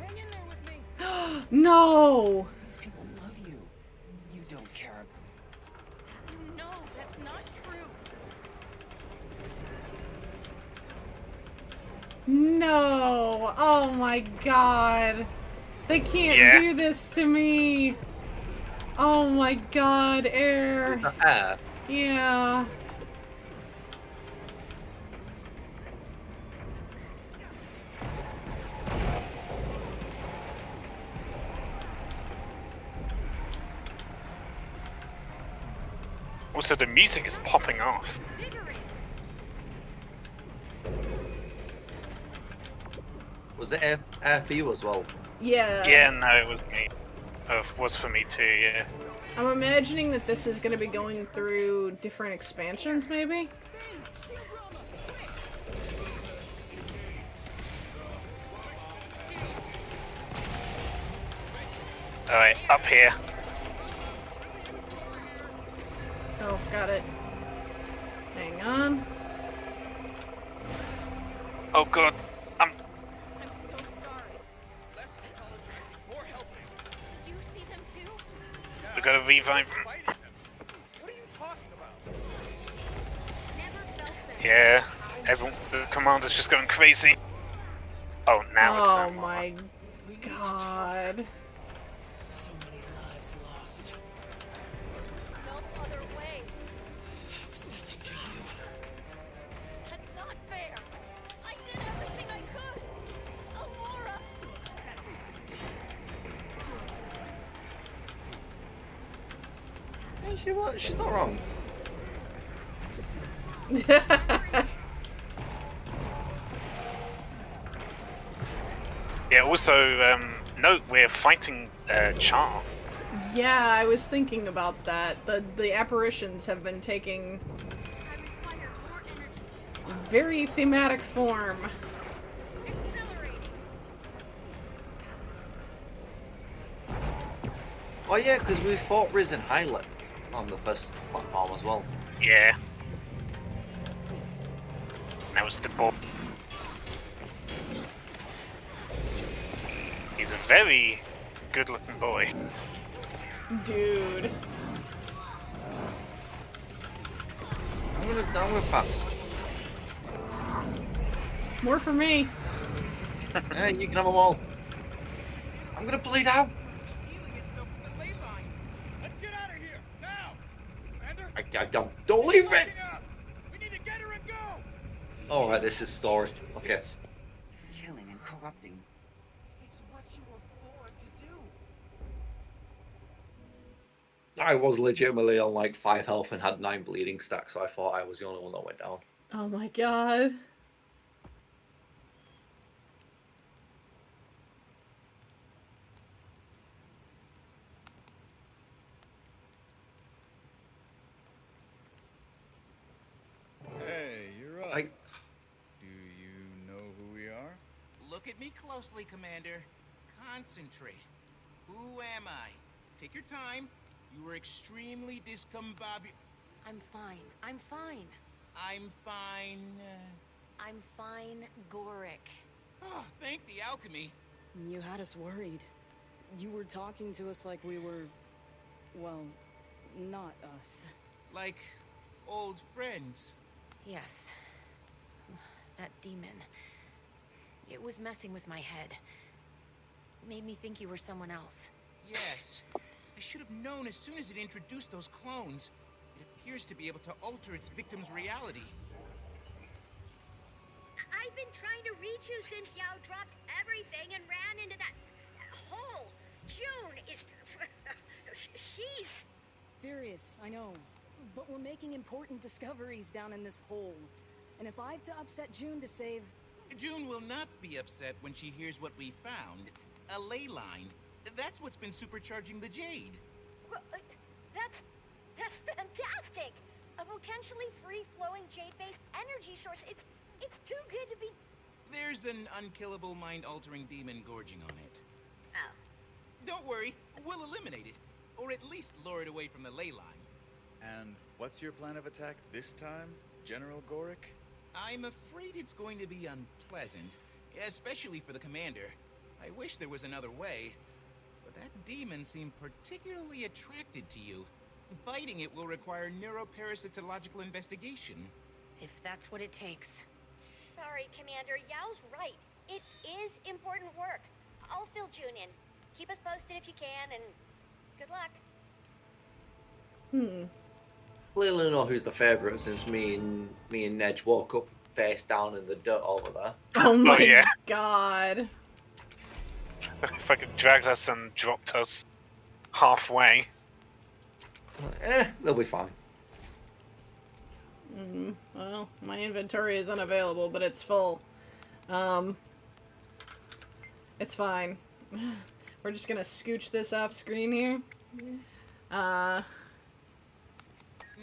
Speaker 8: Hang in there with me.
Speaker 1: No!
Speaker 14: These people love you. You don't care.
Speaker 9: You know that's not true.
Speaker 1: No! Oh my god! They can't do this to me! Oh my god, Air! Yeah.
Speaker 3: Also, the music is popping off.
Speaker 2: Was it air for you as well?
Speaker 1: Yeah.
Speaker 3: Yeah, no, it was me. Was for me too, yeah.
Speaker 1: I'm imagining that this is going to be going through different expansions, maybe?
Speaker 3: Alright, up here.
Speaker 1: Oh, got it. Hang on.
Speaker 3: Oh god,
Speaker 9: I'm so sorry.
Speaker 12: More helping.
Speaker 9: Did you see them too?
Speaker 3: we gotta revive him.
Speaker 12: What are you talking about?
Speaker 3: Yeah, everyone, the commander's just going crazy. Oh, now it's
Speaker 1: Oh my god.
Speaker 14: So many lives lost.
Speaker 9: No other way.
Speaker 14: That was nothing to you.
Speaker 9: That's not fair. I did everything I could. Alora.
Speaker 2: She's not wrong.
Speaker 3: Yeah, also, note we're fighting Char.
Speaker 1: Yeah, I was thinking about that. The apparitions have been taking very thematic form.
Speaker 2: Oh yeah, because we fought Riz and Hylet on the first platform as well.
Speaker 3: Yeah. Now it's the ball. He's a very good-looking boy.
Speaker 1: Dude.
Speaker 2: I'm gonna pass.
Speaker 1: More for me.
Speaker 2: Yeah, you can have them all. I'm gonna bleed out.
Speaker 12: Let's get out of here now. Commander,
Speaker 2: Don't leave me.
Speaker 12: we need to get her and go.
Speaker 2: All right, this is story. Okay.
Speaker 14: Killing and corrupting.
Speaker 15: It's what you were born to do.
Speaker 2: I was legitimately on like 5 health and had 9 bleeding stacks, so I thought I was the only one that went down.
Speaker 1: Oh my god.
Speaker 5: Hey, you're up. Do you know who we are?
Speaker 6: Look at me closely, Commander. Concentrate. Who am I? Take your time. You were extremely discombobulated.
Speaker 9: I'm fine. I'm fine.
Speaker 6: I'm fine.
Speaker 9: I'm fine, Gorick.
Speaker 6: Oh, thank the alchemy.
Speaker 8: You had us worried. You were talking to us like we were... well, not us.
Speaker 6: Like old friends.
Speaker 9: Yes. That demon. It was messing with my head. Made me think you were someone else.
Speaker 6: Yes. I should have known as soon as it introduced those clones. It appears to be able to alter its victim's reality.
Speaker 7: I've been trying to reach you since Yao dropped everything and ran into that hole. June is... she's...
Speaker 8: Furious, I know. But we're making important discoveries down in this hole. And if I have to upset June to save...
Speaker 6: June will not be upset when she hears what we found. A ley line. That's what's been supercharging the Jade.
Speaker 7: Well, that's fantastic! A potentially free-flowing jade-based
Speaker 6: an unkillable mind-altering demon gorging on it.
Speaker 7: Oh.
Speaker 6: Don't worry, we'll eliminate it. Or at least lure it away from the ley line.
Speaker 5: And what's your plan of attack this time, General Gorick?
Speaker 6: I'm afraid it's going to be unpleasant, especially for the commander. I wish there was another way, but that demon seemed particularly attracted to you. Fighting it will require neuroparasitological investigation.
Speaker 9: If that's what it takes.
Speaker 7: Sorry, Commander. Yao's right. It is important work. I'll fill June in. Keep us posted if you can, and good luck.
Speaker 2: Clearly know who's the favourite since me and Nedge woke up face down in the dirt over there.
Speaker 1: Oh my
Speaker 3: yeah.
Speaker 1: god.
Speaker 3: Fucking dragged us and dropped us halfway.
Speaker 2: They'll be fine.
Speaker 1: Well, my inventory is unavailable, but it's full. It's fine. We're just gonna scooch this off screen here.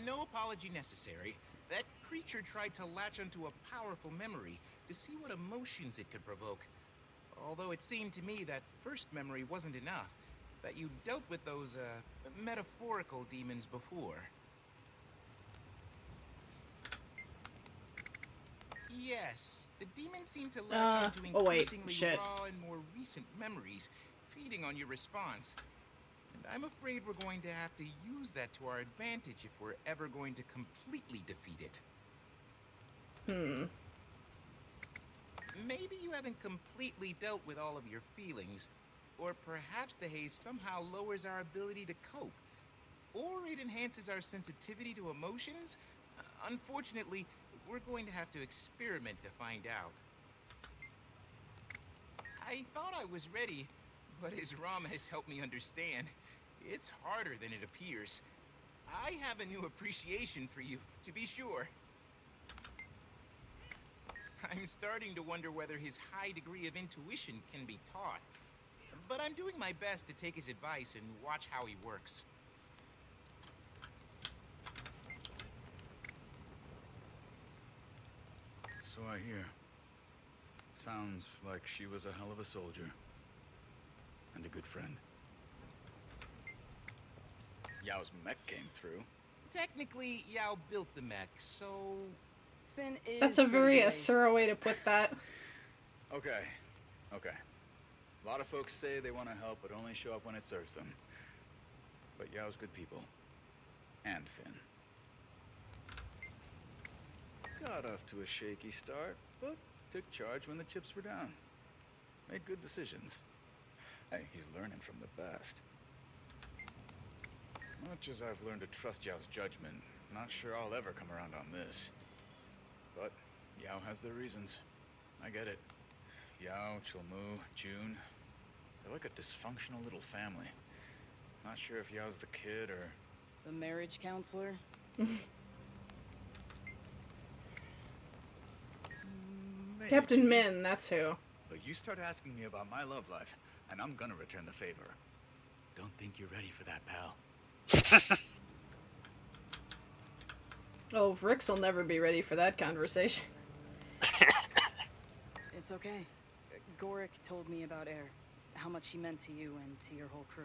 Speaker 6: No apology necessary. That creature tried to latch onto a powerful memory to see what emotions it could provoke. Although it seemed to me that first memory wasn't enough, that you dealt with those, metaphorical demons before. Yes, the demons seem to latch onto increasingly raw and more recent memories, feeding on your response. And I'm afraid we're going to have to use that to our advantage if we're ever going to completely defeat it. Maybe you haven't completely dealt with all of your feelings, or perhaps the haze somehow lowers our ability to cope, or it enhances our sensitivity to emotions. Unfortunately, we're going to have to experiment to find out. I thought I was ready, but as Ram has helped me understand, it's harder than it appears. I have a new appreciation for you, to be sure. I'm starting to wonder whether his high degree of intuition can be taught. But I'm doing my best to take his advice and watch how he works.
Speaker 5: So I hear. Sounds like she was a hell of a soldier. And a good friend. Yao's mech came through.
Speaker 6: Technically, Yao built the mech, so...
Speaker 8: Finn is
Speaker 1: That's a very Asura way to put that.
Speaker 5: Okay. A lot of folks say they want to help, but only show up when it serves them. But Yao's good people. And Finn. Got off to a shaky start, but took charge when the chips were down. Made good decisions. Hey, he's learning from the best. Much as I've learned to trust Yao's judgment, not sure I'll ever come around on this. But Yao has their reasons. I get it. Yao, Chilmu, June. They're like a dysfunctional little family. Not sure if Yao's the kid or...
Speaker 8: the marriage counselor?
Speaker 1: Captain Min, that's who.
Speaker 5: But you start asking me about my love life, and I'm gonna return the favor. Don't think you're ready for that, pal.
Speaker 1: Oh, Rix will never be ready for that conversation.
Speaker 8: It's okay. Gorick told me about Air, how much she meant to you and to your whole crew.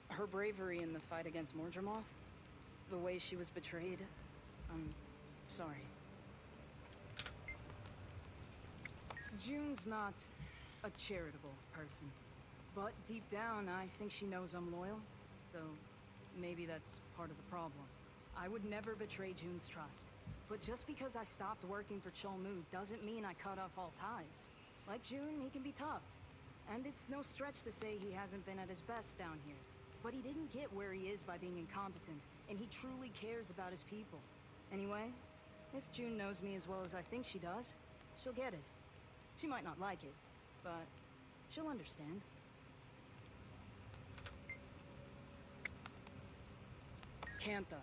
Speaker 8: Her bravery in the fight against Mordremoth, the way she was betrayed, I'm sorry. June's not a charitable person, but deep down I think she knows I'm loyal, though maybe that's part of the problem. I would never betray June's trust, but just because I stopped working for Chilmu doesn't mean I cut off all ties. Like June, he can be tough, and it's no stretch to say he hasn't been at his best down here. But he didn't get where he is by being incompetent, and he truly cares about his people. Anyway, if June knows me as well as I think she does, she'll get it. She might not like it, but she'll understand. Kantha,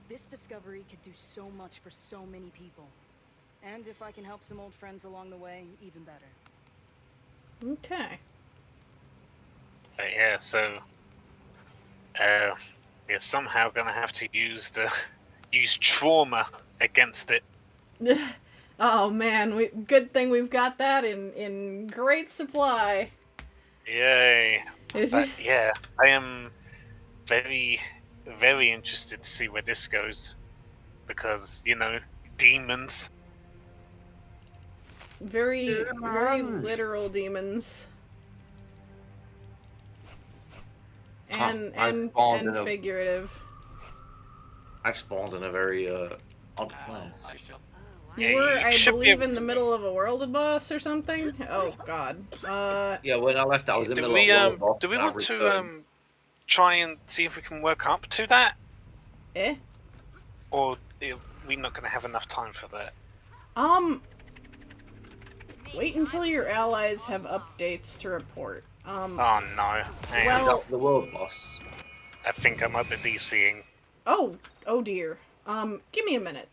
Speaker 8: this discovery could do so much for so many people. And if I can help some old friends along the way, even better.
Speaker 1: Okay.
Speaker 3: Yeah, so... you're somehow gonna have to use trauma against it.
Speaker 1: Oh man, good thing we've got that in great supply.
Speaker 3: Yay! But yeah, I am very, very interested to see where this goes, because demons.
Speaker 1: Very literal demons. And figurative.
Speaker 2: I've spawned in a very odd place.
Speaker 1: You were, I believe, in the middle of a world boss or something. Oh God.
Speaker 2: Yeah, when I left, I was in the middle of a world boss.
Speaker 3: Do we want to try and see if we can work up to that? Or are we not going to have enough time for that?
Speaker 1: Wait until your allies have updates to report.
Speaker 3: Oh no.
Speaker 2: Is that the world boss?
Speaker 3: I think I might be DCing.
Speaker 1: Oh dear. Give me a minute.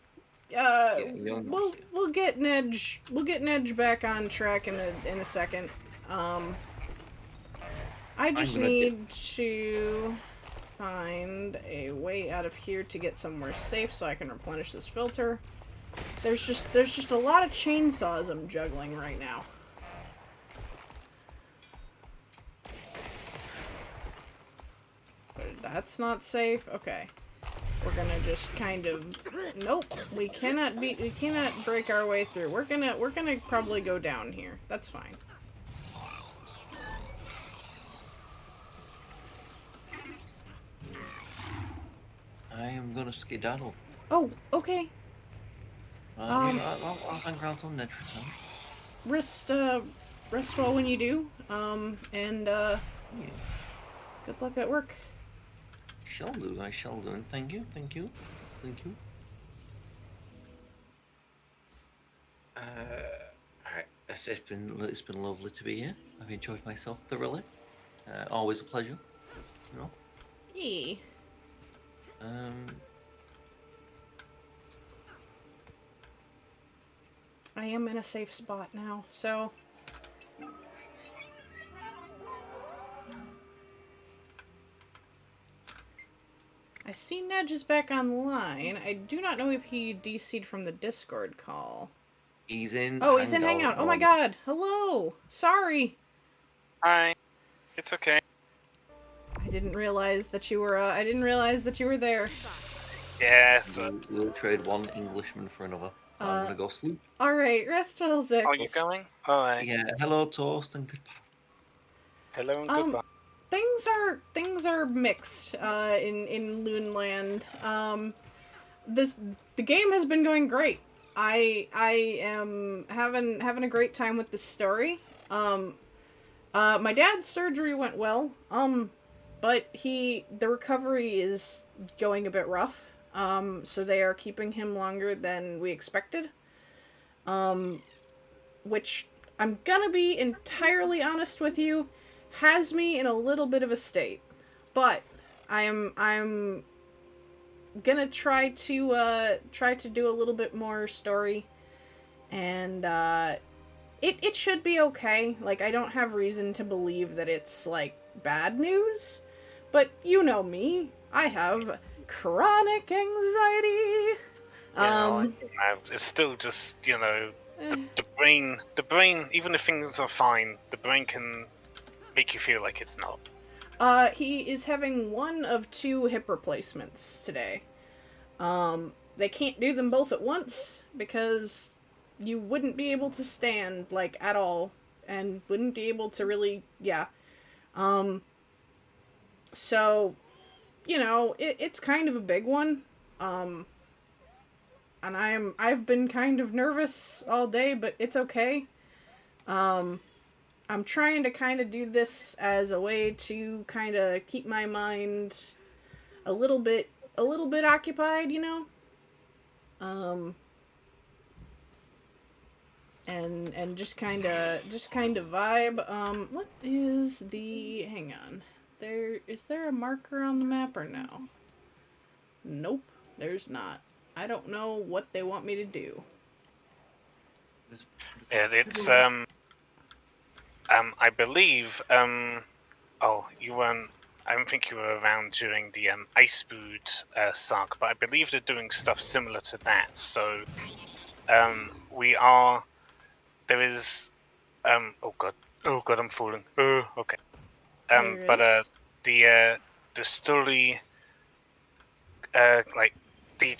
Speaker 1: We'll get Nedge. We'll get Nedge back on track in a second. I just need to find a way out of here to get somewhere safe so I can replenish this filter. There's just a lot of chainsaws I'm juggling right now. But that's not safe. Okay. We're gonna just kind of... Nope. We cannot break our way through. We're gonna probably go down here. That's fine.
Speaker 2: I am gonna skedaddle.
Speaker 1: Oh, okay.
Speaker 2: I'll hang around till next time.
Speaker 1: Rest well when you do. Yeah. Good luck at work.
Speaker 2: I shall do. And thank you. Alright, it's been lovely to be here. I've enjoyed myself thoroughly. Always a pleasure.
Speaker 1: Yeah. I am in a safe spot now, so... I see Nedge is back online. I do not know if he DC'd from the Discord call.
Speaker 2: He's in.
Speaker 1: Oh, he's in Hangout. Oh my God. Hello. Sorry.
Speaker 3: Hi. It's okay.
Speaker 1: I didn't realize that you were. I didn't realize that you were there.
Speaker 3: Yes.
Speaker 2: We'll trade one Englishman for another. I'm gonna go sleep.
Speaker 1: All right. Rest well, Zix.
Speaker 3: Oh, you're going? All right.
Speaker 2: Yeah. Hello, Toast, and goodbye.
Speaker 3: Hello and goodbye.
Speaker 1: Things are mixed in Loonland. The game has been going great. I am having a great time with this story. My dad's surgery went well. But the recovery is going a bit rough. So they are keeping him longer than we expected. Which I'm gonna be entirely honest with you, has me in a little bit of a state. But I'm gonna try to do a little bit more story, and it should be okay. Like, I don't have reason to believe that it's like bad news, but you know me, I have chronic anxiety.
Speaker 3: It's still just the brain. Even if things are fine, the brain can make you feel like it's not.
Speaker 1: He is having one of 2 hip replacements today. They can't do them both at once because you wouldn't be able to stand, like, at all, and wouldn't be able to really, so, it's kind of a big one, and I've been kind of nervous all day, but it's okay. I'm trying to kind of do this as a way to kind of keep my mind a little bit occupied, and just kind of vibe. What is the? Hang on. Is there a marker on the map or no? Nope, there's not. I don't know what they want me to do.
Speaker 3: Yeah, it's I believe you weren't. I don't think you were around during the Iceboot saga, but I believe they're doing stuff similar to that. So there is oh god, I'm falling. Okay.
Speaker 1: There
Speaker 3: But
Speaker 1: is?
Speaker 3: the story, like the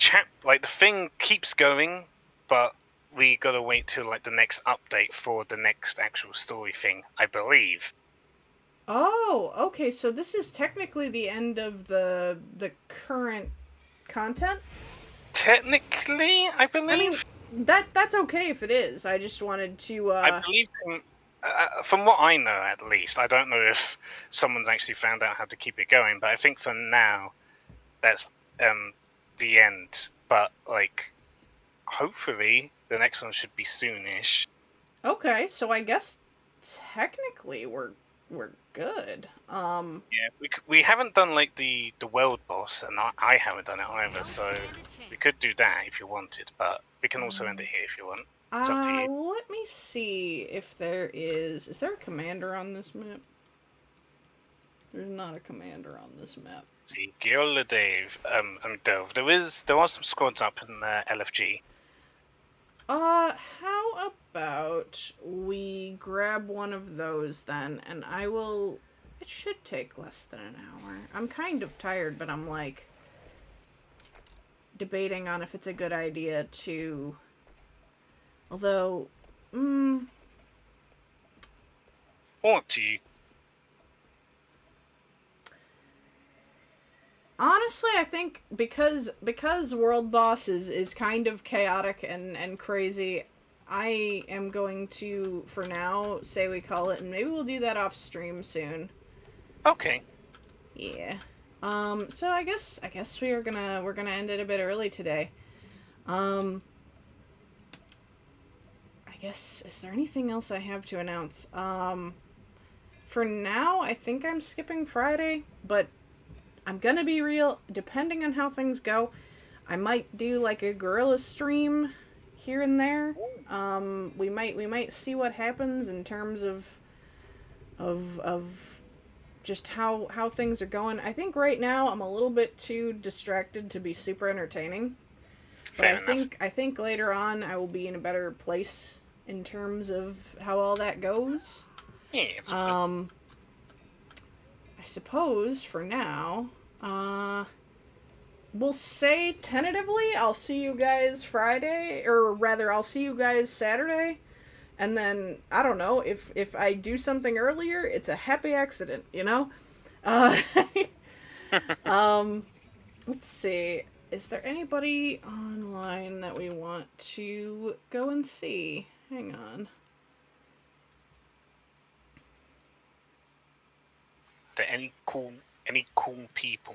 Speaker 3: thing keeps going, but we gotta wait till like the next update for the next actual story thing, I believe.
Speaker 1: Oh, okay. So this is technically the end of the current content.
Speaker 3: Technically, I believe.
Speaker 1: I mean, that's okay if it is. I just wanted to.
Speaker 3: I believe from what I know, at least. I don't know if someone's actually found out how to keep it going, but I think for now, that's the end. But like, hopefully, the next one should be soonish.
Speaker 1: Okay, so I guess technically we're good.
Speaker 3: Yeah, we haven't done like the world boss, and I haven't done it either. So we could do that if you wanted, but we can also end it here if you want. It's up to you.
Speaker 1: Let me see if there is. Is there a commander on this map? There's not a commander on this map.
Speaker 3: See, Giola Dave, Dove. There are some squads up in LFG.
Speaker 1: How about we grab one of those then, and I will. It should take less than an hour. I'm kind of tired, but I'm like debating on if it's a good idea to. Although,
Speaker 3: What to you?
Speaker 1: honestly, I think because World Boss is kind of chaotic and crazy, I am going to, for now, say we call it, and maybe we'll do that off stream soon.
Speaker 3: Okay.
Speaker 1: Yeah. So I guess we're gonna end it a bit early today. I guess, is there anything else I have to announce? For now, I think I'm skipping Friday, but I'm gonna be real, depending on how things go, I might do like a guerrilla stream here and there. We might see what happens in terms of just how things are going. I think right now I'm a little bit too distracted to be super entertaining. But I think later on I will be in a better place in terms of how all that goes.
Speaker 3: Yeah,
Speaker 1: I suppose for now, we'll say tentatively I'll see you guys Friday, or rather I'll see you guys Saturday, and then I don't know if I do something earlier, it's a happy accident, you know. Let's see. Is there anybody online that we want to go and see? Hang on.
Speaker 3: Any cool people?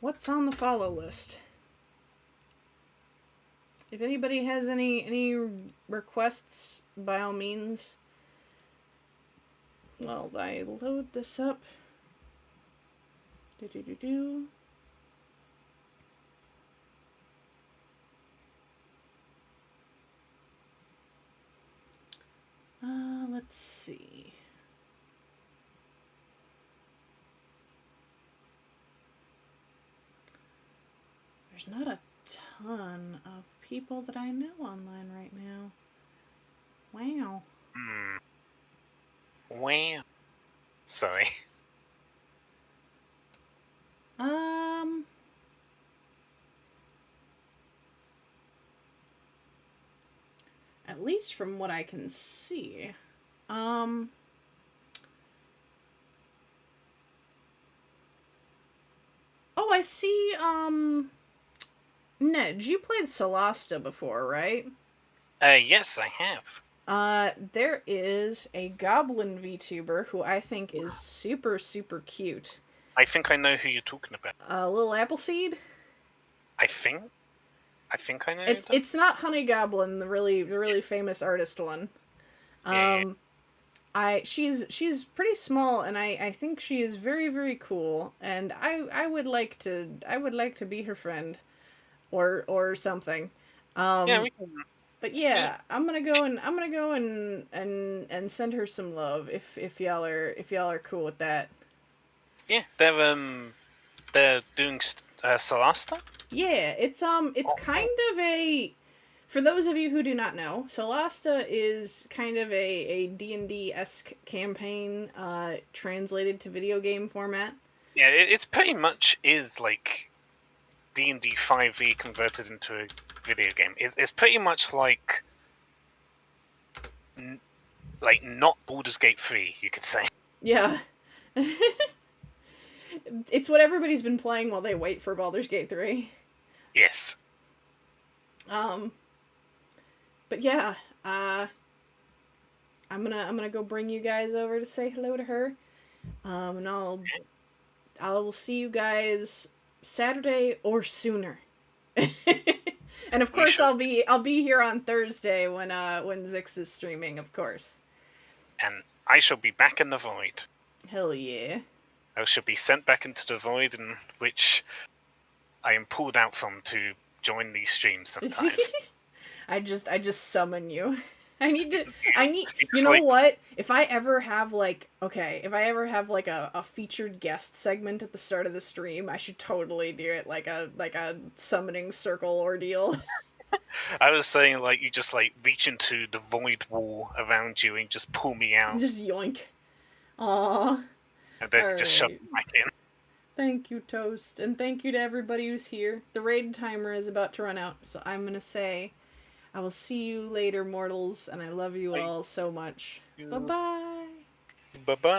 Speaker 1: What's on the follow list? If anybody has any requests, by all means. Well, I load this up. Do. Let's see. There's not a ton of people that I know online right now. Wow.
Speaker 3: Wow. Sorry.
Speaker 1: At least from what I can see. Oh, I see, Ned, you played Solasta before, right?
Speaker 3: Yes, I have.
Speaker 1: There is a goblin VTuber who I think is super, super cute.
Speaker 3: I think I know who you're talking about.
Speaker 1: Little Appleseed?
Speaker 3: I think I know.
Speaker 1: It's not Honey Goblin, the really famous artist one. She's pretty small, and I think she is very, very cool, and I would like to be her friend, or something.
Speaker 3: Yeah, we can.
Speaker 1: But yeah, I'm gonna go and send her some love if y'all are cool with that.
Speaker 3: Yeah, they're doing Solasta.
Speaker 1: Yeah, it's kind of a For those of you who do not know, Solasta is kind of a D&D-esque campaign translated to video game format.
Speaker 3: Yeah, it's pretty much is like D&D 5e converted into a video game. It's pretty much like not Baldur's Gate 3, you could say.
Speaker 1: Yeah. It's what everybody's been playing while they wait for Baldur's Gate 3.
Speaker 3: Yes.
Speaker 1: But yeah, I'm gonna go bring you guys over to say hello to her. And I'll see you guys Saturday or sooner. And of course I'll be here on Thursday when Zix is streaming, of course.
Speaker 3: And I shall be back in the void.
Speaker 1: Hell yeah.
Speaker 3: I shall be sent back into the void in which I am pulled out from to join these streams sometimes.
Speaker 1: I just summon you. You know what? If I ever have a featured guest segment at the start of the stream, I should totally do it like a summoning circle ordeal.
Speaker 3: I was saying, like, you just, like, reach into the void wall around you and just pull me out.
Speaker 1: Just yoink. Aww.
Speaker 3: And then just shove me back in.
Speaker 1: Thank you, Toast. And thank you to everybody who's here. The raid timer is about to run out, so I'm gonna say I will see you later, mortals, and I love you all so much. Bye-bye.
Speaker 3: Bye-bye.